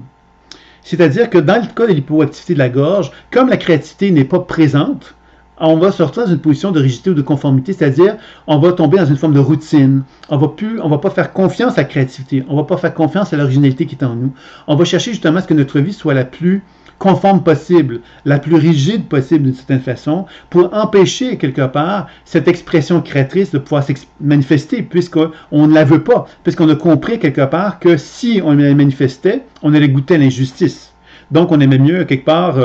C'est-à-dire que dans le cas de l'hypoactivité de la gorge, comme la créativité n'est pas présente, on va sortir dans une position de rigidité ou de conformité, c'est-à-dire on va tomber dans une forme de routine. On va pas faire confiance à la créativité, on va pas faire confiance à l'originalité qui est en nous. On va chercher justement à ce que notre vie soit la plus conforme possible, la plus rigide possible d'une certaine façon, pour empêcher quelque part cette expression créatrice de pouvoir se manifester, puisqu'on ne la veut pas, puisqu'on a compris quelque part que si on la manifestait, on allait goûter à l'injustice. Donc on aimait mieux quelque part,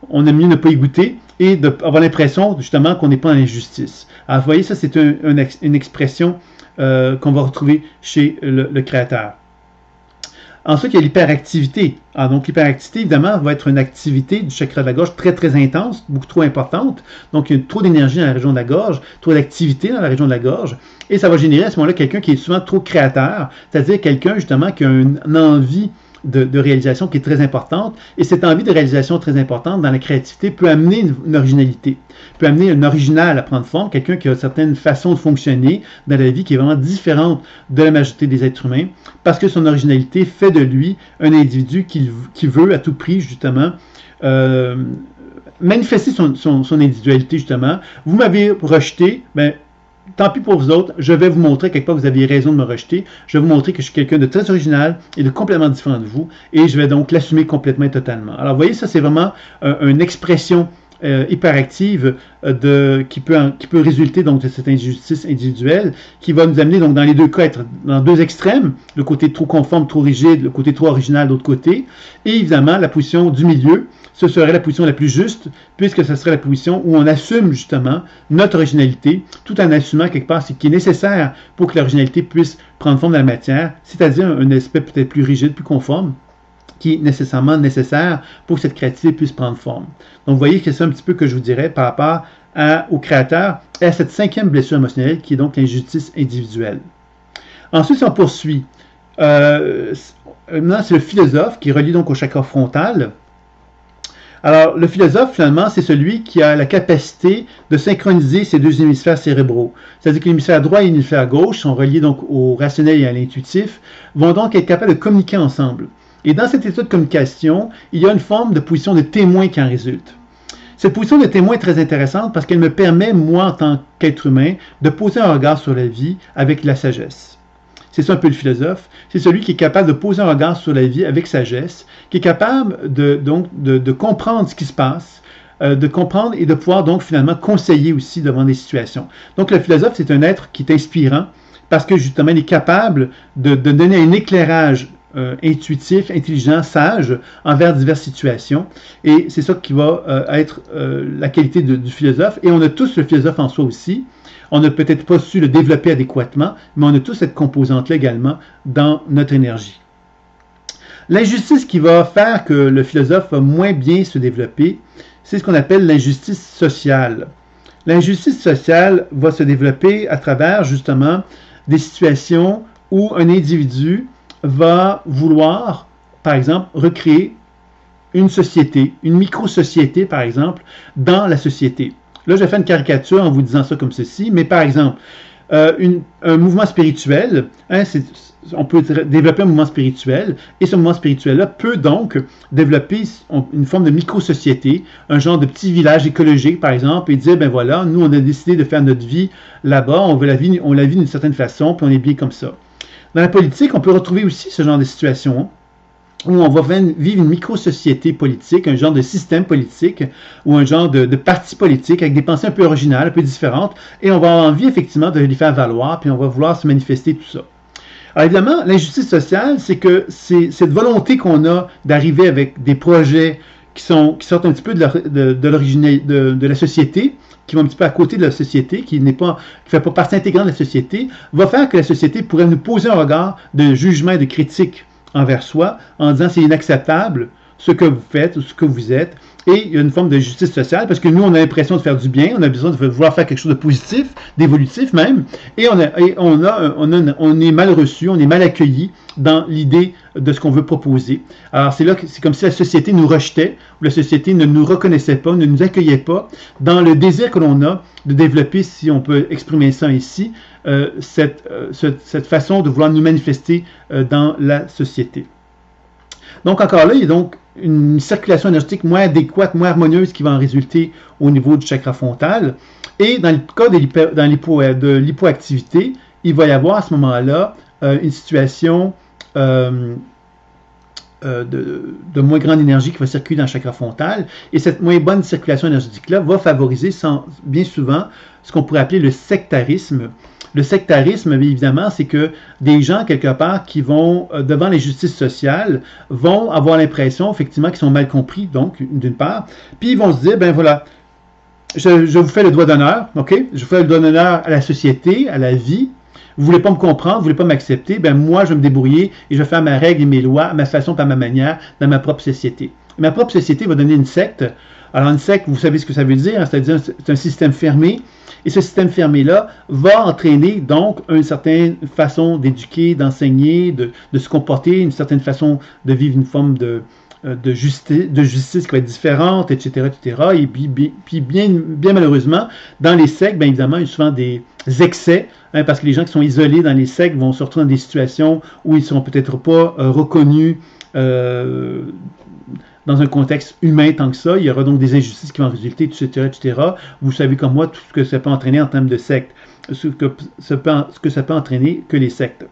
on aime mieux ne pas y goûter et d'avoir l'impression justement qu'on n'est pas dans l'injustice. Alors vous voyez, ça c'est une expression qu'on va retrouver chez le Créateur. Ensuite, il y a l'hyperactivité. Alors, donc, l'hyperactivité, évidemment, va être une activité du chakra de la gorge très, très intense, beaucoup trop importante. Donc, il y a trop d'énergie dans la région de la gorge, trop d'activité dans la région de la gorge. Et ça va générer à ce moment-là quelqu'un qui est souvent trop créateur, c'est-à-dire quelqu'un, justement, qui a une envie de réalisation qui est très importante. Et cette envie de réalisation très importante dans la créativité peut amener une originalité, peut amener un original à prendre forme, quelqu'un qui a certaines façons de fonctionner dans la vie qui est vraiment différente de la majorité des êtres humains, parce que son originalité fait de lui un individu qui veut à tout prix, justement, manifester son individualité, justement. Vous m'avez rejeté, ben, tant pis pour vous autres, je vais vous montrer quelque part que vous aviez raison de me rejeter. Je vais vous montrer que je suis quelqu'un de très original et de complètement différent de vous, et je vais donc l'assumer complètement et totalement. Alors, vous voyez, ça, c'est vraiment une expression hyperactive qui peut résulter donc de cette injustice individuelle, qui va nous amener donc dans les deux cas être dans deux extrêmes, le côté trop conforme, trop rigide, le côté trop original de l'autre côté, et évidemment la position du milieu. Ce serait la position la plus juste, puisque ce serait la position où on assume justement notre originalité, tout en assumant quelque part ce qui est nécessaire pour que l'originalité puisse prendre forme dans la matière, c'est-à-dire un aspect peut-être plus rigide, plus conforme, qui est nécessairement nécessaire pour que cette créativité puisse prendre forme. Donc vous voyez que c'est un petit peu que je vous dirais par rapport au Créateur et à cette cinquième blessure émotionnelle qui est donc l'injustice individuelle. Ensuite, si on poursuit, maintenant c'est le philosophe qui est relié donc au chakra frontal. Alors, le philosophe, finalement, c'est celui qui a la capacité de synchroniser ces deux hémisphères cérébraux. C'est-à-dire que l'hémisphère droit et l'hémisphère gauche sont reliés donc au rationnel et à l'intuitif, vont donc être capables de communiquer ensemble. Et dans cet état de communication, il y a une forme de position de témoin qui en résulte. Cette position de témoin est très intéressante parce qu'elle me permet, moi, en tant qu'être humain, de poser un regard sur la vie avec la sagesse. C'est ça un peu le philosophe. C'est celui qui est capable de poser un regard sur la vie avec sagesse, qui est capable de comprendre ce qui se passe, de comprendre et de pouvoir donc finalement conseiller aussi devant des situations. Donc le philosophe, c'est un être qui est inspirant parce que justement, il est capable de donner un éclairage intuitif, intelligent, sage envers diverses situations. Et c'est ça qui va être la qualité du philosophe. Et on a tous le philosophe en soi aussi. On n'a peut-être pas su le développer adéquatement, mais on a tous cette composante-là également dans notre énergie. L'injustice qui va faire que le philosophe va moins bien se développer, c'est ce qu'on appelle l'injustice sociale. L'injustice sociale va se développer à travers justement des situations où un individu va vouloir, par exemple, recréer une société, une micro-société, par exemple, dans la société. Là, je fais une caricature en vous disant ça comme ceci, mais par exemple, un mouvement spirituel, on peut développer un mouvement spirituel, et ce mouvement spirituel-là peut donc développer une forme de micro-société, un genre de petit village écologique, par exemple, et dire, ben voilà, nous, on a décidé de faire notre vie là-bas, on la vit d'une certaine façon, puis on est bien comme ça. Dans la politique, on peut retrouver aussi ce genre de situation où on va vivre une micro-société politique, un genre de système politique ou un genre de parti politique avec des pensées un peu originales, un peu différentes, et on va avoir envie effectivement de les faire valoir, puis on va vouloir se manifester tout ça. Alors évidemment, l'injustice sociale, c'est que c'est cette volonté qu'on a d'arriver avec des projets qui sortent un petit peu de la société, qui vont un petit peu à côté de la société, qui ne fait pas partie intégrante de la société, va faire que la société pourrait nous poser un regard de jugement et de critique envers soi, en disant c'est inacceptable ce que vous faites ou ce que vous êtes. Et il y a une forme de justice sociale, parce que nous, on a l'impression de faire du bien, on a besoin de vouloir faire quelque chose de positif, d'évolutif même, et on est mal reçu, on est mal accueilli dans l'idée de ce qu'on veut proposer. Alors c'est là que c'est comme si la société nous rejetait, ou la société ne nous reconnaissait pas, ne nous accueillait pas, dans le désir que l'on a de développer, si on peut exprimer ça ici, cette façon de vouloir nous manifester dans la société. Donc encore là, il y a donc une circulation énergétique moins adéquate, moins harmonieuse qui va en résulter au niveau du chakra frontal. Et dans le cas de l'hypoactivité, il va y avoir à ce moment-là une situation de moins grande énergie qui va circuler dans le chakra frontal. Et cette moins bonne circulation énergétique-là va favoriser bien souvent ce qu'on pourrait appeler le sectarisme. Le sectarisme, évidemment, c'est que des gens, quelque part, qui vont devant l'injustice sociale, vont avoir l'impression, effectivement, qu'ils sont mal compris, donc, d'une part, puis ils vont se dire, ben voilà, je vous fais le doigt d'honneur, OK? Je vous fais le doigt d'honneur à la société, à la vie. Vous voulez pas me comprendre, vous voulez pas m'accepter, ben moi, je vais me débrouiller et je vais faire ma règle et mes lois, à ma façon, par ma manière, dans ma propre société. Et ma propre société va donner une secte. Alors, une secte, vous savez ce que ça veut dire, hein? C'est-à-dire, c'est un système fermé. Et ce système fermé-là va entraîner donc une certaine façon d'éduquer, d'enseigner, de se comporter, une certaine façon de vivre une forme de justice qui va être différente, etc., etc. Et puis bien malheureusement, dans les sectes, bien évidemment, il y a souvent des excès, hein, parce que les gens qui sont isolés dans les sectes vont se retrouver dans des situations où ils ne seront peut-être pas reconnus dans un contexte humain tant que ça. Il y aura donc des injustices qui vont résulter, etc., etc. Vous savez comme moi tout ce que ça peut entraîner en termes de sectes, ce que ça peut entraîner que les sectes.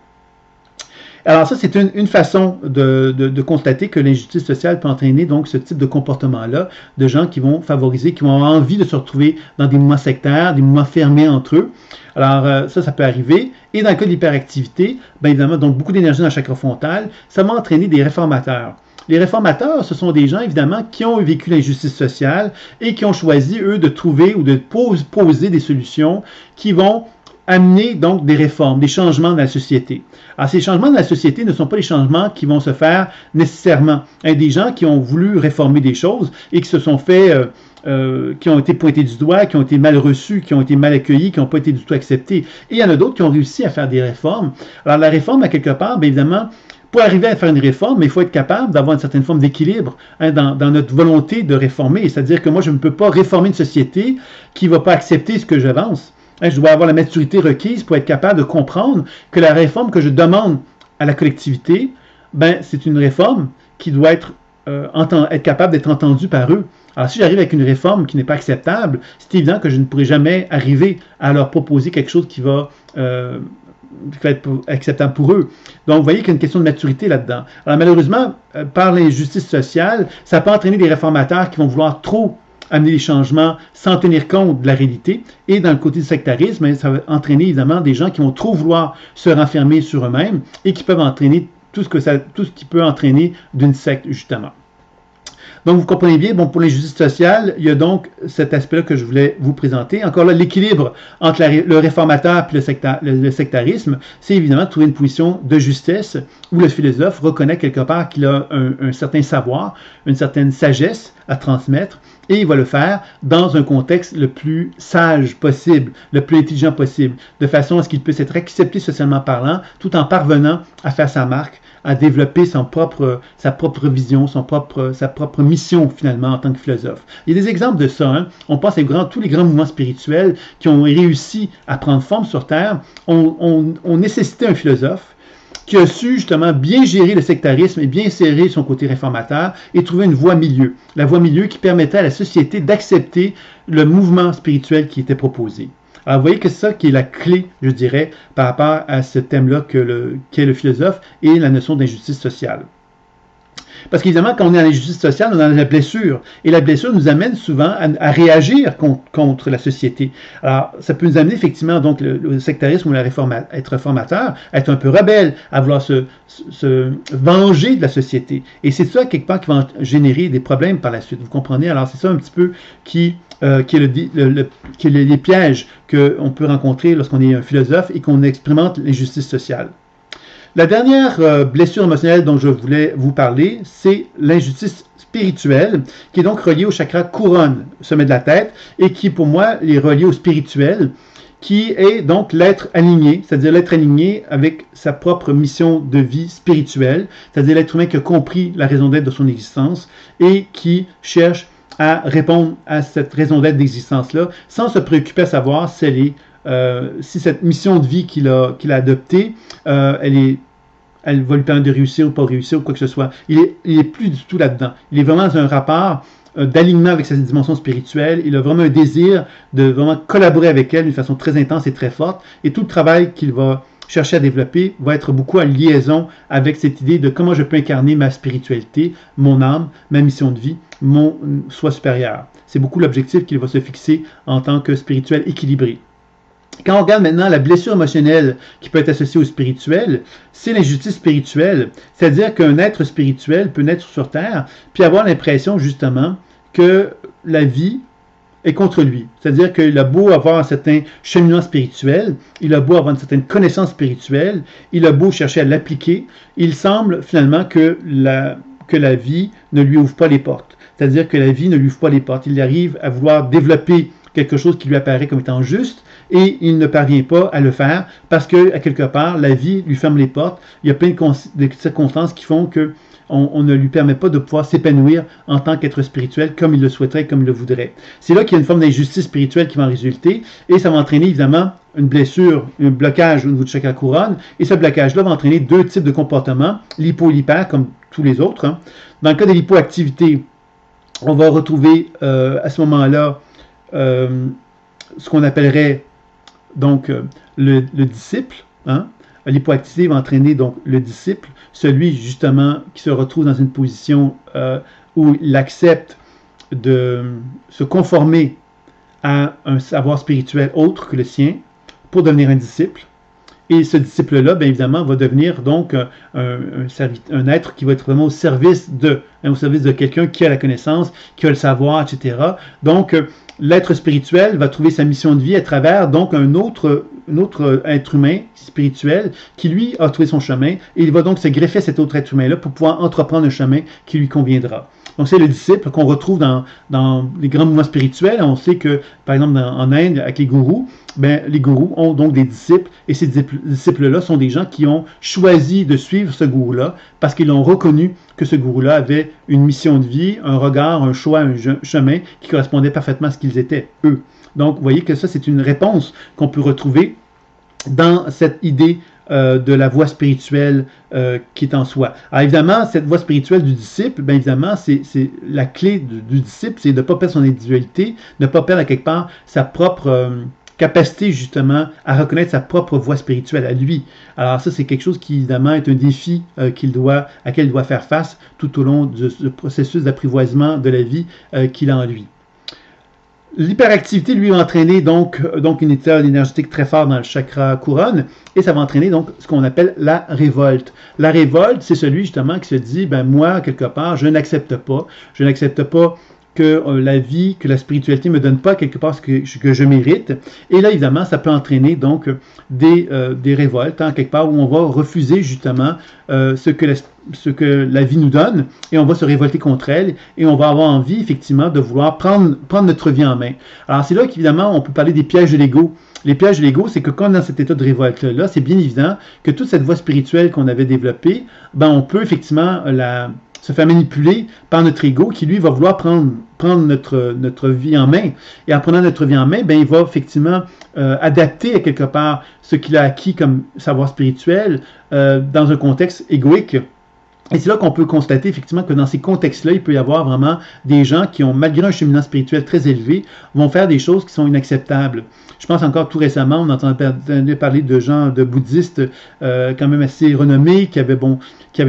Alors ça, c'est une façon de constater que l'injustice sociale peut entraîner donc ce type de comportement-là, de gens qui vont favoriser, qui vont avoir envie de se retrouver dans des mouvements sectaires, des mouvements fermés entre eux. Alors ça peut arriver. Et dans le cas de l'hyperactivité, bien évidemment, donc beaucoup d'énergie dans le chakra frontal, ça va entraîner des réformateurs. Les réformateurs, ce sont des gens, évidemment, qui ont vécu l'injustice sociale et qui ont choisi, eux, de trouver ou de poser des solutions qui vont amener donc des réformes, des changements dans la société. Alors, ces changements dans la société ne sont pas les changements qui vont se faire nécessairement. Il y a des gens qui ont voulu réformer des choses et qui se sont fait, qui ont été pointés du doigt, qui ont été mal reçus, qui ont été mal accueillis, qui n'ont pas été du tout acceptés. Et il y en a d'autres qui ont réussi à faire des réformes. Alors, la réforme, à quelque part, bien évidemment, pour arriver à faire une réforme, il faut être capable d'avoir une certaine forme d'équilibre dans notre volonté de réformer. C'est-à-dire que moi, je ne peux pas réformer une société qui ne va pas accepter ce que j'avance. Je dois avoir la maturité requise pour être capable de comprendre que la réforme que je demande à la collectivité, ben, c'est une réforme qui doit être capable d'être entendue par eux. Alors, si j'arrive avec une réforme qui n'est pas acceptable, c'est évident que je ne pourrai jamais arriver à leur proposer quelque chose qui va être acceptable pour eux. Donc, vous voyez qu'il y a une question de maturité là-dedans. Alors, malheureusement, par l'injustice sociale, ça peut entraîner des réformateurs qui vont vouloir trop amener les changements sans tenir compte de la réalité. Et dans le côté du sectarisme, ça va entraîner évidemment des gens qui vont trop vouloir se renfermer sur eux-mêmes et qui peuvent entraîner tout ce qui peut entraîner d'une secte, justement. Donc, vous comprenez bien, bon, pour l'injustice sociale, il y a donc cet aspect-là que je voulais vous présenter. Encore là, l'équilibre entre le réformateur et le sectarisme, c'est évidemment de trouver une position de justesse où le philosophe reconnaît quelque part qu'il a un certain savoir, une certaine sagesse à transmettre, et il va le faire dans un contexte le plus sage possible, le plus intelligent possible, de façon à ce qu'il puisse être accepté socialement parlant, tout en parvenant à faire sa marque, à développer sa propre vision, sa propre mission finalement en tant que philosophe. Il y a des exemples de ça. Hein? On pense à tous les grands mouvements spirituels qui ont réussi à prendre forme sur Terre, ont nécessité un philosophe qui a su justement bien gérer le sectarisme et bien serrer son côté réformateur et trouver une voie milieu. La voie milieu qui permettait à la société d'accepter le mouvement spirituel qui était proposé. Alors, vous voyez que c'est ça qui est la clé, je dirais, par rapport à ce thème-là qu'est le philosophe et la notion d'injustice sociale. Parce qu'évidemment, quand on est dans l'injustice sociale, on est dans la blessure. Et la blessure nous amène souvent à réagir contre la société. Alors, ça peut nous amener effectivement, donc, le sectarisme ou être réformateur, à être un peu rebelle, à vouloir se venger de la société. Et c'est ça, quelque part, qui va générer des problèmes par la suite. Vous comprenez? Alors, c'est ça un petit peu qui est les pièges qu'on peut rencontrer lorsqu'on est un philosophe et qu'on expérimente l'injustice sociale. La dernière blessure émotionnelle dont je voulais vous parler, c'est l'injustice spirituelle, qui est donc reliée au chakra couronne, sommet de la tête, et qui, pour moi, est reliée au spirituel, qui est donc l'être aligné, c'est-à-dire l'être aligné avec sa propre mission de vie spirituelle, c'est-à-dire l'être humain qui a compris la raison d'être de son existence et qui cherche à répondre à cette raison d'être d'existence-là, sans se préoccuper à savoir si cette mission de vie qu'il a adoptée, elle va lui permettre de réussir ou pas réussir ou quoi que ce soit. Il est plus du tout là-dedans. Il est vraiment dans un rapport d'alignement avec sa dimension spirituelle. Il a vraiment un désir de vraiment collaborer avec elle d'une façon très intense et très forte. Et tout le travail qu'il va chercher à développer va être beaucoup en liaison avec cette idée de comment je peux incarner ma spiritualité, mon âme, ma mission de vie, mon soi supérieur. C'est beaucoup l'objectif qu'il va se fixer en tant que spirituel équilibré. Quand on regarde maintenant la blessure émotionnelle qui peut être associée au spirituel, c'est l'injustice spirituelle. C'est-à-dire qu'un être spirituel peut naître sur Terre puis avoir l'impression justement que la vie est contre lui. C'est-à-dire qu'il a beau avoir un certain cheminement spirituel, il a beau avoir une certaine connaissance spirituelle, il a beau chercher à l'appliquer, il semble finalement que la vie ne lui ouvre pas les portes. C'est-à-dire que la vie ne lui ouvre pas les portes. Il arrive à vouloir développer quelque chose qui lui apparaît comme étant juste, et il ne parvient pas à le faire parce que, à quelque part, la vie lui ferme les portes. Il y a plein de circonstances qui font qu'on ne lui permet pas de pouvoir s'épanouir en tant qu'être spirituel comme il le souhaiterait, comme il le voudrait. C'est là qu'il y a une forme d'injustice spirituelle qui va en résulter, et ça va entraîner évidemment une blessure, un blocage au niveau du chakra couronne, et ce blocage-là va entraîner deux types de comportements, l'hypo et l'hyper, comme tous les autres. Hein. Dans le cas de l'hypoactivité, on va retrouver à ce moment-là ce qu'on appellerait donc le disciple. Hein? L'hypoactivité va entraîner donc le disciple, celui justement qui se retrouve dans une position où il accepte de se conformer à un savoir spirituel autre que le sien pour devenir un disciple. Et ce disciple-là, bien évidemment, va devenir donc un être qui va être vraiment au service de quelqu'un qui a la connaissance, qui a le savoir, etc. Donc, l'être spirituel va trouver sa mission de vie à travers donc un autre être humain spirituel qui, lui, a trouvé son chemin, et il va donc se greffer à cet autre être humain-là pour pouvoir entreprendre un chemin qui lui conviendra. Donc, c'est le disciple qu'on retrouve dans les grands mouvements spirituels. On sait que, par exemple, en Inde, avec les gourous, les gourous ont donc des disciples, et ces disciples-là sont des gens qui ont choisi de suivre ce gourou-là parce qu'ils ont reconnu que ce gourou-là avait une mission de vie, un regard, un choix, un chemin qui correspondait parfaitement à ce qu'ils étaient, eux. Donc, vous voyez que ça, c'est une réponse qu'on peut retrouver dans cette idée de la voie spirituelle qui est en soi. Alors évidemment, cette voie spirituelle du disciple, bien évidemment, c'est la clé du disciple, c'est de ne pas perdre son individualité, de ne pas perdre à quelque part sa propre capacité justement à reconnaître sa propre voie spirituelle à lui. Alors ça, c'est quelque chose qui évidemment est un défi à quel il doit faire face tout au long de ce processus d'apprivoisement de la vie qu'il a en lui. L'hyperactivité, lui, va entraîner donc une état énergétique très fort dans le chakra couronne, et ça va entraîner donc ce qu'on appelle la révolte. La révolte, c'est celui justement qui se dit, ben moi, quelque part, je n'accepte pas que la vie, que la spiritualité me donne pas quelque part ce que je mérite. Et là, évidemment, ça peut entraîner donc des révoltes, hein, quelque part où on va refuser justement ce que la vie nous donne, et on va se révolter contre elle, et on va avoir envie, effectivement, de vouloir prendre notre vie en main. Alors, c'est là qu'évidemment, on peut parler des pièges de l'ego. Les pièges de l'ego, c'est que quand on est dans cet état de révolte-là, c'est bien évident que toute cette voie spirituelle qu'on avait développée, ben, on peut effectivement se faire manipuler par notre ego qui, lui, va vouloir prendre notre vie en main. Et en prenant notre vie en main, ben, il va effectivement adapter à quelque part ce qu'il a acquis comme savoir spirituel dans un contexte égoïque. Et c'est là qu'on peut constater effectivement que dans ces contextes-là, il peut y avoir vraiment des gens qui ont, malgré un cheminement spirituel très élevé, vont faire des choses qui sont inacceptables. Je pense encore tout récemment, on entendait parler de gens, de bouddhistes quand même assez renommés, qui avaient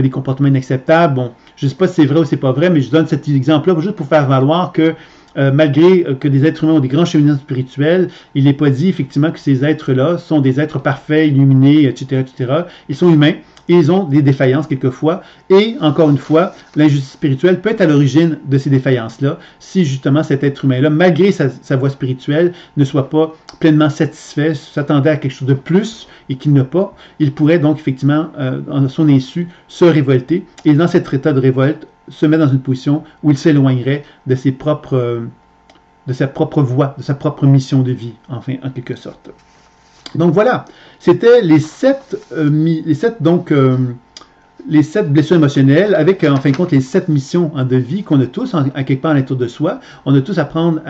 des comportements inacceptables. Bon, je ne sais pas si c'est vrai ou c'est pas vrai, mais je donne cet exemple-là juste pour faire valoir que malgré que des êtres humains ont des grands cheminements spirituels, il n'est pas dit effectivement que ces êtres-là sont des êtres parfaits, illuminés, etc., etc. Ils sont humains. Et ils ont des défaillances quelquefois. Et encore une fois, l'injustice spirituelle peut être à l'origine de ces défaillances-là, si justement cet être humain-là, malgré sa voie spirituelle, ne soit pas pleinement satisfait, s'attendait à quelque chose de plus et qu'il n'a pas, il pourrait donc effectivement, en son insu, se révolter. Et dans cet état de révolte, se mettre dans une position où il s'éloignerait de sa propre voie, de sa propre mission de vie, enfin, en quelque sorte. Donc voilà, c'était les sept blessures émotionnelles avec, en fin de compte, les 7 missions de vie qu'on a tous, à quelque part à l'intérieur de soi. On a tous à apprendre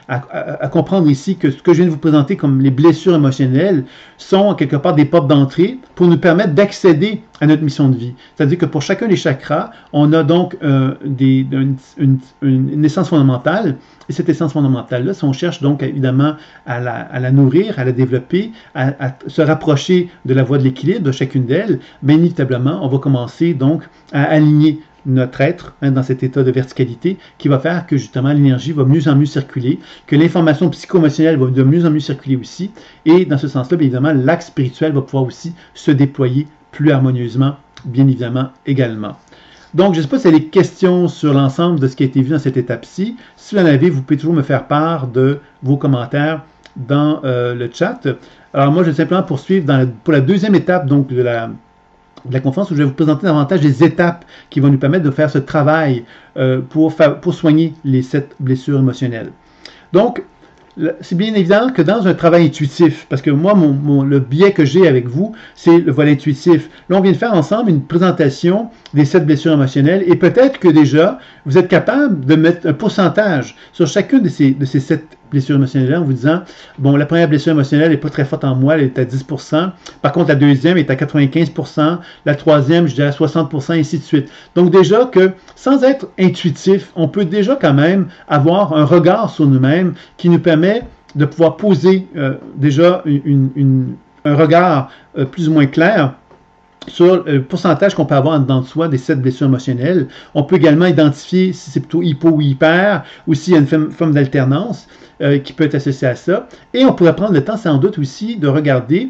à comprendre ici que ce que je viens de vous présenter comme les blessures émotionnelles sont, en quelque part, des portes d'entrée pour nous permettre d'accéder à notre mission de vie. C'est-à-dire que pour chacun des chakras, on a donc une essence fondamentale. Et cette essence fondamentale-là, si on cherche donc évidemment à la nourrir, à la développer, à se rapprocher de la voie de l'équilibre de chacune d'elles, bien inévitablement, on va commencer donc à aligner notre être dans cet état de verticalité qui va faire que justement l'énergie va mieux en mieux circuler, que l'information psycho-émotionnelle va de mieux en mieux circuler aussi. Et dans ce sens-là, bien évidemment, l'axe spirituel va pouvoir aussi se déployer plus harmonieusement, bien évidemment, également. Donc, je ne sais pas si vous avez des questions sur l'ensemble de ce qui a été vu dans cette étape-ci. Si vous en avez, vous pouvez toujours me faire part de vos commentaires dans le chat. Alors, moi, je vais simplement poursuivre pour la deuxième étape donc, de la conférence où je vais vous présenter davantage des étapes qui vont nous permettre de faire ce travail pour soigner les 7 blessures émotionnelles. Donc, c'est bien évident que dans un travail intuitif, parce que moi, le biais que j'ai avec vous, c'est le volet intuitif. Là, on vient de faire ensemble une présentation des 7 blessures émotionnelles et peut-être que déjà, vous êtes capable de mettre un pourcentage sur chacune de ces 7 blessures émotionnelles en vous disant, bon, la première blessure émotionnelle n'est pas très forte en moi, elle est à 10%. Par contre, la deuxième est à 95%. La troisième, je dirais à 60%, et ainsi de suite. Donc déjà que, sans être intuitif, on peut déjà quand même avoir un regard sur nous-mêmes qui nous permet de pouvoir poser déjà un regard plus ou moins clair sur le pourcentage qu'on peut avoir en dedans de soi des 7 blessures émotionnelles. On peut également identifier si c'est plutôt hypo ou hyper, ou s'il y a une forme d'alternance qui peut être associée à ça. Et on pourrait prendre le temps, sans doute aussi, de regarder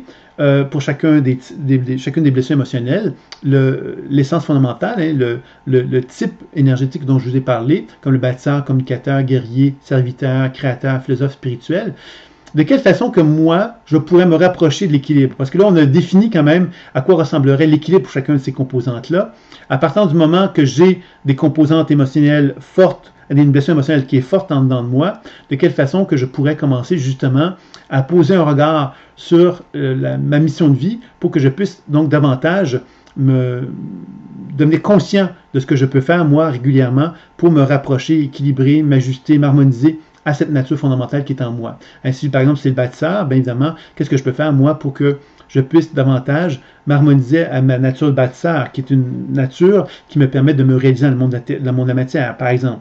pour chacune des blessures émotionnelles l'essence fondamentale, hein, le type énergétique dont je vous ai parlé, comme le bâtisseur, communicateur, guerrier, serviteur, créateur, philosophe spirituel. De quelle façon que moi, je pourrais me rapprocher de l'équilibre? Parce que là, on a défini quand même à quoi ressemblerait l'équilibre pour chacun de ces composantes-là. À partir du moment que j'ai des composantes émotionnelles fortes, une blessure émotionnelle qui est forte en dedans de moi, de quelle façon que je pourrais commencer justement à poser un regard sur ma mission de vie pour que je puisse donc davantage me devenir conscient de ce que je peux faire moi régulièrement pour me rapprocher, équilibrer, m'ajuster, m'harmoniser à cette nature fondamentale qui est en moi. Ainsi, par exemple, si c'est le bâtisseur, bien évidemment, qu'est-ce que je peux faire moi pour que je puisse davantage m'harmoniser à ma nature de bâtisseur, qui est une nature qui me permet de me réaliser dans le monde de la matière, par exemple.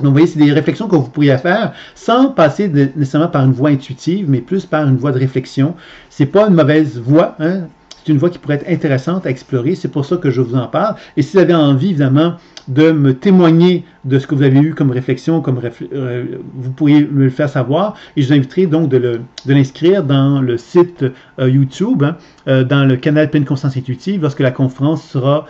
Donc, vous voyez, c'est des réflexions que vous pourriez faire sans passer nécessairement par une voie intuitive, mais plus par une voie de réflexion. C'est pas une mauvaise voie, hein? c'est une voie qui pourrait être intéressante à explorer. C'est pour ça que je vous en parle. Et si vous avez envie, évidemment, de me témoigner de ce que vous avez eu comme réflexion, vous pourriez me le faire savoir. Et je vous inviterai donc de l'inscrire dans le site YouTube, dans le canal Pleine Conscience Intuitive, lorsque la conférence sera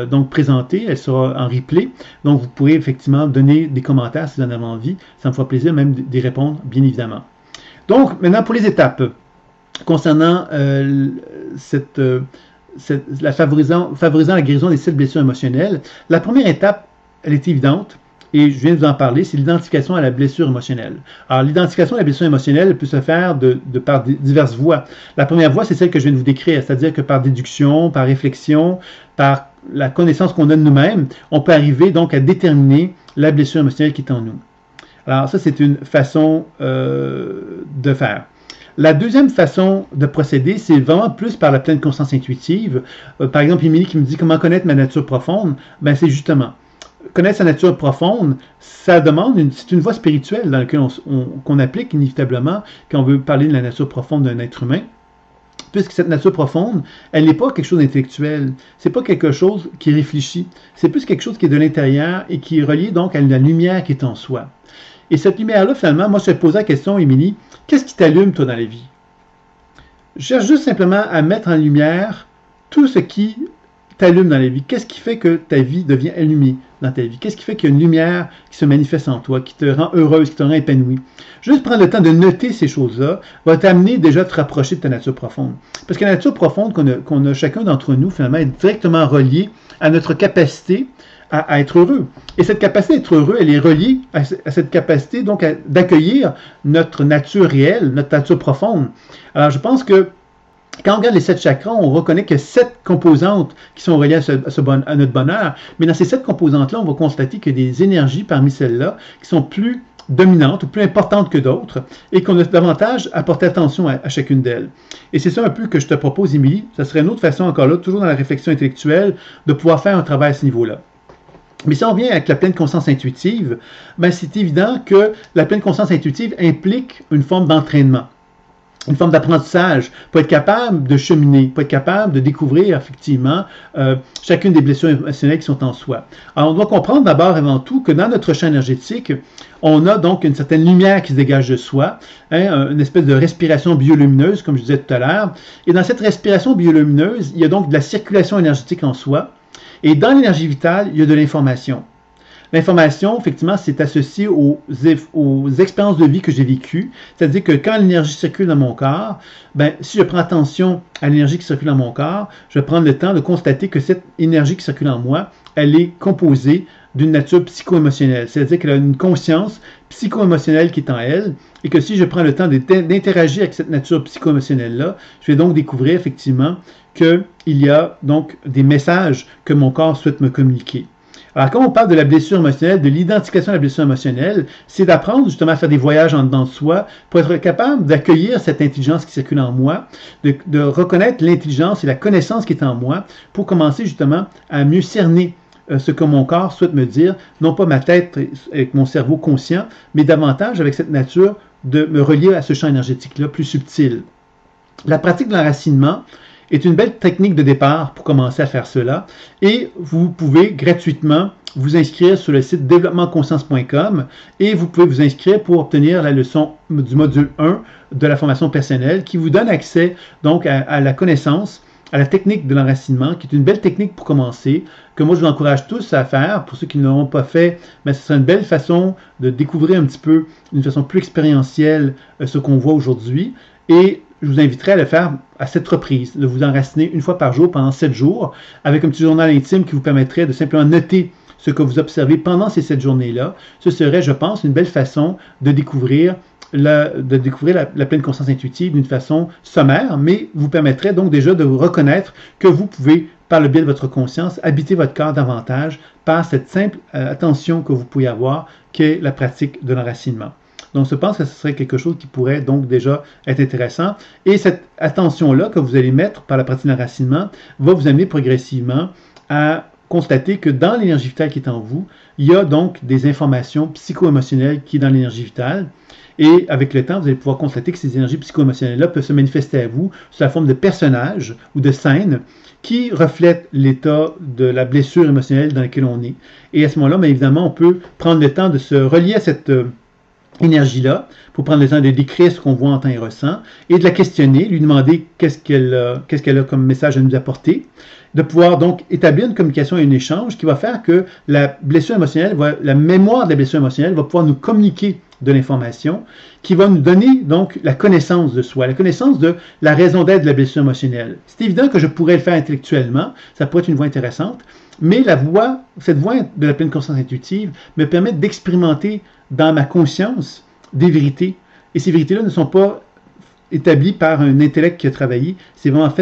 donc présentée. Elle sera en replay. Donc, vous pourrez effectivement donner des commentaires si vous en avez envie. Ça me fera plaisir même d'y répondre, bien évidemment. Donc, maintenant, pour les étapes concernant favorisant la guérison des 7 blessures émotionnelles, la première étape, elle est évidente, et je viens de vous en parler, c'est l'identification à la blessure émotionnelle. Alors, l'identification à la blessure émotionnelle peut se faire par diverses voies. La première voie, c'est celle que je viens de vous décrire, c'est-à-dire que par déduction, par réflexion, par la connaissance qu'on a de nous-mêmes, on peut arriver donc à déterminer la blessure émotionnelle qui est en nous. Alors, ça, c'est une façon de faire. La deuxième façon de procéder, c'est vraiment plus par la pleine conscience intuitive. Par exemple, Émilie qui me dit comment connaître ma nature profonde, ben c'est justement connaître sa nature profonde, ça demande c'est une voie spirituelle dans laquelle qu'on applique inévitablement quand on veut parler de la nature profonde d'un être humain. Puisque cette nature profonde, elle n'est pas quelque chose d'intellectuel, c'est pas quelque chose qui réfléchit, c'est plus quelque chose qui est de l'intérieur et qui est relié donc à la lumière qui est en soi. Et cette lumière-là, finalement, moi je te posais la question, Émilie, qu'est-ce qui t'allume, toi, dans la vie? Je cherche juste simplement à mettre en lumière tout ce qui t'allume dans la vie. Qu'est-ce qui fait que ta vie devient allumée dans ta vie? Qu'est-ce qui fait qu'il y a une lumière qui se manifeste en toi, qui te rend heureuse, qui te rend épanouie? Juste prendre le temps de noter ces choses-là va t'amener déjà à te rapprocher de ta nature profonde. Parce que la nature profonde qu'on a chacun d'entre nous, finalement, est directement reliée à notre capacité à être heureux. Et cette capacité d'être heureux, elle est reliée à cette capacité donc d'accueillir notre nature réelle, notre nature profonde. Alors je pense que quand on regarde les 7 chakras, on reconnaît qu'il y a 7 composantes qui sont reliées à notre bonheur. Mais dans ces 7 composantes-là, on va constater qu'il y a des énergies parmi celles-là qui sont plus dominantes ou plus importantes que d'autres et qu'on a davantage à porter attention à chacune d'elles. Et c'est ça un peu que je te propose, Émilie. Ça serait une autre façon, encore là, toujours dans la réflexion intellectuelle, de pouvoir faire un travail à ce niveau-là. Mais si on revient avec la pleine conscience intuitive, ben c'est évident que la pleine conscience intuitive implique une forme d'entraînement, une forme d'apprentissage pour être capable de cheminer, pour être capable de découvrir effectivement chacune des blessures émotionnelles qui sont en soi. Alors on doit comprendre d'abord avant tout que dans notre champ énergétique, on a donc une certaine lumière qui se dégage de soi, une espèce de respiration biolumineuse, comme je disais tout à l'heure. Et dans cette respiration biolumineuse, il y a donc de la circulation énergétique en soi. Et dans l'énergie vitale, il y a de l'information. L'information, effectivement, c'est associé aux expériences de vie que j'ai vécues. C'est-à-dire que quand l'énergie circule dans mon corps, ben, si je prends attention à l'énergie qui circule dans mon corps, je vais prendre le temps de constater que cette énergie qui circule en moi, elle est composée d'une nature psycho-émotionnelle. C'est-à-dire qu'elle a une conscience psycho-émotionnelle qui est en elle, et que si je prends le temps d'interagir avec cette nature psycho-émotionnelle-là, je vais donc découvrir effectivement qu'il y a donc des messages que mon corps souhaite me communiquer. Alors, quand on parle de la blessure émotionnelle, de l'identification de la blessure émotionnelle, c'est d'apprendre justement à faire des voyages en dedans de soi pour être capable d'accueillir cette intelligence qui circule en moi, de reconnaître l'intelligence et la connaissance qui est en moi pour commencer justement à mieux cerner ce que mon corps souhaite me dire, non pas ma tête avec mon cerveau conscient, mais davantage avec cette nature de me relier à ce champ énergétique-là plus subtil. La pratique de l'enracinement est une belle technique de départ pour commencer à faire cela et vous pouvez gratuitement vous inscrire sur le site développementconscience.com et vous pouvez vous inscrire pour obtenir la leçon du module 1 de la formation personnelle qui vous donne accès donc à la connaissance, à la technique de l'enracinement, qui est une belle technique pour commencer, que moi je vous encourage tous à faire. Pour ceux qui ne l'auront pas fait, mais ce sera une belle façon de découvrir un petit peu, d'une façon plus expérientielle, ce qu'on voit aujourd'hui. Et je vous inviterai à le faire à 7 reprises, de vous enraciner une fois par jour pendant 7 jours, avec un petit journal intime qui vous permettrait de simplement noter ce que vous observez pendant ces 7 journées-là. Ce serait, je pense, une belle façon de découvrir la pleine conscience intuitive d'une façon sommaire, mais vous permettrait donc déjà de vous reconnaître que vous pouvez, par le biais de votre conscience, habiter votre corps davantage par cette simple attention que vous pouvez avoir, qu'est la pratique de l'enracinement. Donc, je pense que ce serait quelque chose qui pourrait donc déjà être intéressant. Et cette attention-là que vous allez mettre par la pratique de l'enracinement va vous amener progressivement à constater que dans l'énergie vitale qui est en vous, il y a donc des informations psycho-émotionnelles qui sont dans l'énergie vitale. Et avec le temps, vous allez pouvoir constater que ces énergies psycho-émotionnelles-là peuvent se manifester à vous sous la forme de personnages ou de scènes qui reflètent l'état de la blessure émotionnelle dans laquelle on est. Et à ce moment-là, bien évidemment, on peut prendre le temps de se relier à cette énergie-là, pour prendre le temps de décrire ce qu'on voit, entend et ressent, et de la questionner, lui demander qu'est-ce qu'elle a comme message à nous apporter, de pouvoir donc établir une communication et un échange qui va faire que la blessure émotionnelle, la mémoire de la blessure émotionnelle va pouvoir nous communiquer de l'information qui va nous donner donc la connaissance de soi, la connaissance de la raison d'être de la blessure émotionnelle. C'est évident que je pourrais le faire intellectuellement, ça pourrait être une voie intéressante, mais cette voie de la pleine conscience intuitive me permet d'expérimenter dans ma conscience des vérités. Et ces vérités-là ne sont pas établies par un intellect qui a travaillé, c'est vraiment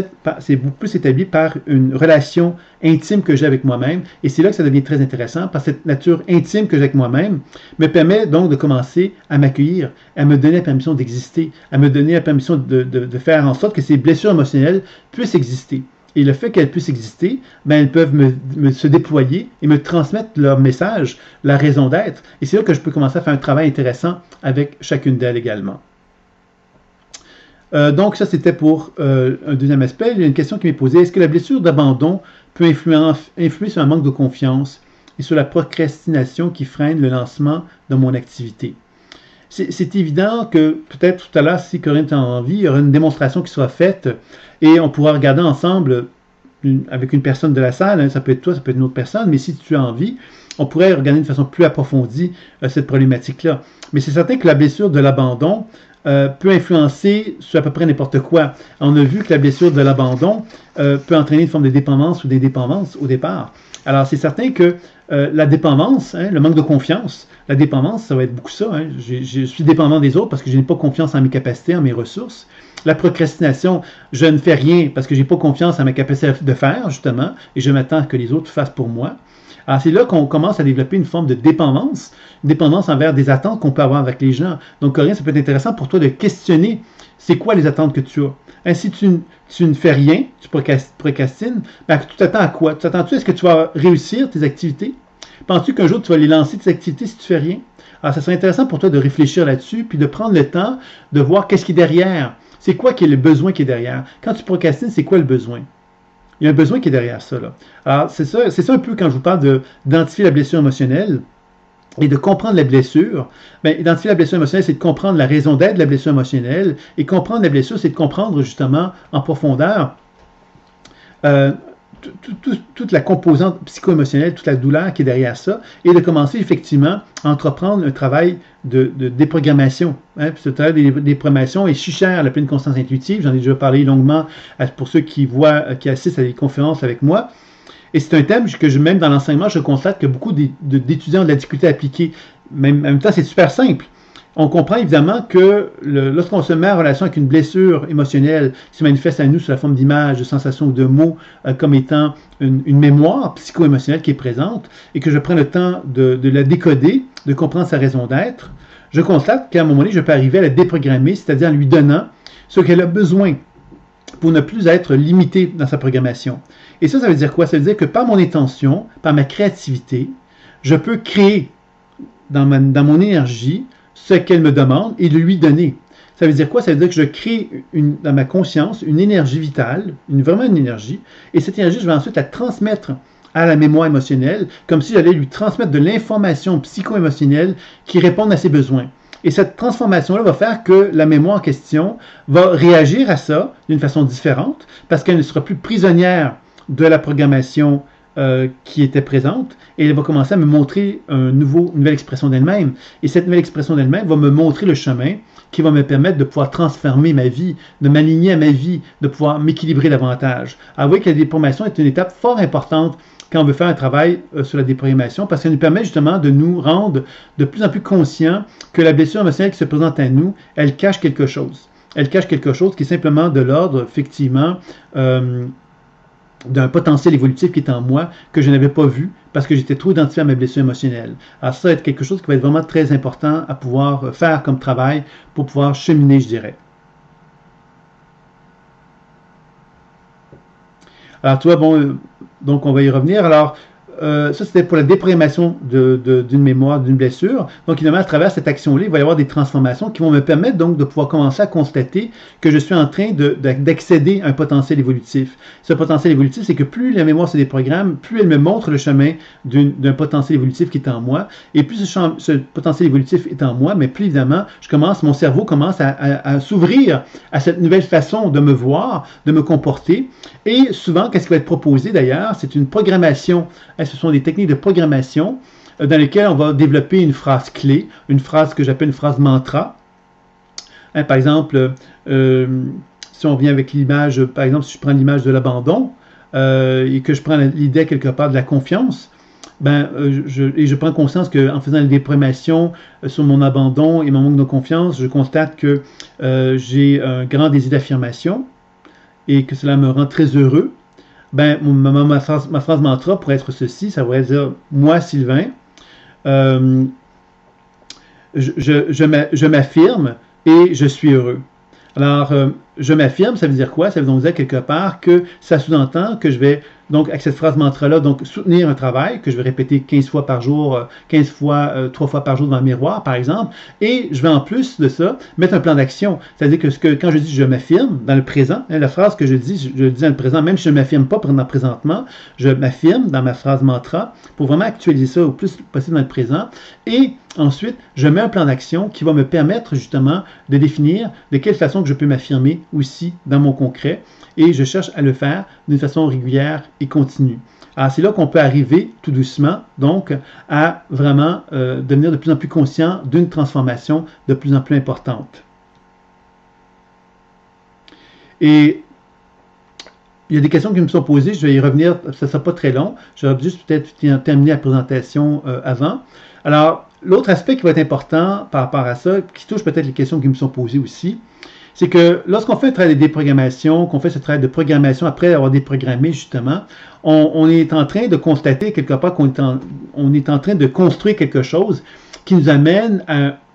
c'est beaucoup plus établi par une relation intime que j'ai avec moi-même. Et c'est là que ça devient très intéressant, parce que cette nature intime que j'ai avec moi-même me permet donc de commencer à m'accueillir, à me donner la permission d'exister, à me donner la permission de faire en sorte que ces blessures émotionnelles puissent exister. Et le fait qu'elles puissent exister, ben, elles peuvent se déployer et me transmettre leur message, la raison d'être. Et c'est là que je peux commencer à faire un travail intéressant avec chacune d'elles également. Donc ça, c'était pour un deuxième aspect. Il y a une question qui m'est posée. Est-ce que la blessure d'abandon peut influer sur un manque de confiance et sur la procrastination qui freine le lancement de mon activité? C'est évident que peut-être tout à l'heure, si Corinne a envie, il y aura une démonstration qui sera faite et on pourra regarder ensemble avec une personne de la salle, hein, ça peut être toi, ça peut être une autre personne, mais si tu as envie, on pourrait regarder de façon plus approfondie cette problématique-là. Mais c'est certain que la blessure de l'abandon peut influencer sur à peu près n'importe quoi. On a vu que la blessure de l'abandon peut entraîner une forme de dépendance ou d'indépendance au départ. Alors, c'est certain que la dépendance, hein, le manque de confiance, la dépendance, ça va être beaucoup ça. Hein. Je suis dépendant des autres parce que je n'ai pas confiance en mes capacités, en mes ressources. La procrastination, je ne fais rien parce que je n'ai pas confiance en ma capacité de faire, justement, et je m'attends que les autres fassent pour moi. Alors, c'est là qu'on commence à développer une forme de dépendance, une dépendance envers des attentes qu'on peut avoir avec les gens. Donc, Corinne, ça peut être intéressant pour toi de questionner c'est quoi les attentes que tu as. Hein, si tu ne fais rien, tu procrastines, ben, tu t'attends à quoi? Tu t'attends-tu à ce que tu vas réussir tes activités? Penses-tu qu'un jour tu vas les lancer tes activités si tu fais rien? Alors, ça serait intéressant pour toi de réfléchir là-dessus, puis de prendre le temps de voir qu'est-ce qui est derrière. C'est quoi qui est le besoin qui est derrière? Quand tu procrastines, c'est quoi le besoin? Il y a un besoin qui est derrière ça. Là. Alors, c'est ça un peu quand je vous parle d'identifier la blessure émotionnelle et de comprendre la blessure. Bien, identifier la blessure émotionnelle, c'est de comprendre la raison d'être de la blessure émotionnelle. Et comprendre la blessure, c'est de comprendre justement en profondeur toute la composante psycho-émotionnelle, toute la douleur qui est derrière ça, et de commencer effectivement à entreprendre un travail de déprogrammation. Hein, ce travail de déprogrammation est si cher à la pleine conscience intuitive. J'en ai déjà parlé longuement pour ceux qui assistent à des conférences avec moi. Et c'est un thème que même dans l'enseignement, je constate que beaucoup d'étudiants ont de la difficulté à appliquer. En même temps, c'est super simple. On comprend évidemment que lorsqu'on se met en relation avec une blessure émotionnelle qui se manifeste à nous sous la forme d'images, de sensations ou de mots comme étant une mémoire psycho-émotionnelle qui est présente et que je prends le temps de la décoder, de comprendre sa raison d'être, je constate qu'à un moment donné, je peux arriver à la déprogrammer, c'est-à-dire en lui donnant ce qu'elle a besoin pour ne plus être limitée dans sa programmation. Et ça veut dire quoi? Ça veut dire que par mon intention, par ma créativité, je peux créer dans mon énergie ce qu'elle me demande et le lui donner. Ça veut dire quoi? Ça veut dire que je crée dans ma conscience une énergie vitale, vraiment une énergie, et cette énergie, je vais ensuite la transmettre à la mémoire émotionnelle, comme si j'allais lui transmettre de l'information psycho-émotionnelle qui réponde à ses besoins. Et cette transformation-là va faire que la mémoire en question va réagir à ça d'une façon différente, parce qu'elle ne sera plus prisonnière de la programmation qui était présente, et elle va commencer à me montrer une nouvelle expression d'elle-même. Et cette nouvelle expression d'elle-même va me montrer le chemin qui va me permettre de pouvoir transformer ma vie, de m'aligner à ma vie, de pouvoir m'équilibrer davantage. Alors, vous voyez que la déprogrammation est une étape fort importante quand on veut faire un travail sur la déprogrammation, parce qu'elle nous permet justement de nous rendre de plus en plus conscients que la blessure émotionnelle qui se présente à nous, elle cache quelque chose. Elle cache quelque chose qui est simplement de l'ordre, effectivement, d'un potentiel évolutif qui est en moi que je n'avais pas vu parce que j'étais trop identifié à ma blessure émotionnelle. Alors ça va être quelque chose qui va être vraiment très important à pouvoir faire comme travail pour pouvoir cheminer, je dirais. Alors toi, bon, donc on va y revenir. Alors, ça c'était pour la déprogrammation d'une mémoire, d'une blessure. Donc évidemment, à travers cette action-là, il va y avoir des transformations qui vont me permettre donc de pouvoir commencer à constater que je suis en train d'accéder à un potentiel évolutif. Ce potentiel évolutif, c'est que plus la mémoire se déprogramme, plus elle me montre le chemin d'un potentiel évolutif qui est en moi. Et plus ce potentiel évolutif est en moi, mais plus évidemment, mon cerveau commence à s'ouvrir à cette nouvelle façon de me voir, de me comporter. Et souvent, qu'est-ce qui va être proposé d'ailleurs? C'est une programmation. Ce sont des techniques de programmation dans lesquelles on va développer une phrase clé, une phrase que j'appelle une phrase mantra. Par exemple, si on vient avec l'image, par exemple, si je prends l'image de l'abandon et que je prends l'idée quelque part de la confiance, je prends conscience qu'en faisant la déprogrammation sur mon abandon et mon manque de confiance, je constate que j'ai un grand désir d'affirmation et que cela me rend très heureux. Ma phrase mantra pourrait être ceci, ça pourrait dire « Moi, Sylvain, je m'affirme et je suis heureux. » Alors, je m'affirme, ça veut dire quoi? Ça veut donc dire quelque part que ça sous-entend que je vais, donc, avec cette phrase mantra-là, donc, soutenir un travail que je vais répéter 15 fois par jour, 15 fois, 3 fois par jour devant le miroir, par exemple, et je vais en plus de ça mettre un plan d'action. C'est-à-dire que quand je dis je m'affirme dans le présent, la phrase que je dis dans le présent, même si je ne m'affirme pas présentement, je m'affirme dans ma phrase mantra pour vraiment actualiser ça au plus possible dans le présent. Et ensuite, je mets un plan d'action qui va me permettre justement de définir de quelle façon que je peux m'affirmer aussi dans mon concret et je cherche à le faire d'une façon régulière et continue. Alors, c'est là qu'on peut arriver tout doucement, donc, à vraiment devenir de plus en plus conscient d'une transformation de plus en plus importante. Et il y a des questions qui me sont posées, je vais y revenir, ça ne sera pas très long, je vais juste peut-être terminer la présentation avant. Alors, l'autre aspect qui va être important par rapport à ça, qui touche peut-être les questions qui me sont posées aussi, c'est que lorsqu'on fait un travail de déprogrammation, qu'on fait ce travail de programmation après avoir déprogrammé justement, on est en train de constater quelque part qu'on est en train de construire quelque chose qui nous amène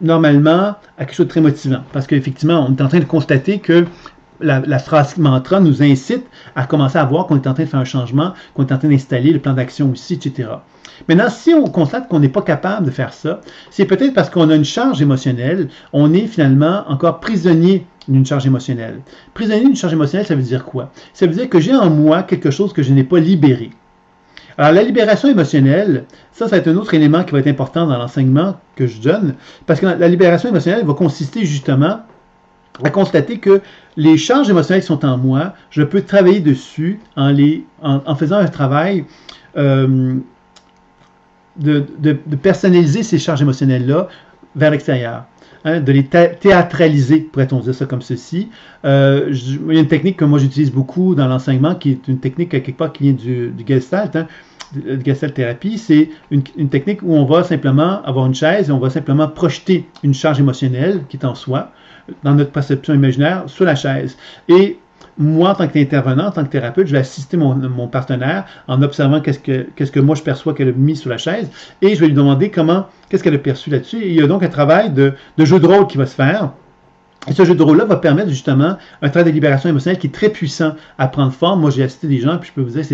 normalement à quelque chose de très motivant. Parce qu'effectivement, on est en train de constater que la phrase mantra nous incite à commencer à voir qu'on est en train de faire un changement, qu'on est en train d'installer le plan d'action aussi, etc. Maintenant, si on constate qu'on n'est pas capable de faire ça, c'est peut-être parce qu'on a une charge émotionnelle, on est finalement encore prisonnier d'une charge émotionnelle. Prisonnier d'une charge émotionnelle, ça veut dire quoi? Ça veut dire que j'ai en moi quelque chose que je n'ai pas libéré. Alors, la libération émotionnelle, ça va être un autre élément qui va être important dans l'enseignement que je donne, parce que la libération émotionnelle va consister justement à constater que les charges émotionnelles qui sont en moi, je peux travailler dessus en faisant un travail de personnaliser ces charges émotionnelles-là vers l'extérieur. De les théâtraliser, pourrait-on dire ça comme ceci. Il y a une technique que moi j'utilise beaucoup dans l'enseignement, qui est une technique quelque part qui vient du Gestalt, de Gestalt thérapie. C'est une technique où on va simplement avoir une chaise et on va simplement projeter une charge émotionnelle qui est en soi, dans notre perception imaginaire, sur la chaise. Et moi, en tant qu'intervenant, en tant que thérapeute, je vais assister mon partenaire en observant qu'est-ce que moi je perçois qu'elle a mis sur la chaise et je vais lui demander qu'est-ce qu'elle a perçu là-dessus. Et il y a donc un travail de jeu de rôle qui va se faire. Et ce jeu de rôle-là va permettre justement un travail de libération émotionnelle qui est très puissant à prendre forme. Moi, j'ai assisté des gens, puis je peux vous dire,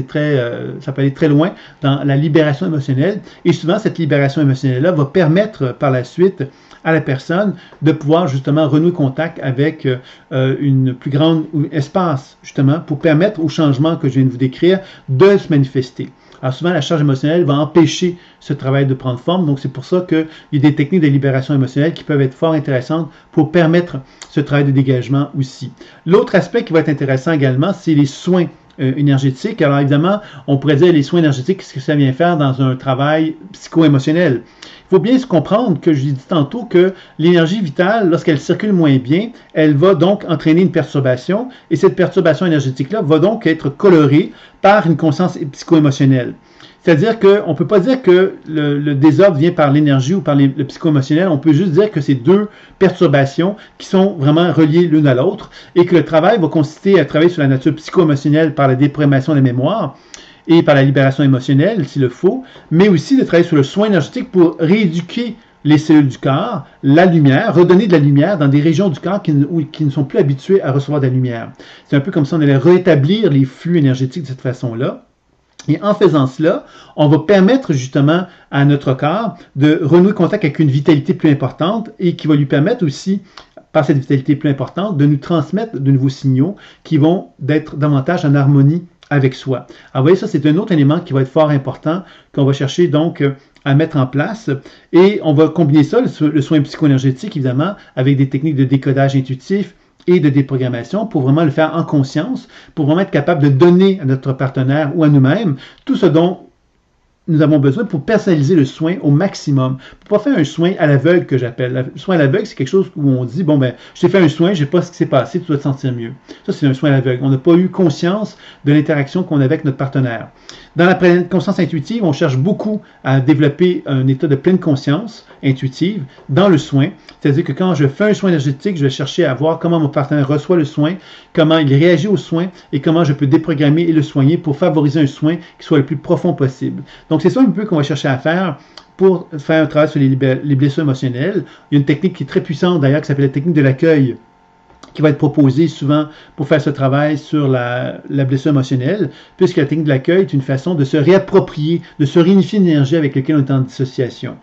ça peut aller très loin dans la libération émotionnelle. Et souvent, cette libération émotionnelle-là va permettre par la suite à la personne de pouvoir justement renouer contact avec une plus grande espace, justement, pour permettre au changement que je viens de vous décrire de se manifester. Alors souvent, la charge émotionnelle va empêcher ce travail de prendre forme. Donc, c'est pour ça qu'il y a des techniques de libération émotionnelle qui peuvent être fort intéressantes pour permettre ce travail de dégagement aussi. L'autre aspect qui va être intéressant également, c'est les soins énergétiques. Alors évidemment, on pourrait dire les soins énergétiques, qu'est-ce que ça vient faire dans un travail psycho-émotionnel? Il faut bien se comprendre que je l'ai dit tantôt que l'énergie vitale, lorsqu'elle circule moins bien, elle va donc entraîner une perturbation et cette perturbation énergétique-là va donc être colorée par une conscience psycho-émotionnelle. C'est-à-dire qu'on ne peut pas dire que le désordre vient par l'énergie ou par le psycho-émotionnel, on peut juste dire que c'est deux perturbations qui sont vraiment reliées l'une à l'autre et que le travail va consister à travailler sur la nature psycho-émotionnelle par la déprogrammation de la mémoire et par la libération émotionnelle, s'il le faut, mais aussi de travailler sur le soin énergétique pour rééduquer les cellules du corps, la lumière, redonner de la lumière dans des régions du corps qui ne sont plus habituées à recevoir de la lumière. C'est un peu comme si on allait rétablir les flux énergétiques de cette façon-là. Et en faisant cela, on va permettre justement à notre corps de renouer contact avec une vitalité plus importante et qui va lui permettre aussi, par cette vitalité plus importante, de nous transmettre de nouveaux signaux qui vont être davantage en harmonie avec soi. Alors, vous voyez, ça, c'est un autre élément qui va être fort important, qu'on va chercher donc à mettre en place. Et on va combiner ça, le soin psycho-énergétique, évidemment, avec des techniques de décodage intuitif et de déprogrammation pour vraiment le faire en conscience, pour vraiment être capable de donner à notre partenaire ou à nous-mêmes tout ce dont nous avons besoin pour personnaliser le soin au maximum. Pour pas faire un soin à l'aveugle que j'appelle. Le soin à l'aveugle, c'est quelque chose où on dit, bon ben, je t'ai fait un soin, je sais pas ce qui s'est passé, tu dois te sentir mieux. Ça, c'est un soin à l'aveugle. On n'a pas eu conscience de l'interaction qu'on avait avec notre partenaire. Dans la pleine conscience intuitive, on cherche beaucoup à développer un état de pleine conscience intuitive dans le soin. C'est-à-dire que quand je fais un soin énergétique, je vais chercher à voir comment mon partenaire reçoit le soin, comment il réagit au soin et comment je peux déprogrammer et le soigner pour favoriser un soin qui soit le plus profond possible. Donc, c'est ça un peu qu'on va chercher à faire pour faire un travail sur les blessures émotionnelles. Il y a une technique qui est très puissante d'ailleurs qui s'appelle la technique de l'accueil, qui va être proposée souvent pour faire ce travail sur la blessure émotionnelle, puisque la technique de l'accueil est une façon de se réapproprier, de se réunifier une énergie avec laquelle on est en dissociation.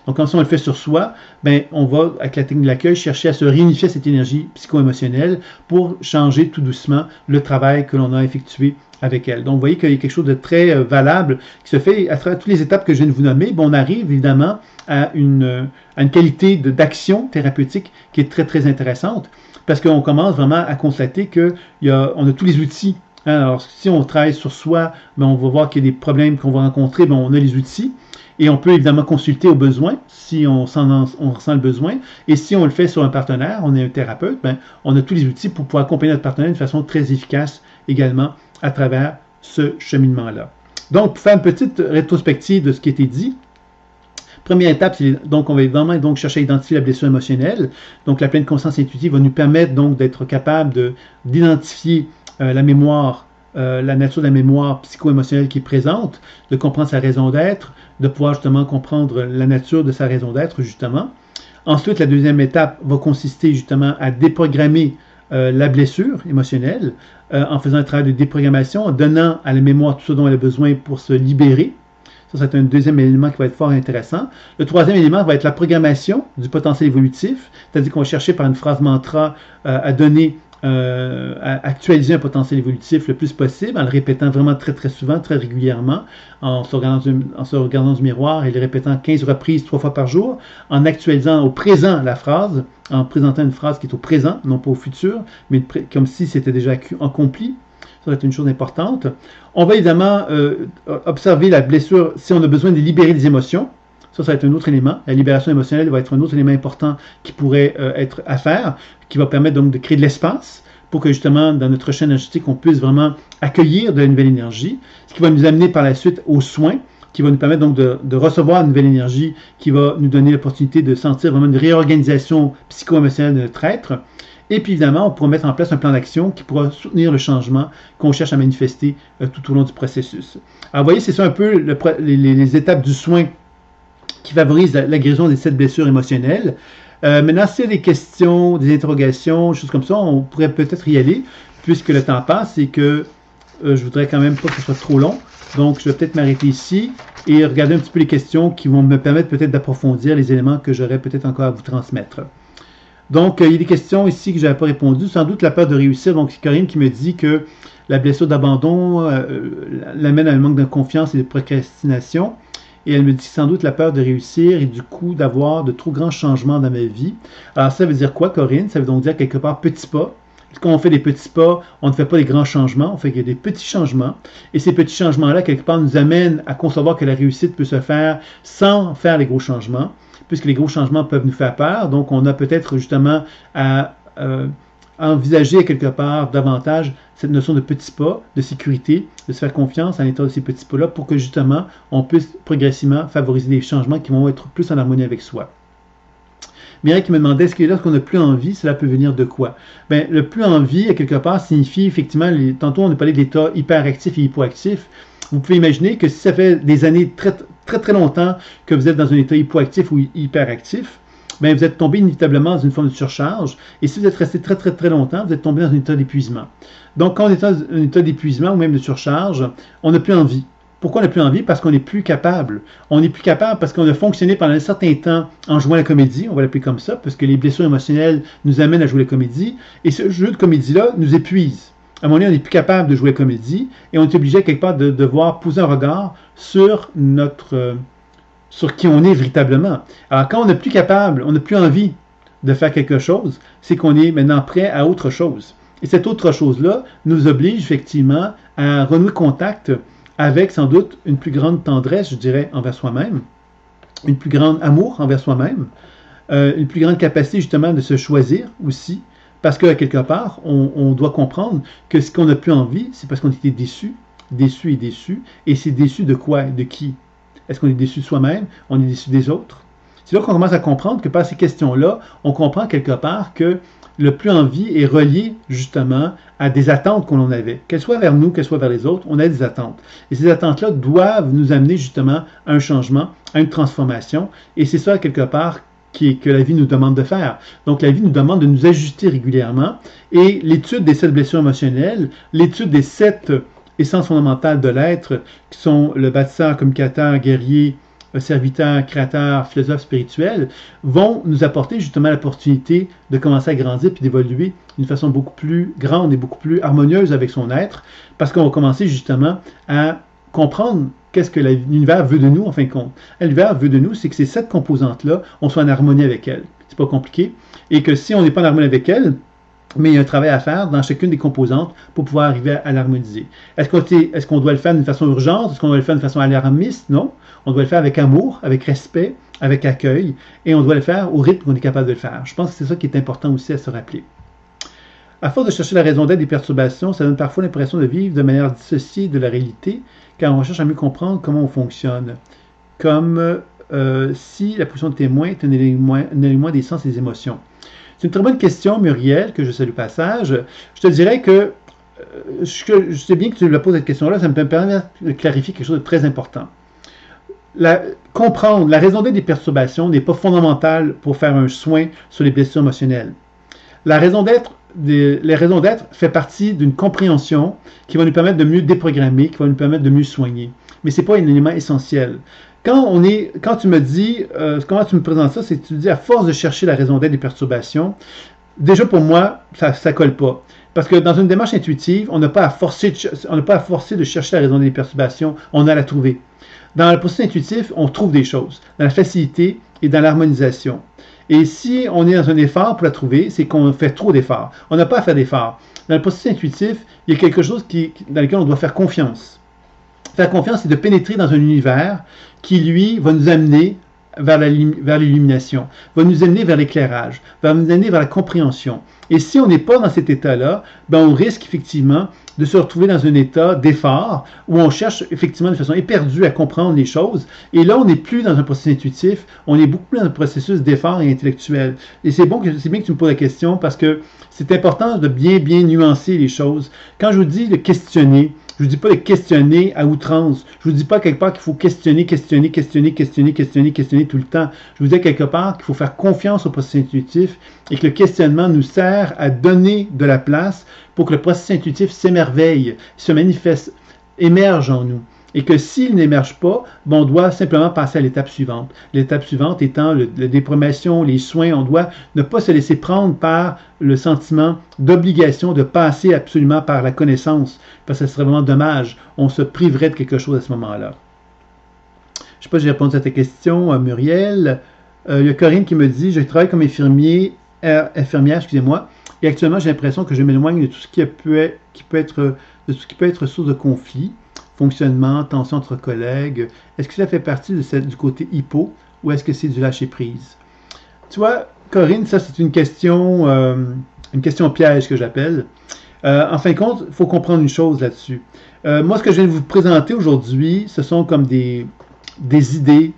Donc, quand on le fait sur soi, ben, on va, avec la technique de l'accueil, chercher à se réunifier cette énergie psycho-émotionnelle pour changer tout doucement le travail que l'on a effectué avec elle. Donc, vous voyez qu'il y a quelque chose de très valable qui se fait à travers toutes les étapes que je viens de vous nommer. Bon, on arrive évidemment à une qualité d'action thérapeutique qui est très, très intéressante parce qu'on commence vraiment à constater qu'on a tous les outils. Alors, si on travaille sur soi, ben, on va voir qu'il y a des problèmes qu'on va rencontrer, ben, on a les outils. Et on peut évidemment consulter au besoin si on ressent le besoin. Et si on le fait sur un partenaire, on est un thérapeute, ben, on a tous les outils pour pouvoir accompagner notre partenaire de façon très efficace également à travers ce cheminement-là. Donc, pour faire une petite rétrospective de ce qui a été dit, première étape, c'est donc on va évidemment donc chercher à identifier la blessure émotionnelle. Donc, la pleine conscience intuitive va nous permettre donc d'être capable d'identifier la mémoire, la nature de la mémoire psycho-émotionnelle qui est présente, de comprendre sa raison d'être, de pouvoir justement comprendre la nature de sa raison d'être, justement. Ensuite, la deuxième étape va consister justement à déprogrammer la blessure émotionnelle en faisant un travail de déprogrammation, en donnant à la mémoire tout ce dont elle a besoin pour se libérer. Ça, c'est un deuxième élément qui va être fort intéressant. Le troisième élément va être la programmation du potentiel évolutif, c'est-à-dire qu'on va chercher par une phrase mantra à donner à actualiser un potentiel évolutif le plus possible en le répétant vraiment très très souvent, très régulièrement, en se regardant du miroir et le répétant 15 reprises 3 fois par jour, en actualisant au présent la phrase, en présentant une phrase qui est au présent, non pas au futur, mais comme si c'était déjà accompli. Ça va être une chose importante. On va évidemment observer la blessure si on a besoin de libérer des émotions. Ça va être un autre élément. La libération émotionnelle va être un autre élément important qui pourrait être à faire, qui va permettre donc de créer de l'espace pour que justement, dans notre chaîne énergétique, on puisse vraiment accueillir de la nouvelle énergie, ce qui va nous amener par la suite aux soins, qui va nous permettre donc de recevoir une nouvelle énergie, qui va nous donner l'opportunité de sentir vraiment une réorganisation psycho-émotionnelle de notre être. Et puis évidemment, on pourra mettre en place un plan d'action qui pourra soutenir le changement qu'on cherche à manifester tout au long du processus. Alors vous voyez, c'est ça un peu les étapes du soin qui favorise la guérison des 7 blessures émotionnelles. Maintenant, s'il y a des questions, des interrogations, des choses comme ça, on pourrait peut-être y aller, puisque le temps passe et que je voudrais quand même pas que ce soit trop long. Donc, je vais peut-être m'arrêter ici et regarder un petit peu les questions qui vont me permettre peut-être d'approfondir les éléments que j'aurais peut-être encore à vous transmettre. Donc, il y a des questions ici que je n'avais pas répondu. Sans doute la peur de réussir. Donc, c'est Corinne qui me dit que la blessure d'abandon l'amène à un manque de confiance et de procrastination. Et elle me dit sans doute la peur de réussir et du coup d'avoir de trop grands changements dans ma vie. Alors ça veut dire quoi, Corinne? Ça veut donc dire quelque part petits pas. Quand on fait des petits pas, on ne fait pas des grands changements, on fait que des petits changements. Et ces petits changements-là, quelque part, nous amènent à concevoir que la réussite peut se faire sans faire les gros changements, puisque les gros changements peuvent nous faire peur. Donc on a peut-être justement à envisager quelque part davantage cette notion de petits pas, de sécurité, de se faire confiance à l'intérieur de ces petits pas-là pour que justement on puisse progressivement favoriser des changements qui vont être plus en harmonie avec soi. Mireille qui me demandait, est-ce que lorsqu'on n'a plus envie, cela peut venir de quoi? Bien, le plus envie, à quelque part, signifie effectivement, tantôt on a parlé de l'état hyperactif et hypoactif. Vous pouvez imaginer que si ça fait des années très longtemps que vous êtes dans un état hypoactif ou hyperactif, bien, vous êtes tombé inévitablement dans une forme de surcharge. Et si vous êtes resté très longtemps, vous êtes tombé dans un état d'épuisement. Donc, quand on est dans un état d'épuisement ou même de surcharge, on n'a plus envie. Pourquoi on n'a plus envie? Parce qu'on n'est plus capable. On n'est plus capable parce qu'on a fonctionné pendant un certain temps en jouant la comédie, on va l'appeler comme ça, parce que les blessures émotionnelles nous amènent à jouer la comédie, et ce jeu de comédie-là nous épuise. À un moment donné, on n'est plus capable de jouer la comédie, et on est obligé quelque part de devoir poser un regard sur sur qui on est véritablement. Alors quand on n'est plus capable, on n'a plus envie de faire quelque chose, c'est qu'on est maintenant prêt à autre chose. Et cette autre chose-là nous oblige effectivement à renouer contact avec sans doute une plus grande tendresse, je dirais, envers soi-même, une plus grande amour envers soi-même, une plus grande capacité justement de se choisir aussi, parce que quelque part, on doit comprendre que ce qu'on n'a plus envie, c'est parce qu'on était déçu, et c'est déçu de quoi, de qui? Est-ce qu'on est déçu de soi-même? On est déçu des autres? C'est là qu'on commence à comprendre que par ces questions-là, on comprend quelque part que le plus envie est relié justement à des attentes qu'on en avait. Qu'elles soient vers nous, qu'elles soient vers les autres, on a des attentes. Et ces attentes-là doivent nous amener justement à un changement, à une transformation. Et c'est ça quelque part que la vie nous demande de faire. Donc la vie nous demande de nous ajuster régulièrement. Et l'étude des 7 blessures émotionnelles, l'étude des 7 essences fondamentales de l'être, qui sont le bâtisseur, communicateur, guerrier, serviteur, créateur, philosophe spirituel, vont nous apporter justement l'opportunité de commencer à grandir puis d'évoluer d'une façon beaucoup plus grande et beaucoup plus harmonieuse avec son être, parce qu'on va commencer justement à comprendre qu'est-ce que l'univers veut de nous en fin de compte. L'univers veut de nous, c'est que ces 7 composantes-là, on soit en harmonie avec elles. C'est pas compliqué. Et que si on n'est pas en harmonie avec elles, mais il y a un travail à faire dans chacune des composantes pour pouvoir arriver à l'harmoniser. Est-ce qu'on doit le faire d'une façon urgente? Est-ce qu'on doit le faire d'une façon alarmiste? Non. On doit le faire avec amour, avec respect, avec accueil, et on doit le faire au rythme qu'on est capable de le faire. Je pense que c'est ça qui est important aussi à se rappeler. À force de chercher la raison d'être des perturbations, ça donne parfois l'impression de vivre de manière dissociée de la réalité, car on cherche à mieux comprendre comment on fonctionne. Comme si la position de témoin est un élément des sens et des émotions. C'est une très bonne question, Muriel, que je salue au passage. Je te dirais que je sais bien que tu me poses cette question-là, ça me permet de clarifier quelque chose de très important. Comprendre la raison d'être des perturbations n'est pas fondamentale pour faire un soin sur les blessures émotionnelles. Les raisons d'être fait partie d'une compréhension qui va nous permettre de mieux déprogrammer, qui va nous permettre de mieux soigner. Mais ce n'est pas un élément essentiel. Quand tu me dis, comment tu me présentes ça, c'est que tu me dis à force de chercher la raison d'être des perturbations, déjà pour moi, ça ne colle pas. Parce que dans une démarche intuitive, on n'a pas à forcer de chercher la raison des perturbations, on a à la trouver. Dans le processus intuitif, on trouve des choses, dans la facilité et dans l'harmonisation. Et si on est dans un effort pour la trouver, c'est qu'on fait trop d'efforts. On n'a pas à faire d'efforts. Dans le processus intuitif, il y a quelque chose dans lequel on doit faire confiance. Faire confiance, c'est de pénétrer dans un univers qui, lui, va nous amener vers l'illumination, va nous amener vers l'éclairage, va nous amener vers la compréhension. Et si on n'est pas dans cet état-là, on risque effectivement de se retrouver dans un état d'effort où on cherche effectivement de façon éperdue à comprendre les choses. Et là, on n'est plus dans un processus intuitif, on est beaucoup plus dans un processus d'effort et intellectuel. Et c'est bien que tu me poses la question parce que c'est important de bien nuancer les choses. Quand je vous dis de questionner, je ne vous dis pas de questionner à outrance. Je ne vous dis pas quelque part qu'il faut questionner tout le temps. Je vous dis quelque part qu'il faut faire confiance au processus intuitif et que le questionnement nous sert à donner de la place pour que le processus intuitif s'émerveille, se manifeste, émerge en nous. Et que s'il n'émerge pas, on doit simplement passer à l'étape suivante. L'étape suivante étant la déprogramation, les soins. On doit ne pas se laisser prendre par le sentiment d'obligation de passer absolument par la connaissance, parce que ce serait vraiment dommage. On se priverait de quelque chose à ce moment-là. Je ne sais pas si j'ai répondu à ta question, Muriel. Il y a Corinne qui me dit « Je travaille comme infirmière, et actuellement j'ai l'impression que je m'éloigne de tout ce qui peut être source de conflit. » Fonctionnement, tension entre collègues. Est-ce que ça fait partie du côté hypo ou est-ce que c'est du lâcher-prise? Tu vois, Corinne, ça c'est une question piège que j'appelle. En fin de compte, il faut comprendre une chose là-dessus. Moi, ce que je viens de vous présenter aujourd'hui, ce sont comme des idées,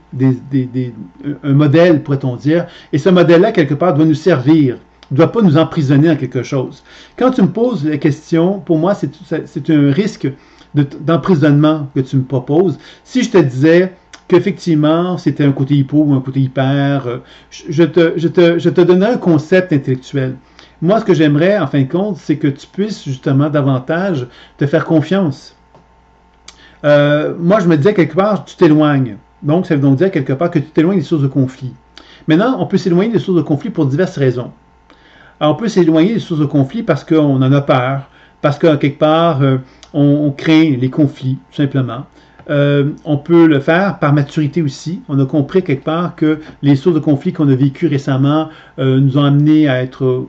un modèle, pourrait-on dire. Et ce modèle-là, quelque part, doit nous servir. Il ne doit pas nous emprisonner dans quelque chose. Quand tu me poses la question, pour moi, c'est un risque d'emprisonnement que tu me proposes. Si je te disais qu'effectivement, c'était un côté hypo ou un côté hyper, je te donnerais un concept intellectuel. Moi, ce que j'aimerais, en fin de compte, c'est que tu puisses justement davantage te faire confiance. moi, je me disais quelque part, tu t'éloignes. Donc, ça veut donc dire quelque part que tu t'éloignes des sources de conflit. Maintenant, on peut s'éloigner des sources de conflit pour diverses raisons. Alors, on peut s'éloigner des sources de conflit parce qu'on en a peur, parce que quelque part, on craint les conflits, tout simplement. On peut le faire par maturité aussi. On a compris quelque part que les sources de conflit qu'on a vécues récemment nous ont amenés à être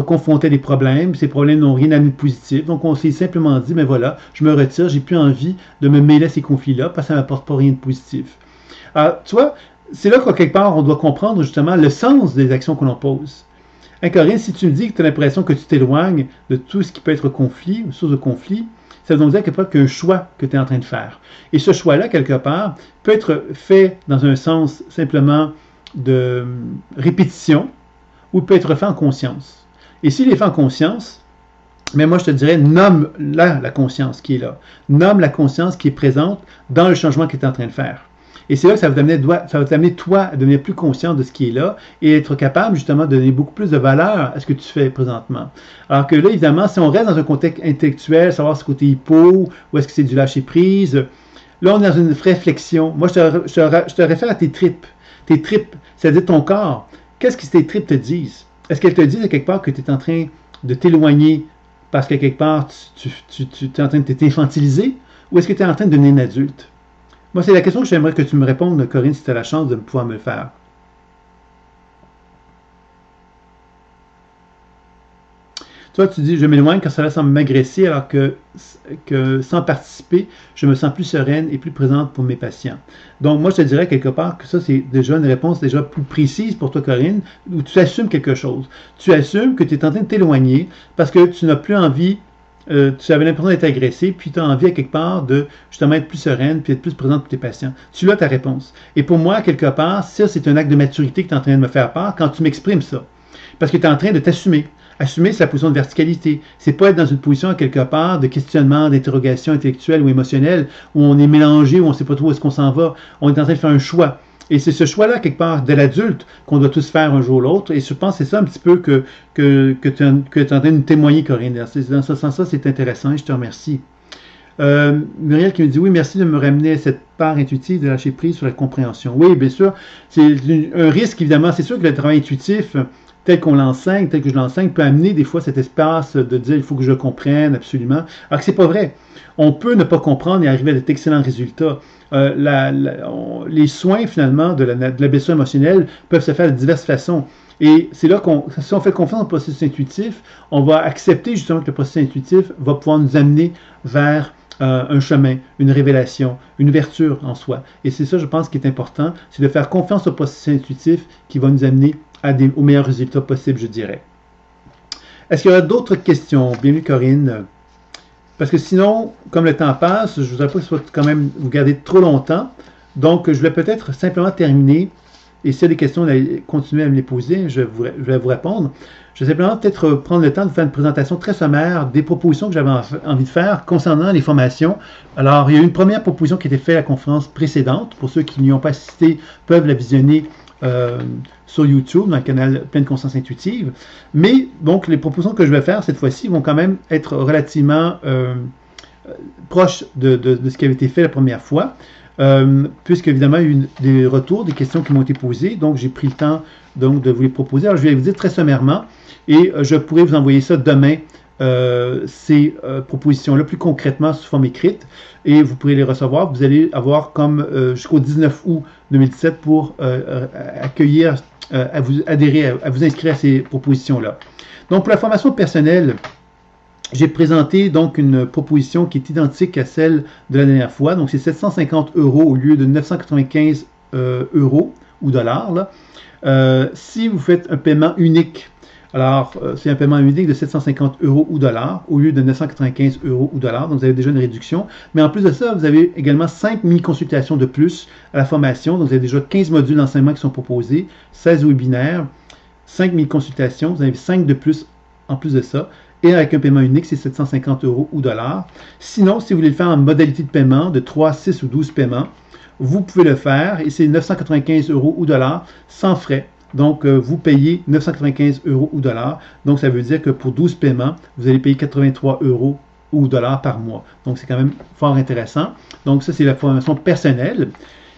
confrontés à des problèmes. Ces problèmes n'ont rien amené de positif. Donc, on s'est simplement dit, mais voilà, je me retire, j'ai plus envie de me mêler à ces conflits-là parce que ça ne m'apporte pas rien de positif. Alors, tu vois, c'est là qu'à quelque part, on doit comprendre justement le sens des actions que l'on pose. Hein, Corinne, si tu me dis que tu as l'impression que tu t'éloignes de tout ce qui peut être conflit, ou source de conflit, ça veut donc dire qu'il y a un choix que tu es en train de faire. Et ce choix-là, quelque part, peut être fait dans un sens simplement de répétition, ou peut être fait en conscience. Et s'il est fait en conscience, mais moi je te dirais, nomme la conscience qui est là. Nomme la conscience qui est présente dans le changement que tu es en train de faire. Et c'est là que ça va t'amener toi à devenir plus conscient de ce qui est là et être capable justement de donner beaucoup plus de valeur à ce que tu fais présentement. Alors que là, évidemment, si on reste dans un contexte intellectuel, savoir ce côté hypo, ou est-ce que c'est du lâcher-prise, là, on est dans une réflexion. Moi, je te réfère à tes tripes. Tes tripes, c'est-à-dire ton corps. Qu'est-ce que tes tripes te disent? Est-ce qu'elles te disent à quelque part que tu es en train de t'éloigner parce qu'à quelque part, tu es en train de t'infantiliser, ou est-ce que tu es en train de devenir un adulte? Moi, c'est la question que j'aimerais que tu me répondes, Corinne, si tu as la chance de pouvoir me le faire. Toi, tu dis, je m'éloigne quand cela semble m'agresser, alors que sans participer, je me sens plus sereine et plus présente pour mes patients. Donc, moi, je te dirais quelque part que ça, c'est déjà une réponse déjà plus précise pour toi, Corinne, où tu assumes quelque chose. Tu assumes que tu es en train de t'éloigner parce que tu n'as plus envie. Tu avais l'impression d'être agressé, puis tu as envie à quelque part de justement être plus sereine, puis être plus présente pour tes patients. Tu as ta réponse. Et pour moi, quelque part, ça, c'est un acte de maturité que tu es en train de me faire part quand tu m'exprimes ça. Parce que tu es en train de t'assumer. Assumer, c'est la position de verticalité. C'est pas être dans une position, quelque part, de questionnement, d'interrogation intellectuelle ou émotionnelle, où on est mélangé, où on ne sait pas trop où est-ce qu'on s'en va. On est en train de faire un choix. Et c'est ce choix-là, quelque part, de l'adulte qu'on doit tous faire un jour ou l'autre. Et je pense que c'est ça un petit peu que tu es en train de témoigner, Corinne. Dans ce sens-là, c'est intéressant et je te remercie. Muriel qui me dit, oui, merci de me ramener à cette part intuitive de lâcher prise sur la compréhension. Oui, bien sûr, c'est un risque, évidemment. C'est sûr que le travail intuitif, tel qu'on l'enseigne, tel que je l'enseigne, peut amener des fois cet espace de dire, il faut que je comprenne absolument. Alors que c'est pas vrai. On peut ne pas comprendre et arriver à d'excellents résultats. Les soins, finalement, de la blessure émotionnelle peuvent se faire de diverses façons. Et c'est là si on fait confiance au processus intuitif, on va accepter justement que le processus intuitif va pouvoir nous amener vers un chemin, une révélation, une ouverture en soi. Et c'est ça, je pense, qui est important, c'est de faire confiance au processus intuitif qui va nous amener aux meilleurs résultats possibles, je dirais. Est-ce qu'il y aura d'autres questions? Bienvenue, Corinne. Parce que sinon, comme le temps passe, je ne voudrais pas que ce soit quand même vous garder trop longtemps. Donc, je vais peut-être simplement terminer. Et s'il y a des questions, continuez à me les poser, je vais vous répondre. Je vais simplement peut-être prendre le temps de faire une présentation très sommaire des propositions que j'avais envie de faire concernant les formations. Alors, il y a eu une première proposition qui a été faite à la conférence précédente. Pour ceux qui n'y ont pas assisté, peuvent la visionner sur YouTube, dans le canal Pleine Conscience Intuitive. Mais, donc, les propositions que je vais faire cette fois-ci vont quand même être relativement proches de ce qui avait été fait la première fois. Puisque évidemment il y a eu des retours, des questions qui m'ont été posées, donc j'ai pris le temps donc, de vous les proposer. Alors je vais vous dire très sommairement, et je pourrai vous envoyer ça demain, ces propositions-là, plus concrètement sous forme écrite, et vous pourrez les recevoir. Vous allez avoir comme jusqu'au 19 août 2017 pour accueillir, à vous adhérer, à vous inscrire à ces propositions-là. Donc pour la formation personnelle, j'ai présenté donc une proposition qui est identique à celle de la dernière fois. Donc, c'est 750 € au lieu de 995 € ou dollars. Là. Si vous faites un paiement unique, alors c'est un paiement unique de 750 € ou dollars au lieu de 995 € ou dollars. Donc, vous avez déjà une réduction. Mais en plus de ça, vous avez également 5 mini-consultations de plus à la formation. Donc, vous avez déjà 15 modules d'enseignement qui sont proposés, 16 webinaires, 5 mini-consultations. Vous avez 5 de plus en plus de ça. Et avec un paiement unique, c'est 750 € ou dollars. Sinon, si vous voulez le faire en modalité de paiement de 3, 6 ou 12 paiements, vous pouvez le faire et c'est 995 € ou dollars sans frais. Donc, vous payez 995 € ou dollars. Donc, ça veut dire que pour 12 paiements, vous allez payer 83 € ou dollars par mois. Donc, c'est quand même fort intéressant. Donc, ça, c'est la formation personnelle.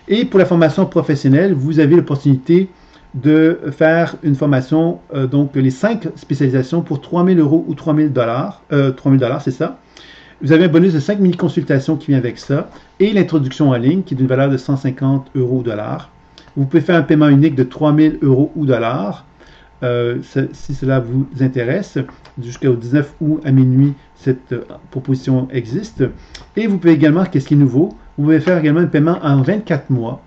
Et pour la formation professionnelle, vous avez l'opportunité de faire une formation, donc les 5 spécialisations pour 3 000 € ou 3 000 $. 3 000 $, c'est ça. Vous avez un bonus de 5 mini-consultations qui vient avec ça et l'introduction en ligne qui est d'une valeur de 150 € ou dollars. Vous pouvez faire un paiement unique de 3 000 € ou dollars si cela vous intéresse. Jusqu'au 19 août à minuit, cette proposition existe. Et vous pouvez également, qu'est-ce qui est nouveau, vous pouvez faire également un paiement en 24 mois.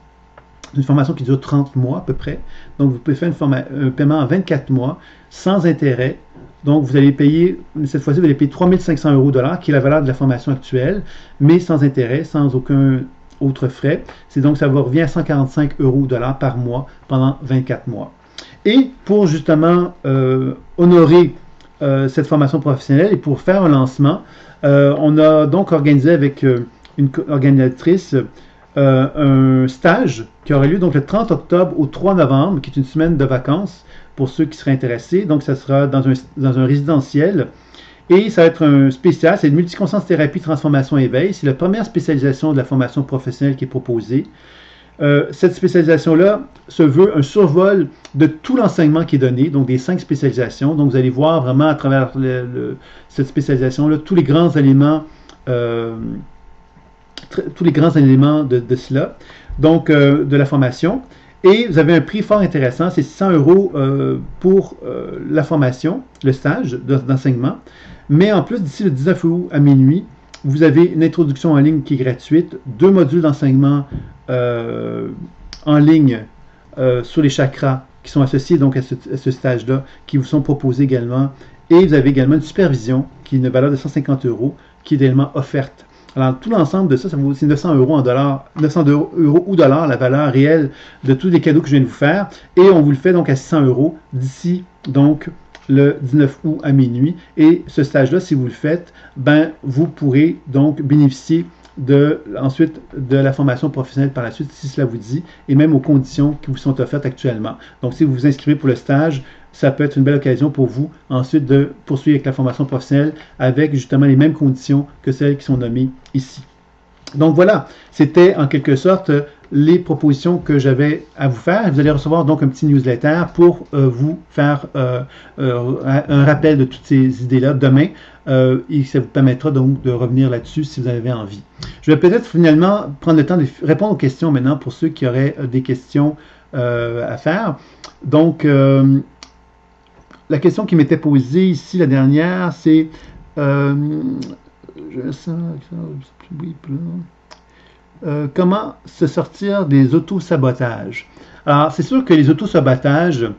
Une formation qui dure 30 mois à peu près. Donc, vous pouvez faire un paiement en 24 mois sans intérêt. Donc, vous allez payer, cette fois-ci, vous allez payer 3 500 € dollars, qui est la valeur de la formation actuelle, mais sans intérêt, sans aucun autre frais. C'est donc, ça vous revient à 145 € dollars par mois pendant 24 mois. Et pour justement honorer cette formation professionnelle et pour faire un lancement, on a donc organisé avec une organisatrice un stage qui aura lieu donc le 30 octobre au 3 novembre, qui est une semaine de vacances pour ceux qui seraient intéressés. Donc, ça sera dans un résidentiel. Et ça va être un spécial, c'est une multiconscience thérapie, transformation, éveil. C'est la première spécialisation de la formation professionnelle qui est proposée. Cette spécialisation-là se veut un survol de tout l'enseignement qui est donné, donc des 5 spécialisations. Donc, vous allez voir vraiment à travers cette spécialisation-là tous les grands éléments de cela, donc de la formation. Et vous avez un prix fort intéressant, c'est 600 € pour la formation, le stage d'enseignement. Mais en plus, d'ici le 19 août à minuit, vous avez une introduction en ligne qui est gratuite, 2 modules d'enseignement en ligne sur les chakras qui sont associés donc à ce stage-là, qui vous sont proposés également. Et vous avez également une supervision qui est une valeur de 150 € qui est également offerte. Alors, tout l'ensemble de ça, ça vaut aussi 900 € en dollars, 900 € ou dollars, la valeur réelle de tous les cadeaux que je viens de vous faire. Et on vous le fait donc à 600 € d'ici, donc, le 19 août à minuit. Et ce stage-là, si vous le faites, ben, vous pourrez donc bénéficier ensuite de la formation professionnelle par la suite, si cela vous dit, et même aux conditions qui vous sont offertes actuellement. Donc, si vous vous inscrivez pour le stage, ça peut être une belle occasion pour vous ensuite de poursuivre avec la formation professionnelle avec justement les mêmes conditions que celles qui sont nommées ici. Donc voilà, c'était en quelque sorte les propositions que j'avais à vous faire. Vous allez recevoir donc un petit newsletter pour vous faire un rappel de toutes ces idées-là demain et ça vous permettra donc de revenir là-dessus si vous avez envie. Je vais peut-être finalement prendre le temps de répondre aux questions maintenant pour ceux qui auraient des questions à faire. Donc, la question qui m'était posée ici, la dernière, c'est comment se sortir des auto-sabotages? Alors, c'est sûr que les auto-sabotages,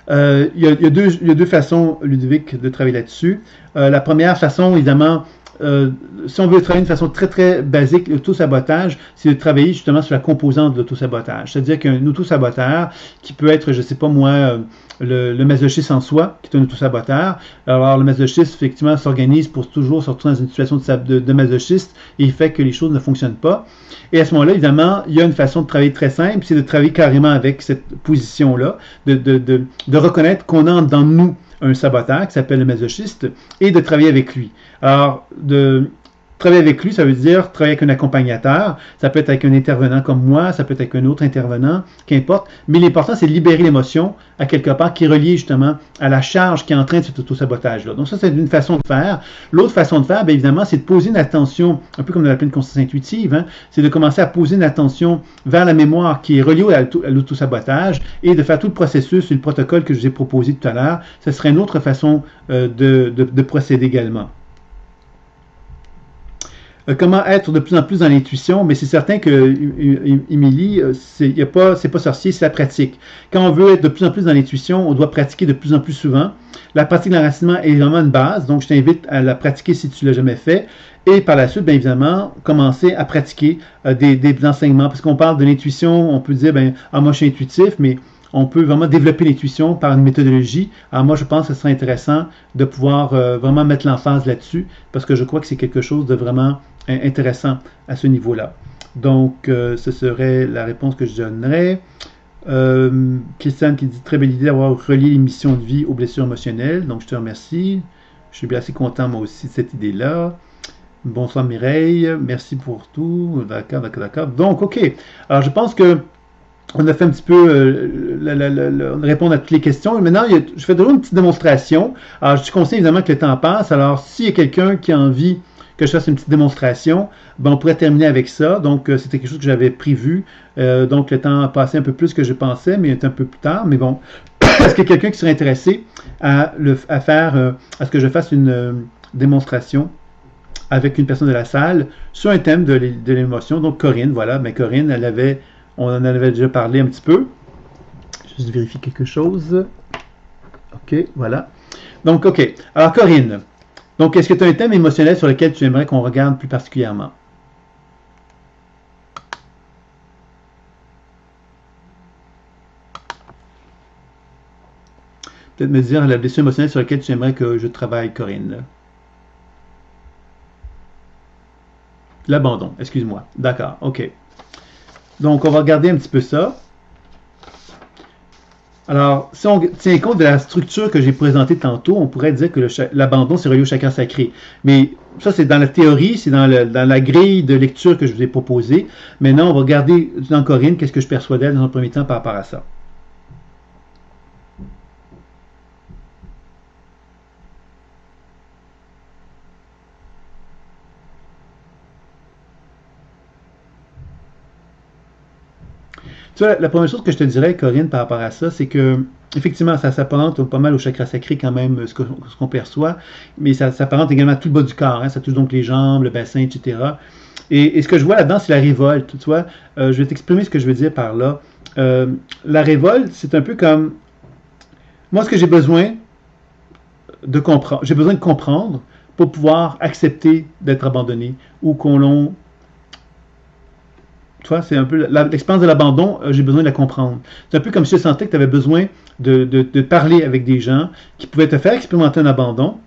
il y a deux façons, Ludovic, de travailler là-dessus. La première façon, évidemment, si on veut travailler d'une façon très très basique, l'auto-sabotage, c'est de travailler justement sur la composante de l'auto-sabotage. C'est-à-dire qu'un auto-saboteur qui peut être, je ne sais pas moi, le masochisme en soi, qui est un auto-saboteur. Alors, le masochisme, effectivement, s'organise pour toujours sortir dans une situation de masochiste et il fait que les choses ne fonctionnent pas. Et à ce moment-là, évidemment, il y a une façon de travailler très simple, c'est de travailler carrément avec cette position-là, de reconnaître qu'on a dans nous un saboteur qui s'appelle le masochiste et de travailler avec lui. Alors, de travailler avec lui, ça veut dire travailler avec un accompagnateur, ça peut être avec un intervenant comme moi, ça peut être avec un autre intervenant, qu'importe, mais l'important c'est de libérer l'émotion à quelque part qui est reliée justement à la charge qui est en train de cet auto-sabotage-là. Donc ça, c'est une façon de faire. L'autre façon de faire, bien évidemment, c'est de poser une attention, un peu comme dans la pleine conscience intuitive, hein, c'est de commencer à poser une attention vers la mémoire qui est reliée à l'auto-sabotage et de faire tout le processus et le protocole que je vous ai proposé tout à l'heure. Ce serait une autre façon de procéder également. Comment être de plus en plus dans l'intuition, mais c'est certain que, Émilie, c'est pas sorcier, c'est la pratique. Quand on veut être de plus en plus dans l'intuition, on doit pratiquer de plus en plus souvent. La pratique de l'enracinement est vraiment une base, donc je t'invite à la pratiquer si tu ne l'as jamais fait. Et par la suite, bien évidemment, commencer à pratiquer des enseignements, parce qu'on parle de l'intuition, on peut dire, moi je suis intuitif, mais on peut vraiment développer l'intuition par une méthodologie. Alors moi, je pense que ce serait intéressant de pouvoir vraiment mettre l'emphase là-dessus, parce que je crois que c'est quelque chose de vraiment intéressant à ce niveau-là. Donc, ce serait la réponse que je donnerais. Christiane qui dit « Très belle idée d'avoir relié les missions de vie aux blessures émotionnelles. » Donc, je te remercie. Je suis bien assez content, moi aussi, de cette idée-là. Bonsoir Mireille, merci pour tout. D'accord, d'accord, d'accord. Donc, OK. Alors, je pense que on a fait un petit peu répondre à toutes les questions. Et maintenant, je fais toujours une petite démonstration. Alors, je suis conscient évidemment que le temps passe. Alors, s'il y a quelqu'un qui a envie que je fasse une petite démonstration, ben, on pourrait terminer avec ça. Donc, c'était quelque chose que j'avais prévu. Donc, le temps a passé un peu plus que je pensais, mais il est un peu plus tard. Mais bon, est-ce qu'il y a quelqu'un qui serait intéressé à ce que je fasse une démonstration avec une personne de la salle sur un thème de l'émotion? Donc, Corinne, voilà. Mais Corinne, on en avait déjà parlé un petit peu. Juste vérifier quelque chose. OK, voilà. Donc, OK. Alors, Corinne, donc, est-ce que tu as un thème émotionnel sur lequel tu aimerais qu'on regarde plus particulièrement? Peut-être me dire la blessure émotionnelle sur laquelle tu aimerais que je travaille, Corinne. L'abandon, excuse-moi. D'accord, OK. Donc, on va regarder un petit peu ça. Alors, si on tient compte de la structure que j'ai présentée tantôt, on pourrait dire que l'abandon, c'est relié au chakra sacré. Mais ça, c'est dans la théorie, c'est dans la grille de lecture que je vous ai proposée. Maintenant, on va regarder dans Corinne, qu'est-ce que je perçois d'elle dans un premier temps par rapport à ça. Tu vois, la première chose que je te dirais, Corinne, par rapport à ça, c'est que, effectivement, ça s'apparente pas mal au chakra sacré quand même, ce qu'on perçoit, mais ça s'apparente également à tout le bas du corps, hein, ça touche donc les jambes, le bassin, etc. Et ce que je vois là-dedans, c'est la révolte, tu vois. Je vais t'exprimer ce que je veux dire par là. La révolte, c'est un peu comme, moi, ce que j'ai besoin de comprendre, j'ai besoin de comprendre pour pouvoir accepter d'être abandonné ou qu'on l'on. Tu vois, c'est un peu l'expérience de l'abandon, j'ai besoin de la comprendre. C'est un peu comme si je sentais que tu avais besoin de parler avec des gens qui pouvaient te faire expérimenter un abandon,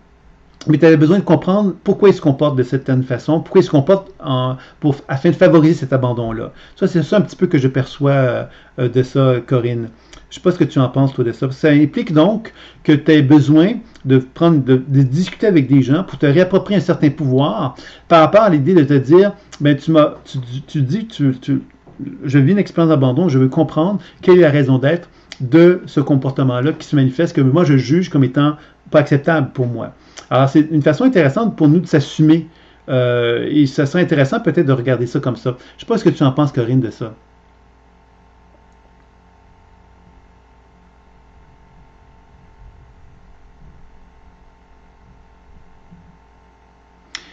mais tu avais besoin de comprendre pourquoi ils se comportent de certaine façon, pourquoi ils se comportent afin de favoriser cet abandon-là. Ça, c'est ça un petit peu que je perçois de ça, Corinne. Je ne sais pas ce que tu en penses, toi, de ça. Ça implique donc que tu as besoin de discuter avec des gens pour te réapproprier un certain pouvoir par rapport à l'idée de te dire, ben, tu dis, je vis une expérience d'abandon, je veux comprendre quelle est la raison d'être de ce comportement-là qui se manifeste, que moi, je juge comme étant pas acceptable pour moi. Alors, c'est une façon intéressante pour nous de s'assumer. Et ça serait intéressant peut-être de regarder ça comme ça. Je ne sais pas ce que tu en penses, Corinne, de ça.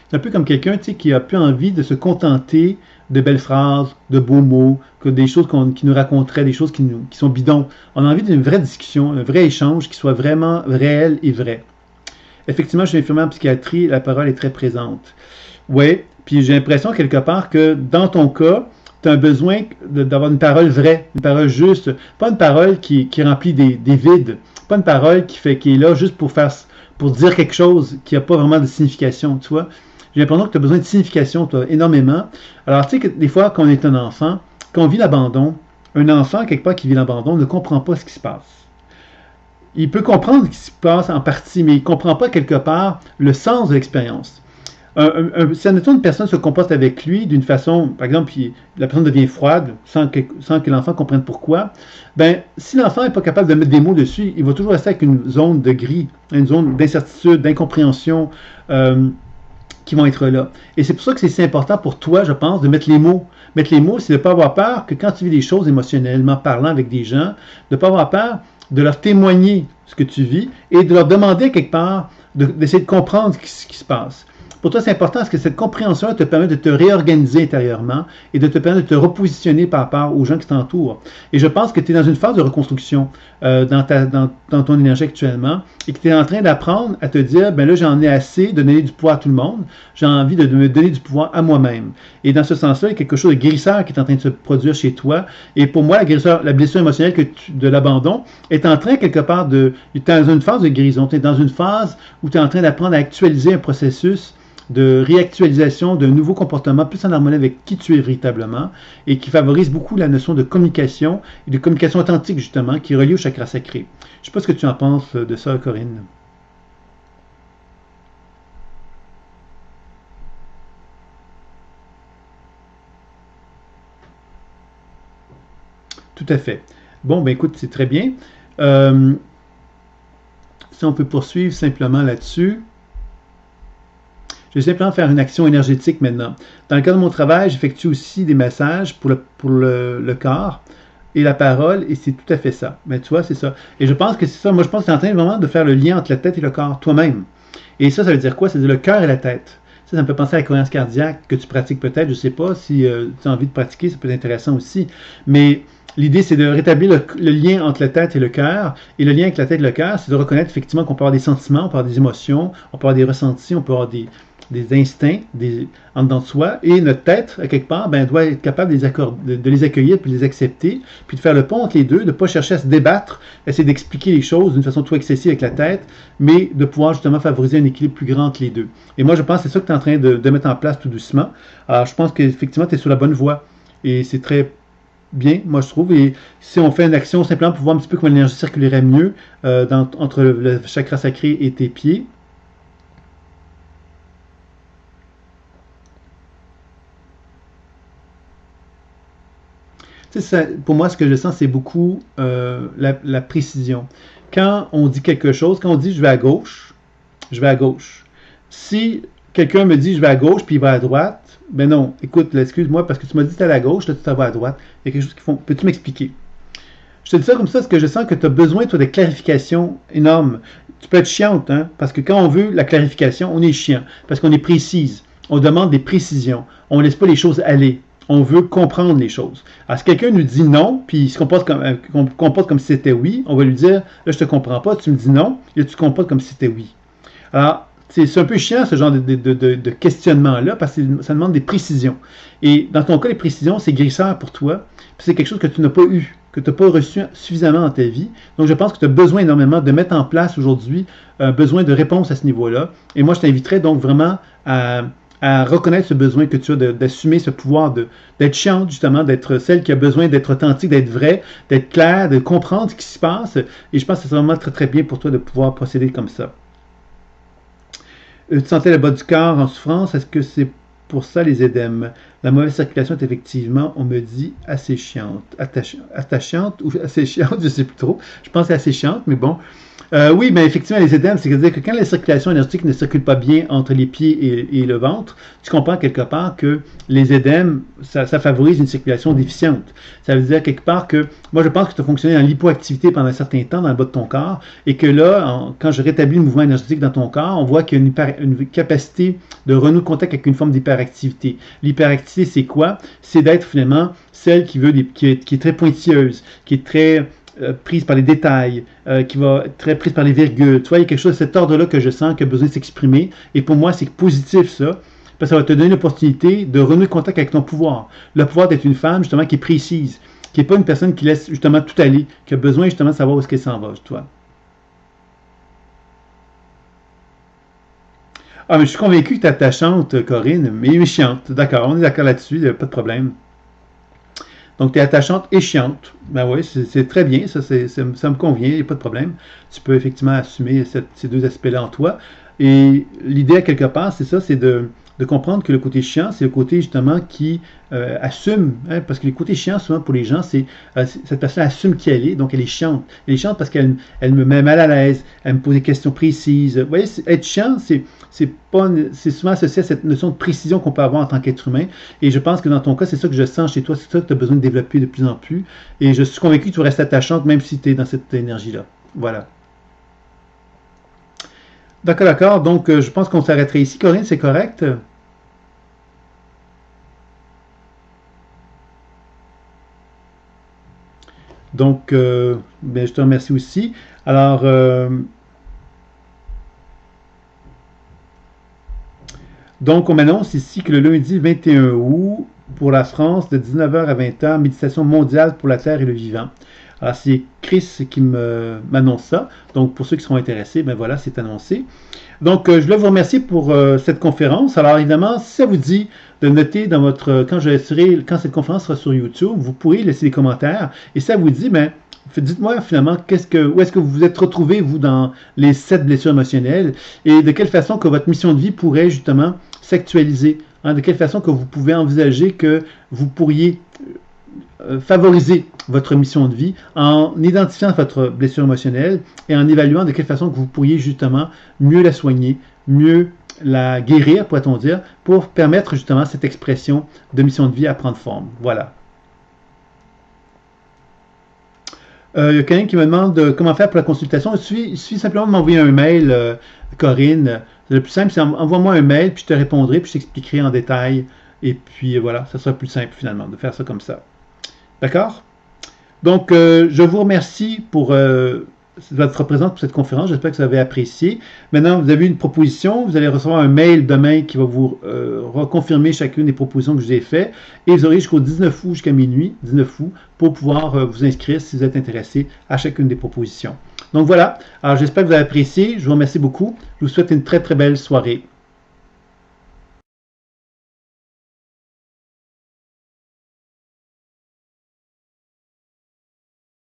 C'est un peu comme quelqu'un qui a plus envie de se contenter de belles phrases, de beaux mots, que des choses qui nous raconteraient, des choses qui sont bidons. On a envie d'une vraie discussion, un vrai échange qui soit vraiment réel et vrai. Effectivement, je suis infirmière en psychiatrie, la parole est très présente. Oui, puis j'ai l'impression quelque part que dans ton cas, tu as un besoin d'avoir une parole vraie, une parole juste, pas une parole qui remplit des vides, pas une parole qui est là juste pour dire quelque chose qui n'a pas vraiment de signification, tu vois. J'ai l'impression que tu as besoin de signification, toi, énormément. Alors, tu sais que des fois, quand on est un enfant, quand on vit l'abandon, un enfant, quelque part, qui vit l'abandon, ne comprend pas ce qui se passe. Il peut comprendre ce qui se passe en partie, mais il ne comprend pas quelque part le sens de l'expérience. Si une personne se comporte avec lui d'une façon, par exemple, la personne devient froide sans que l'enfant comprenne pourquoi, ben, si l'enfant n'est pas capable de mettre des mots dessus, il va toujours rester avec une zone de gris, une zone d'incertitude, d'incompréhension qui vont être là. Et c'est pour ça que c'est si important pour toi, je pense, de mettre les mots. Mettre les mots, c'est de ne pas avoir peur que quand tu vis des choses émotionnellement parlant avec des gens, de ne pas avoir peur de leur témoigner ce que tu vis et de leur demander quelque part d'essayer de comprendre ce qui se passe. Pour toi, c'est important parce que cette compréhension te permet de te réorganiser intérieurement et de te permettre de te repositionner par rapport aux gens qui t'entourent. Et je pense que tu es dans une phase de reconstruction dans ton énergie actuellement et que tu es en train d'apprendre à te dire, ben là, j'en ai assez de donner du pouvoir à tout le monde. J'ai envie de me donner du pouvoir à moi-même. Et dans ce sens-là, il y a quelque chose de guérisseur qui est en train de se produire chez toi. Et pour moi, la blessure émotionnelle de l'abandon est en train quelque part tu es dans une phase de guérison. Tu es dans une phase où tu es en train d'apprendre à actualiser un processus de réactualisation d'un nouveau comportement plus en harmonie avec qui tu es véritablement et qui favorise beaucoup la notion de communication et de communication authentique justement qui est reliée au chakra sacré. Je ne sais pas ce que tu en penses de ça, Corinne. tout à fait. Bon, ben écoute, c'est très bien. Euh, Si on peut poursuivre simplement là-dessus. Je vais simplement faire une action énergétique maintenant. Dans le cadre de mon travail, j'effectue aussi des massages pour le corps et la parole, et c'est tout à fait ça. Mais tu vois, c'est ça. Et je pense que c'est ça. Moi, je pense que tu es en train vraiment de faire le lien entre la tête et le corps, toi-même. Et ça veut dire quoi? Ça veut dire le cœur et la tête. Ça me fait penser à la cohérence cardiaque que tu pratiques peut-être. Je ne sais pas si tu as envie de pratiquer, ça peut être intéressant aussi. Mais l'idée, c'est de rétablir le lien entre la tête et le cœur. Et le lien avec la tête et le cœur, c'est de reconnaître effectivement qu'on peut avoir des sentiments, on peut avoir des émotions, on peut avoir des ressentis, on peut avoir des instincts en dedans de soi. Et notre tête, à quelque part, ben, doit être capable de les accueillir, puis de les accepter, puis de faire le pont entre les deux, de ne pas chercher à se débattre, essayer d'expliquer les choses d'une façon trop excessive avec la tête, mais de pouvoir justement favoriser un équilibre plus grand entre les deux. Et moi, je pense que c'est ça que tu es en train de mettre en place tout doucement. Alors, je pense qu'effectivement, tu es sur la bonne voie. Et c'est très bien, moi je trouve. Et si on fait une action simplement pour voir un petit peu comment l'énergie circulerait mieux entre le chakra sacré et tes pieds. Ça, pour moi, ce que je sens, c'est beaucoup la précision. Quand on dit quelque chose, quand on dit je vais à gauche, je vais à gauche. Si quelqu'un me dit je vais à gauche puis il va à droite, ben non, écoute, excuse-moi parce que tu m'as dit tu allais à gauche, là tu t'en vas à droite. Il y a quelque chose qui font. Peux-tu m'expliquer? Je te dis ça comme ça parce que je sens que tu as besoin, toi, de clarification énorme. Tu peux être chiante, hein, parce que quand on veut la clarification, on est chiant, parce qu'on est précise. On demande des précisions. On ne laisse pas les choses aller. On veut comprendre les choses. Alors, si quelqu'un nous dit non, puis il se comporte comme si c'était oui, on va lui dire, là, je te comprends pas, tu me dis non, et là, tu te comportes comme si c'était oui. Alors, c'est un peu chiant, ce genre de questionnement-là, parce que ça demande des précisions. Et dans ton cas, les précisions, c'est guérisseur pour toi, puis c'est quelque chose que tu n'as pas eu, que tu n'as pas reçu suffisamment dans ta vie. Donc, je pense que tu as besoin énormément de mettre en place aujourd'hui un besoin de réponse à ce niveau-là. Et moi, je t'inviterais donc vraiment à reconnaître ce besoin que tu as d'assumer ce pouvoir d'être chiante, justement, d'être celle qui a besoin d'être authentique, d'être vraie, d'être claire, de comprendre ce qui se passe. Et je pense que c'est vraiment très, très bien pour toi de pouvoir procéder comme ça. Tu sentais le bas du corps en souffrance. Est-ce que c'est pour ça les édèmes? La mauvaise circulation est effectivement, on me dit, assez chiante. Attachante ou assez chiante, je ne sais plus trop. Je pense que c'est assez chiante, mais bon. Oui, mais effectivement, les édèmes, c'est-à-dire que quand la circulation énergétique ne circule pas bien entre les pieds et le ventre, tu comprends quelque part que les édèmes, ça favorise une circulation déficiente. Ça veut dire quelque part que, moi je pense que tu as fonctionné en l'hypoactivité pendant un certain temps dans le bas de ton corps, et que là, quand je rétablis le mouvement énergétique dans ton corps, on voit qu'il y a une capacité de renouer contact avec une forme d'hyperactivité. L'hyperactivité, c'est quoi? C'est d'être finalement celle qui est très pointilleuse, qui est très prise par les détails, qui va être très prise par les virgules. Tu vois, il y a quelque chose de cet ordre-là que je sens qui a besoin de s'exprimer. Et pour moi, c'est positif, ça. Parce que ça va te donner l'opportunité de renouer contact avec ton pouvoir. Le pouvoir d'être une femme, justement, qui est précise, qui n'est pas une personne qui laisse, justement, tout aller, qui a besoin, justement, de savoir où est-ce qu'elle s'en va, toi. Ah, mais je suis convaincu que tu es attachante, Corinne, mais chiante. D'accord, on est d'accord là-dessus, pas de problème. Donc, tu es attachante et chiante. Ben oui, c'est très bien, ça me convient, il n'y a pas de problème. Tu peux effectivement assumer ces deux aspects-là en toi. Et l'idée, à quelque part, c'est ça, c'est de comprendre que le côté chiant, c'est le côté justement qui assume, hein, parce que le côté chiant, souvent pour les gens, c'est cette personne assume qui elle est, donc elle est chiante. Elle est chiante parce qu'elle me met mal à l'aise, elle me pose des questions précises. Vous voyez, être chiant, c'est souvent associé à cette notion de précision qu'on peut avoir en tant qu'être humain. Et je pense que dans ton cas, c'est ça que je sens chez toi, c'est ça que tu as besoin de développer de plus en plus. Et je suis convaincu que tu restes attachante même si tu es dans cette énergie-là. Voilà. D'accord, d'accord. Donc, je pense qu'on s'arrêterait ici. Corinne, c'est correct? Donc, ben, je te remercie aussi. Alors, donc, on m'annonce ici que le lundi 21 août, pour la France, de 19h à 20h, méditation mondiale pour la Terre et le vivant. Alors, c'est Chris qui m'annonce ça. Donc, pour ceux qui seront intéressés, ben voilà, c'est annoncé. Donc, je voulais vous remercier pour cette conférence. Alors, évidemment, si ça vous dit de noter dans votre... Quand cette conférence sera sur YouTube, vous pourrez laisser des commentaires. Et ça vous dit, ben, dites-moi finalement où est-ce que vous vous êtes retrouvé, vous, dans les 7 blessures émotionnelles, et de quelle façon que votre mission de vie pourrait justement s'actualiser. Hein, de quelle façon que vous pouvez envisager que vous pourriez favoriser votre mission de vie en identifiant votre blessure émotionnelle et en évaluant de quelle façon que vous pourriez justement mieux la soigner, mieux la guérir, pourrait-on dire, pour permettre justement cette expression de mission de vie à prendre forme. Voilà. Il y a quelqu'un qui me demande comment faire pour la consultation. Il suffit simplement de m'envoyer un mail, Corinne. Le plus simple, c'est envoie-moi un mail, puis je te répondrai, puis je t'expliquerai en détail. Et puis voilà, ça sera plus simple finalement de faire ça comme ça. D'accord? Donc, je vous remercie pour votre présence pour cette conférence. J'espère que vous avez apprécié. Maintenant, vous avez une proposition. Vous allez recevoir un mail demain qui va vous reconfirmer chacune des propositions que je vous ai faites. Et vous aurez jusqu'au 19 août, jusqu'à minuit, 19 août, pour pouvoir vous inscrire si vous êtes intéressé à chacune des propositions. Donc voilà. Alors, j'espère que vous avez apprécié. Je vous remercie beaucoup. Je vous souhaite une très, très belle soirée.